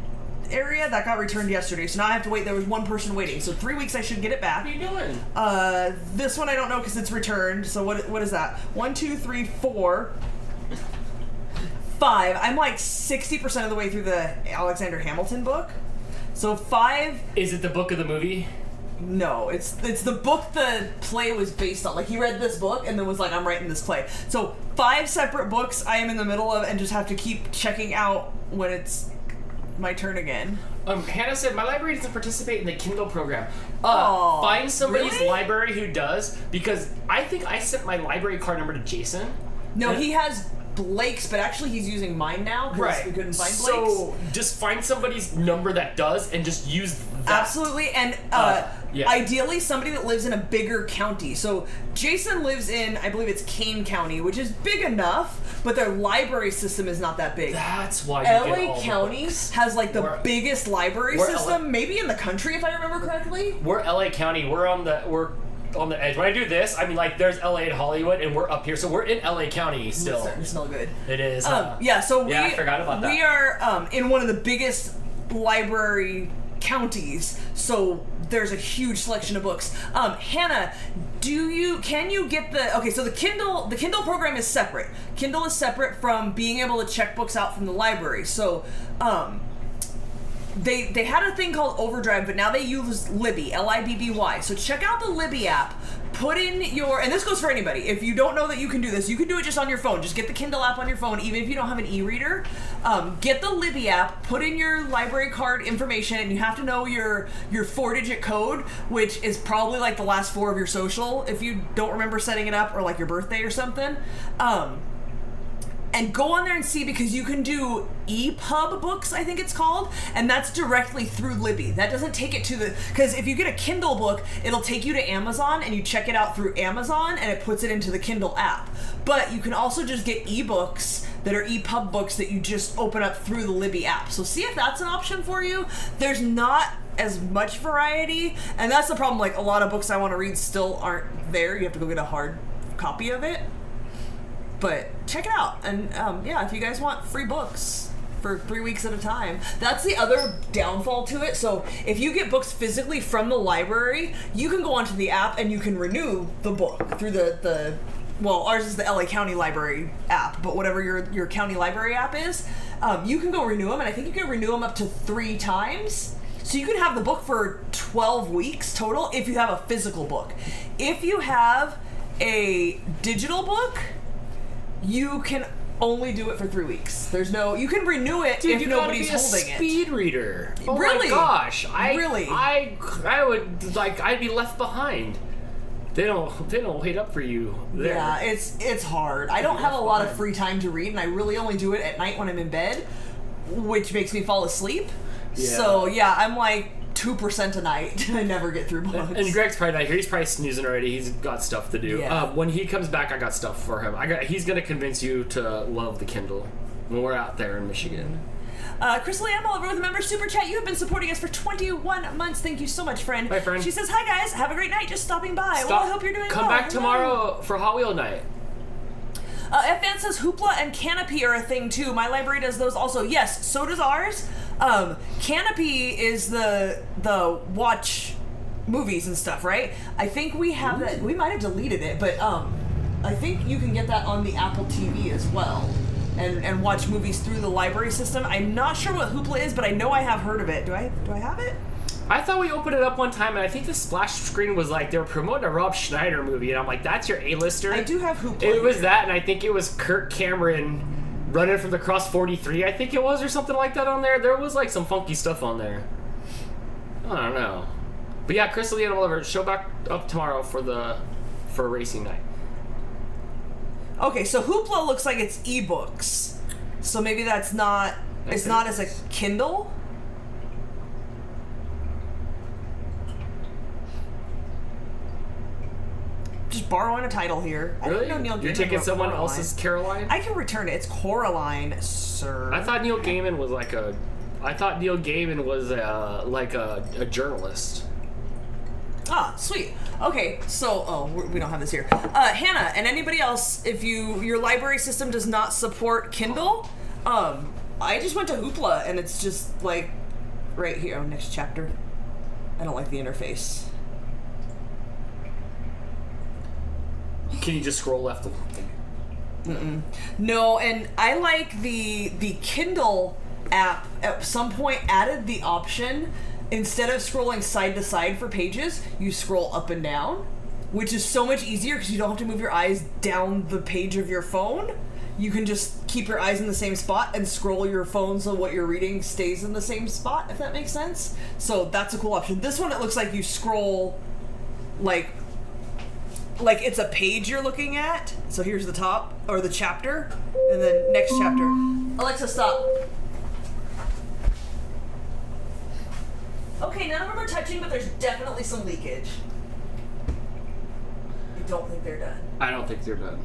area. That got returned yesterday, so now I have to wait. There was one person waiting, so 3 weeks I should get it back.
What are you doing?
This one I don't know because it's returned. So what is that? 1, 2, 3, 4, 5. I'm like 60% of the way through the Alexander Hamilton book. So 5.
Is it the book of the movie?
No, it's the book the play was based on. Like, he read this book and then was like, I'm writing this play. So 5 separate books I am in the middle of and just have to keep checking out when it's my turn again.
Hannah said, my library doesn't participate in the Kindle program.
Aw,
Find somebody's
really?
library who does, because I think I sent my library card number to Jason.
No, he has Blake's, but actually he's using mine now because we couldn't find Blake's.
So just find somebody's number that does and just use that.
Absolutely, and
yeah.
ideally somebody that lives in a bigger county. So Jason lives in, I believe it's Kane County, which is big enough, but their library system is not that big.
That's why you get
LA
all the
County
books.
has like the
We're-
biggest library
we're
system, maybe in the country if I remember correctly.
We're LA County. We're on the edge. When I do this, I mean, like, there's LA and Hollywood, and we're up here, so we're in LA County
It's
still.
starting to smell good.
It is.
Yeah, so
yeah, I forgot about that.
We are in one of the biggest library counties, so there's a huge selection of books. Hannah, can you get so the Kindle program is separate. Kindle is separate from being able to check books out from the library. So they had a thing called Overdrive, but now they use Libby, Libby. So check out the Libby app. put in your, and this goes for anybody, if you don't know that you can do this, you can do it just on your phone. Just get the Kindle app on your phone, even if you don't have an e-reader. Get the Libby app, put in your library card information, and you have to know your 4-digit code, which is probably like the last 4 of your social if you don't remember setting it up, or like your birthday or something. And go on there and see, because you can do EPUB books, I think it's called, and that's directly through Libby. That doesn't take it to the, because if you get a Kindle book, it'll take you to Amazon and you check it out through Amazon and it puts it into the Kindle app. But you can also just get ebooks that are EPUB books that you just open up through the Libby app. So see if that's an option for you. There's not as much variety, and that's the problem. Like, a lot of books I want to read still aren't there. You have to go get a hard copy of it. But check it out, and yeah, if you guys want free books for 3 weeks at a time, that's the other downfall to it. So if you get books physically from the library, you can go onto the app and you can renew the book through the well, ours is the LA County Library app, but whatever your county library app is, you can go renew them, and I think you can renew them up to 3 times. So you can have the book for 12 weeks total if you have a physical book. If you have a digital book, you can only do it for 3 weeks. There's no, you can renew it if nobody's holding it.
Speed reader. Oh
Really?
my gosh!
Really?
I would I'd be left behind. They don't wait up for you there.
Yeah, it's hard. I don't have a lot of free time to read, and I really only do it at night when I'm in bed, which makes me fall asleep.
Yeah.
So yeah, I'm like 2% a night. I never get through books.
And Greg's probably not here. He's probably snoozing already. He's got stuff to do.
Yeah.
When he comes back, I got stuff for him. He's gonna convince you to love the Kindle when we're out there in Michigan.
Crystal Animal over with a member super chat. You have been supporting us for 21 months. Thank you so much, friend.
Hi, friend.
She says, "Hi guys, have a great night. Just stopping by. Well, I hope you're doing
Come
well.
back tomorrow for Hot Wheel Night.
F-Fan says Hoopla and Canopy are a thing too. My library does those also. Yes, so does ours. Canopy is the watch movies and stuff, right? I think we have that. We might have deleted it, but I think you can get that on the Apple TV as well, and watch movies through the library system. I'm not sure what Hoopla is, but I know I have heard of it. Do I have it?
I thought we opened it up one time, and I think the splash screen was like they were promoting a Rob Schneider movie, and I'm like, that's your A-lister?
I do have Hoopla.
It was that, and I think it was Kirk Cameron running from the Cross 43, I think it was, or something like that on there. There was like some funky stuff on there. I don't know. But yeah, Crystal the Animal Lover, show back up tomorrow for racing night.
Okay, so Hoopla looks like it's ebooks. So maybe it's not as a Kindle. Just borrowing a title here.
Really?
I didn't know Neil Gaiman
You're taking
wrote
someone
Coraline.
else's Caroline?
I can return it. It's Coraline, sir.
I thought Neil Gaiman was like a journalist.
Ah, sweet. Okay, so we don't have this here. Hannah and anybody else, if your library system does not support Kindle, I just went to Hoopla and it's just like right here. Oh, next chapter. I don't like the interface.
Can you just scroll left?
No, and I like the Kindle app at some point added the option, instead of scrolling side to side for pages, you scroll up and down, which is so much easier because you don't have to move your eyes down the page of your phone. You can just keep your eyes in the same spot and scroll your phone so what you're reading stays in the same spot, if that makes sense. So that's a cool option. This one, it looks like you scroll like it's a page you're looking at. So here's the top, or the chapter, and then next chapter. Alexa, stop. Okay, none of them are touching, but there's definitely some leakage. I don't think they're done.
I don't think they're done.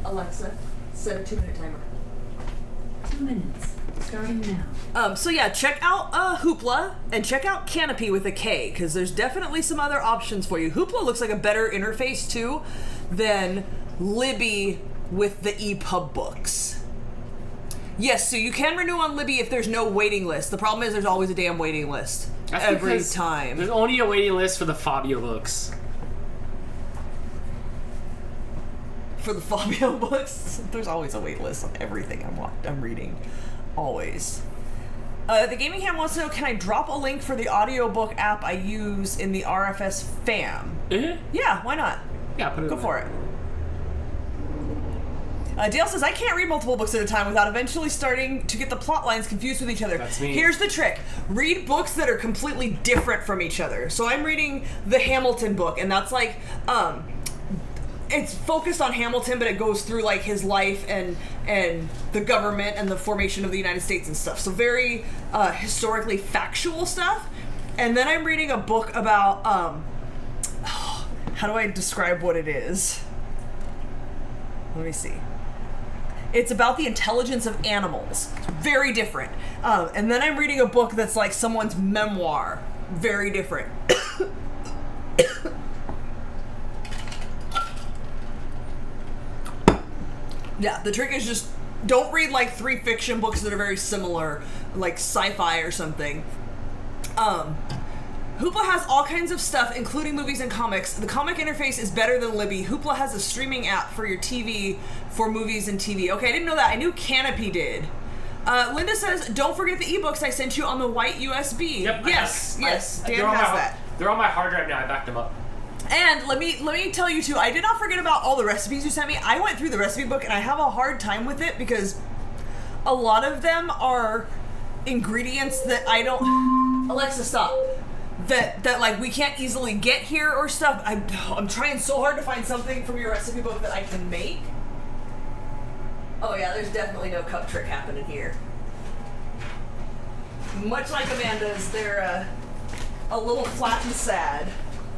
Alexa, set a 2-minute timer.
2 minutes. Starting now.
So yeah, check out Hoopla and check out Canopy with a K, because there's definitely some other options for you. Hoopla looks like a better interface too than Libby with the EPUB books. Yes, so you can renew on Libby if there's no waiting list. The problem is there's always a damn waiting list.
That's
every
because
time.
There's only a waiting list for the Fabio books.
For the Fabio books, there's always a wait list on everything I'm reading. Always. The Gaming Ham wants to know, can I drop a link for the audiobook app I use in the RFS fam? Yeah, why not?
Yeah, put it
Go
in
for it. Dale says, I can't read multiple books at a time without eventually starting to get the plot lines confused with each other.
That's me.
Here's the trick. Read books that are completely different from each other. So I'm reading the Hamilton book, and that's like, it's focused on Hamilton, but it goes through like his life and the government and the formation of the United States and stuff. So very historically factual stuff. And then I'm reading a book about how do I describe what it is? Let me see. It's about the intelligence of animals. It's very different. And then I'm reading a book that's like someone's memoir. Very different. Yeah, the trick is just don't read like 3 fiction books that are very similar, like sci-fi or something. Hoopla has all kinds of stuff, including movies and comics. The comic interface is better than Libby. Hoopla has a streaming app for your TV for movies and TV. Okay, I didn't know that. I knew Canopy did. Linda says, don't forget the ebooks I sent you on the white USB.
Yep.
Yes. Dan has that.
They're on my hard drive now. I backed them up.
And let me tell you too, I did not forget about all the recipes you sent me. I went through the recipe book and I have a hard time with it because a lot of them are ingredients that I don't... Alexa, stop. That like we can't easily get here or stuff. I'm trying so hard to find something from your recipe book that I can make. Oh yeah, there's definitely no cup trick happening here. Much like Amanda's, they're a little flat and sad.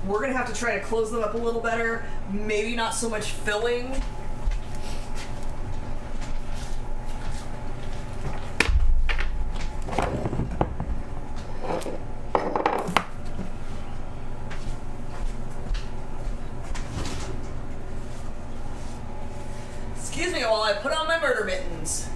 We're gonna have to try to close them up a little better. Maybe not so much filling. Excuse me while I put on my murder mittens.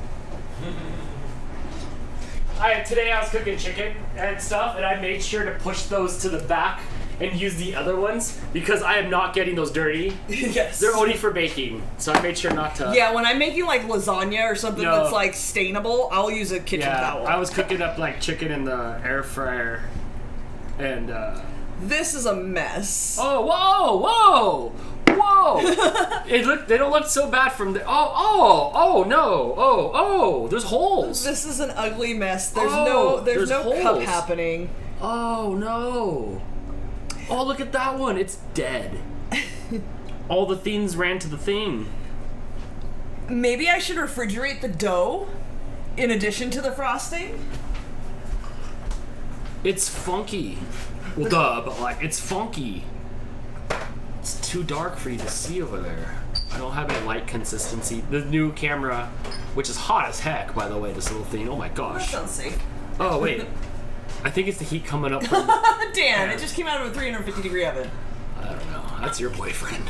Today I was cooking chicken and stuff, and I made sure to push those to the back and use the other ones because I am not getting those dirty.
Yes.
They're only for baking, so I made sure not to.
Yeah, when I'm making like lasagna or something that's like stainable, I'll use a kitchen towel.
I was cooking up like chicken in the air fryer, and
this is a mess.
Oh, whoa! They don't look so bad from the. Oh no! There's holes.
This is an ugly mess. There's no cup
holes
happening.
Oh no! Oh, look at that one. It's dead. All the things ran to the thing.
Maybe I should refrigerate the dough in addition to the frosting.
It's funky. Well, duh, but like it's funky. It's too dark for you to see over there. I don't have any light consistency. The new camera, which is hot as heck, by the way, this little thing. Oh my
That
gosh.
sounds safe.
Oh, wait. I think it's the heat coming up from...
Dan, it just came out of a 350-degree oven.
I don't know. That's your boyfriend.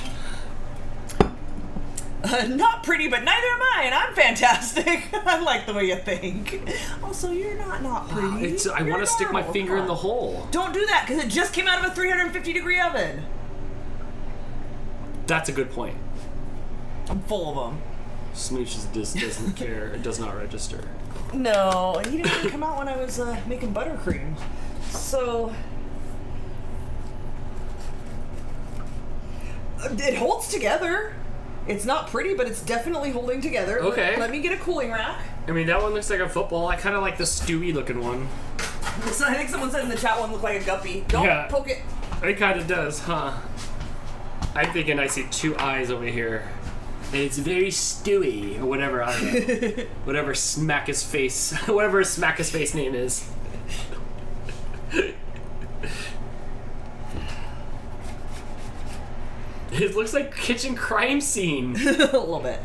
Not pretty, but neither am I, and I'm fantastic. I like the way you think. Also, you're not pretty.
I want to stick my finger in the hole.
Don't do that, because it just came out of a 350-degree oven.
That's a good point.
I'm full of them.
Smooch just doesn't care. It does not register.
No, he didn't even come out when I was making buttercream. So... it holds together. It's not pretty, but it's definitely holding together.
Okay.
Let me get a cooling rack.
I mean, that one looks like a football. I kind of like the Stewie looking one.
So I think someone said in the chat one looked like a guppy. Don't poke it.
It kind of does, huh? I'm thinking I see 2 eyes over here. And it's very Stewie, or whatever, I don't know. Whatever Smack His Face, whatever his Smack His Face name is. It looks like kitchen crime scene.
A little bit.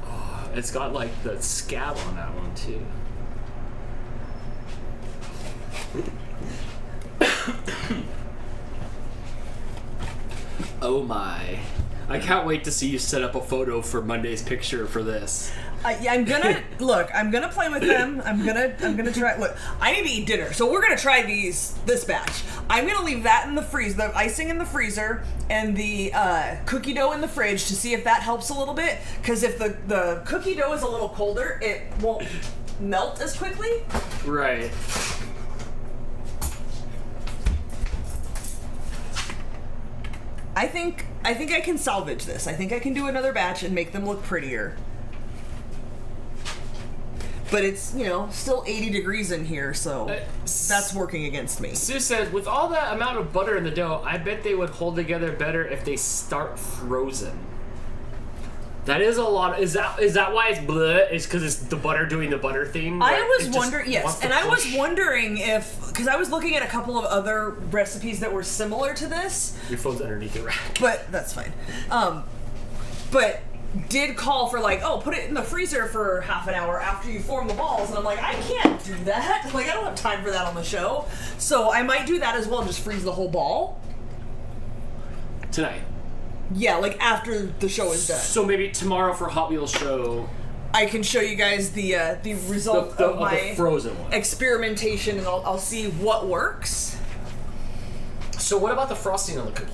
Oh, it's got like the scab on that one too. Oh my. I can't wait to see you set up a photo for Monday's picture for this.
Yeah, I'm gonna look. I'm gonna play with them. I'm gonna try. Look, I need to eat dinner, so we're gonna try this batch. I'm gonna leave that in the freezer, the icing in the freezer, and the cookie dough in the fridge to see if that helps a little bit. Because if the cookie dough is a little colder, it won't melt as quickly.
Right.
I think I can salvage this. I think I can do another batch and make them look prettier. But it's, still 80 degrees in here, so that's working against me.
Sue said, with all that amount of butter in the dough, I bet they would hold together better if they start frozen. That is a lot. Is that why it's bleh? Is because it's the butter doing the butter thing?
I was wondering, yes, and I was wondering because I was looking at a couple of other recipes that were similar to this.
Your phone's underneath the rack.
But that's fine. But did call for put it in the freezer for half an hour after you form the balls, and I'm like, I can't do that. I don't have time for that on the show. So I might do that as well and just freeze the whole ball.
Tonight.
Yeah, after the show is done.
So maybe tomorrow for Hot Wheels show,
I can show you guys the result of my
the frozen one.
Experimentation, and I'll see what works.
So what about the frosting on the cookie?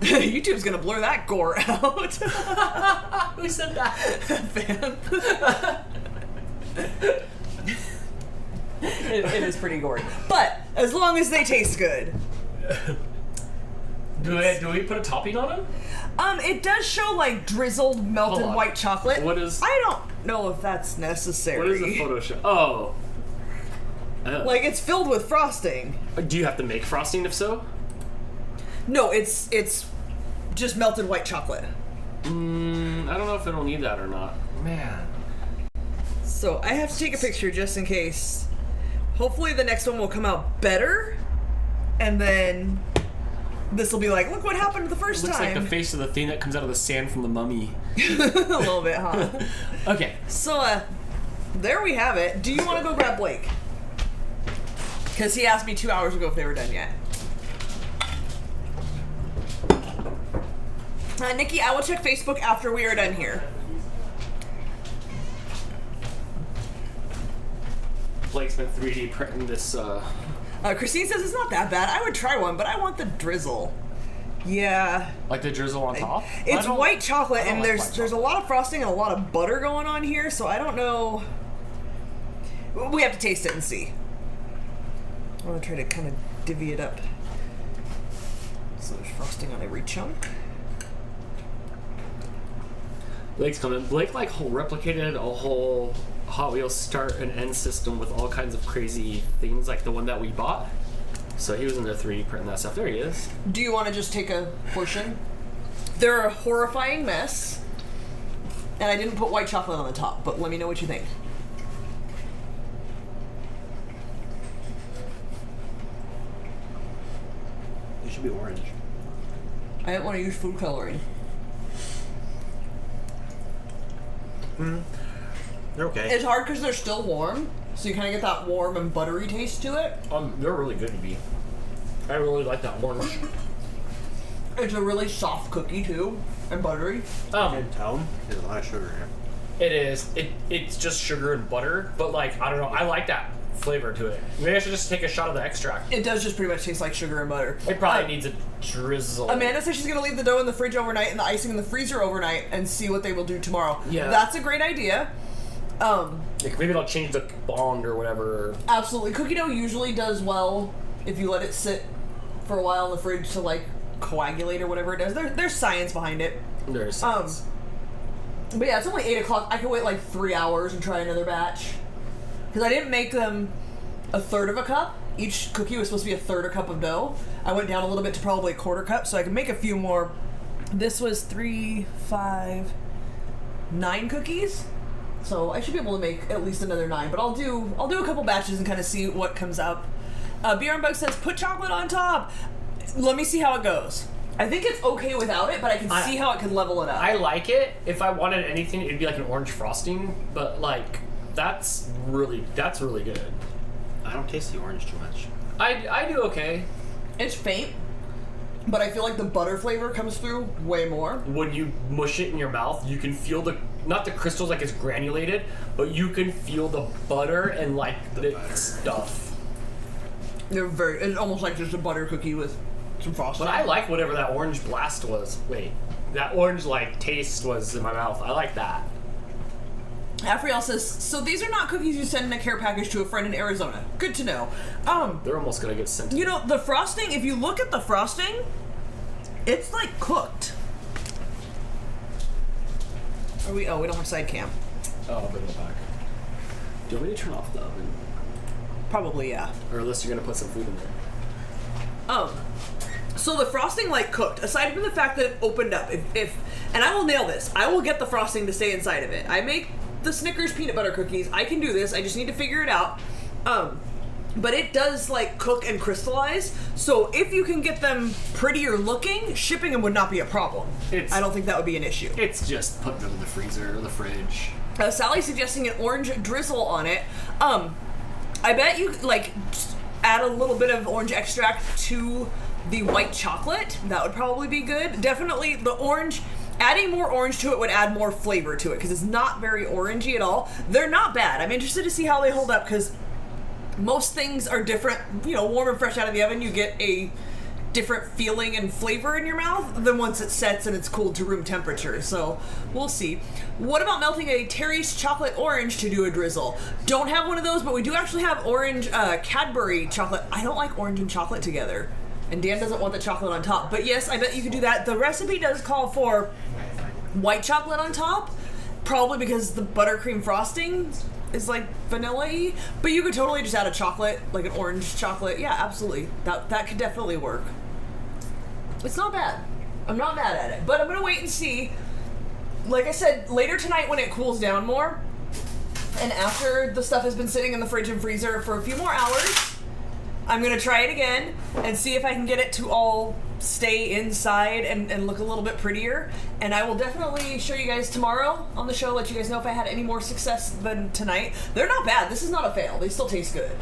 YouTube's gonna blur that gore out.
Who said that?
Fan. It is pretty gory, but as long as they taste good.
Do we put a topping on them?
It does show drizzled melted white chocolate.
What is?
I don't know if that's necessary.
What is the photo show? Oh.
It's filled with frosting.
Do you have to make frosting if so?
No, it's just melted white chocolate.
I don't know if it'll need that or not. Man.
So I have to take a picture just in case. Hopefully the next one will come out better, and then this will be look what happened the first
Looks
time.
like the face of the thing that comes out of the sand from the mummy.
A little bit, huh?
Okay.
So, there we have it. Do you want to go grab Blake? Because he asked me 2 hours ago if they were done yet. Nikki, I will check Facebook after we are done here.
Blake's been 3D printing this,
Christine says it's not that bad. I would try one, but I want the drizzle. Yeah.
Like the drizzle on top?
It's white chocolate, and
like
there's a lot of frosting and a lot of butter going on here, so I don't know. We have to taste it and see. I'm going to try to kind of divvy it up. So there's frosting on every chunk.
Blake's coming. Blake replicated a whole Hot Wheels start and end system with all kinds of crazy things like the one that we bought. So he was in there 3D printing that stuff. There he is.
Do you want to just take a portion? They're a horrifying mess. And I didn't put white chocolate on the top, but let me know what you think.
It should be orange.
I didn't want to use food coloring.
They're okay.
It's hard because they're still warm, so you kind of get that warm and buttery taste to it.
They're really good to be. I really like that orange.
It's a really soft cookie too, and buttery.
Good tone. There's a lot of sugar in it.
It is. It's just sugar and butter, but I don't know. I like that flavor to it. Maybe I should just take a shot of the extract.
It does just pretty much taste like sugar and butter.
It probably needs a drizzle.
Amanda says she's going to leave the dough in the fridge overnight and the icing in the freezer overnight and see what they will do tomorrow.
Yeah.
That's a great idea.
Maybe they'll change the bond or whatever.
Absolutely. Cookie dough usually does well if you let it sit for a while in the fridge to coagulate or whatever it does. There's science behind it.
There's science.
But yeah, it's only 8 o'clock. I could wait 3 hours and try another batch. Because I didn't make them a third of a cup. Each cookie was supposed to be a third a cup of dough. I went down a little bit to probably a quarter cup, so I could make a few more. This was 3, 5, 9 cookies. So I should be able to make at least another 9. But I'll do a couple batches and kind of see what comes up. Beer Bug says, put chocolate on top. Let me see how it goes. I think it's okay without it, but I can see how it could level it up.
I like it. If I wanted anything, it'd be like an orange frosting, but that's really good.
I don't taste the orange too much.
I do okay.
It's faint, but I feel like the butter flavor comes through way more.
When you mush it in your mouth, you can feel the not the crystals like it's granulated, but you can feel the butter and like the stuff.
They're it's almost like just a butter cookie with some frosting.
But I like whatever that orange blast was. Wait, that orange like taste was in my mouth. I like that.
Afriel says, so these are not cookies you send in a care package to a friend in Arizona. Good to know.
They're almost gonna get sent.
You know, the frosting, if you look at the frosting, it's like cooked. We don't have side cam.
Oh, I'll bring it back. Do you want me to turn off the oven?
Probably, yeah.
Or unless you're gonna put some food in there.
So the frosting like cooked, aside from the fact that it opened up, if and I will nail this, I will get the frosting to stay inside of it. I make the Snickers peanut butter cookies. I can do this. I just need to figure it out. But it does like cook and crystallize. So if you can get them prettier looking, shipping them would not be a problem. I don't think that would be an issue.
It's just putting them in the freezer or the fridge.
Sally's suggesting an orange drizzle on it. I bet you like add a little bit of orange extract to the white chocolate. That would probably be good. Definitely the orange. Adding more orange to it would add more flavor to it because it's not very orangey at all. They're not bad. I'm interested to see how they hold up because most things are different. You know, warm and fresh out of the oven, you get a different feeling and flavor in your mouth than once it sets and it's cooled to room temperature. So we'll see. What about melting a Terry's chocolate orange to do a drizzle? Don't have one of those, but we do actually have orange Cadbury chocolate. I don't like orange and chocolate together. And Dan doesn't want the chocolate on top. But yes, I bet you could do that. The recipe does call for white chocolate on top, probably because the buttercream frosting is like vanilla-y. But you could totally just add a chocolate, like an orange chocolate. Yeah, absolutely. That could definitely work. It's not bad. I'm not mad at it. But I'm going to wait and see. Like I said, later tonight when it cools down more, and after the stuff has been sitting in the fridge and freezer for a few more hours, I'm going to try it again and see if I can get it to all stay inside and look a little bit prettier. And I will definitely show you guys tomorrow on the show, let you guys know if I had any more success than tonight. They're not bad. This is not a fail. They still taste good.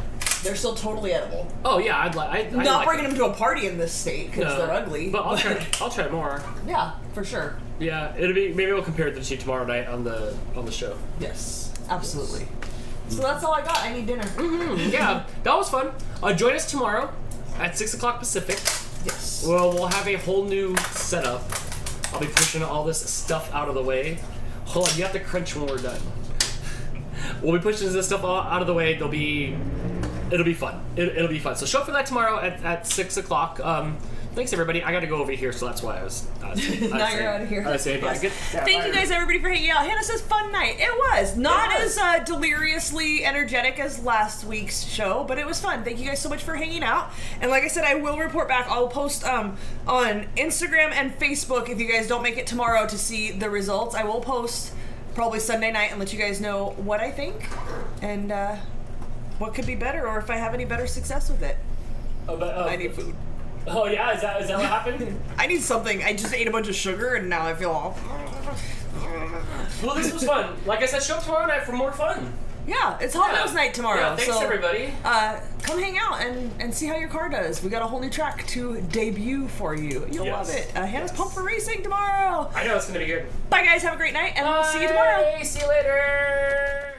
They're still totally edible.
Oh, yeah. I'd
not bringing them to a party in this state because they're ugly.
But I'll try more.
Yeah, for sure.
Yeah, maybe we'll compare the two tomorrow night on the show.
Yes, absolutely. Yes. So that's all I got. I need dinner.
Mm-hmm. Yeah, that was fun. Join us tomorrow at 6 o'clock Pacific.
Yes.
Well, we'll have a whole new setup. I'll be pushing all this stuff out of the way. Hold on, you have to crunch when we're done. We'll be pushing this stuff out of the way. It'll be fun. It'll be fun. So show up for that tomorrow at 6 o'clock. Thanks, everybody. I got to go over here, so that's why I was
now you're out of here.
I was saying,
yes.
Thank
you guys, everybody, for hanging out. Hannah says, fun night. It was. Not as deliriously energetic as last week's show, but it was fun. Thank you guys so much for hanging out. And like I said, I will report back. I'll post on Instagram and Facebook if you guys don't make it tomorrow to see the results. I will post probably Sunday night and let you guys know what I think and what could be better or if I have any better success with it. I need food.
Oh yeah, is that what happened?
I need something. I just ate a bunch of sugar and now I feel all...
Well, this was fun. Like I said, show up tomorrow night for more fun.
Yeah, it's Hot Wheels night tomorrow.
Yeah, thanks everybody.
Come hang out and see how your car does. We got a whole new track to debut for you. You'll love it. Hannah's pumped for racing tomorrow.
I know, it's going to be good.
Bye guys, have a great night and we'll see you tomorrow.
See you later.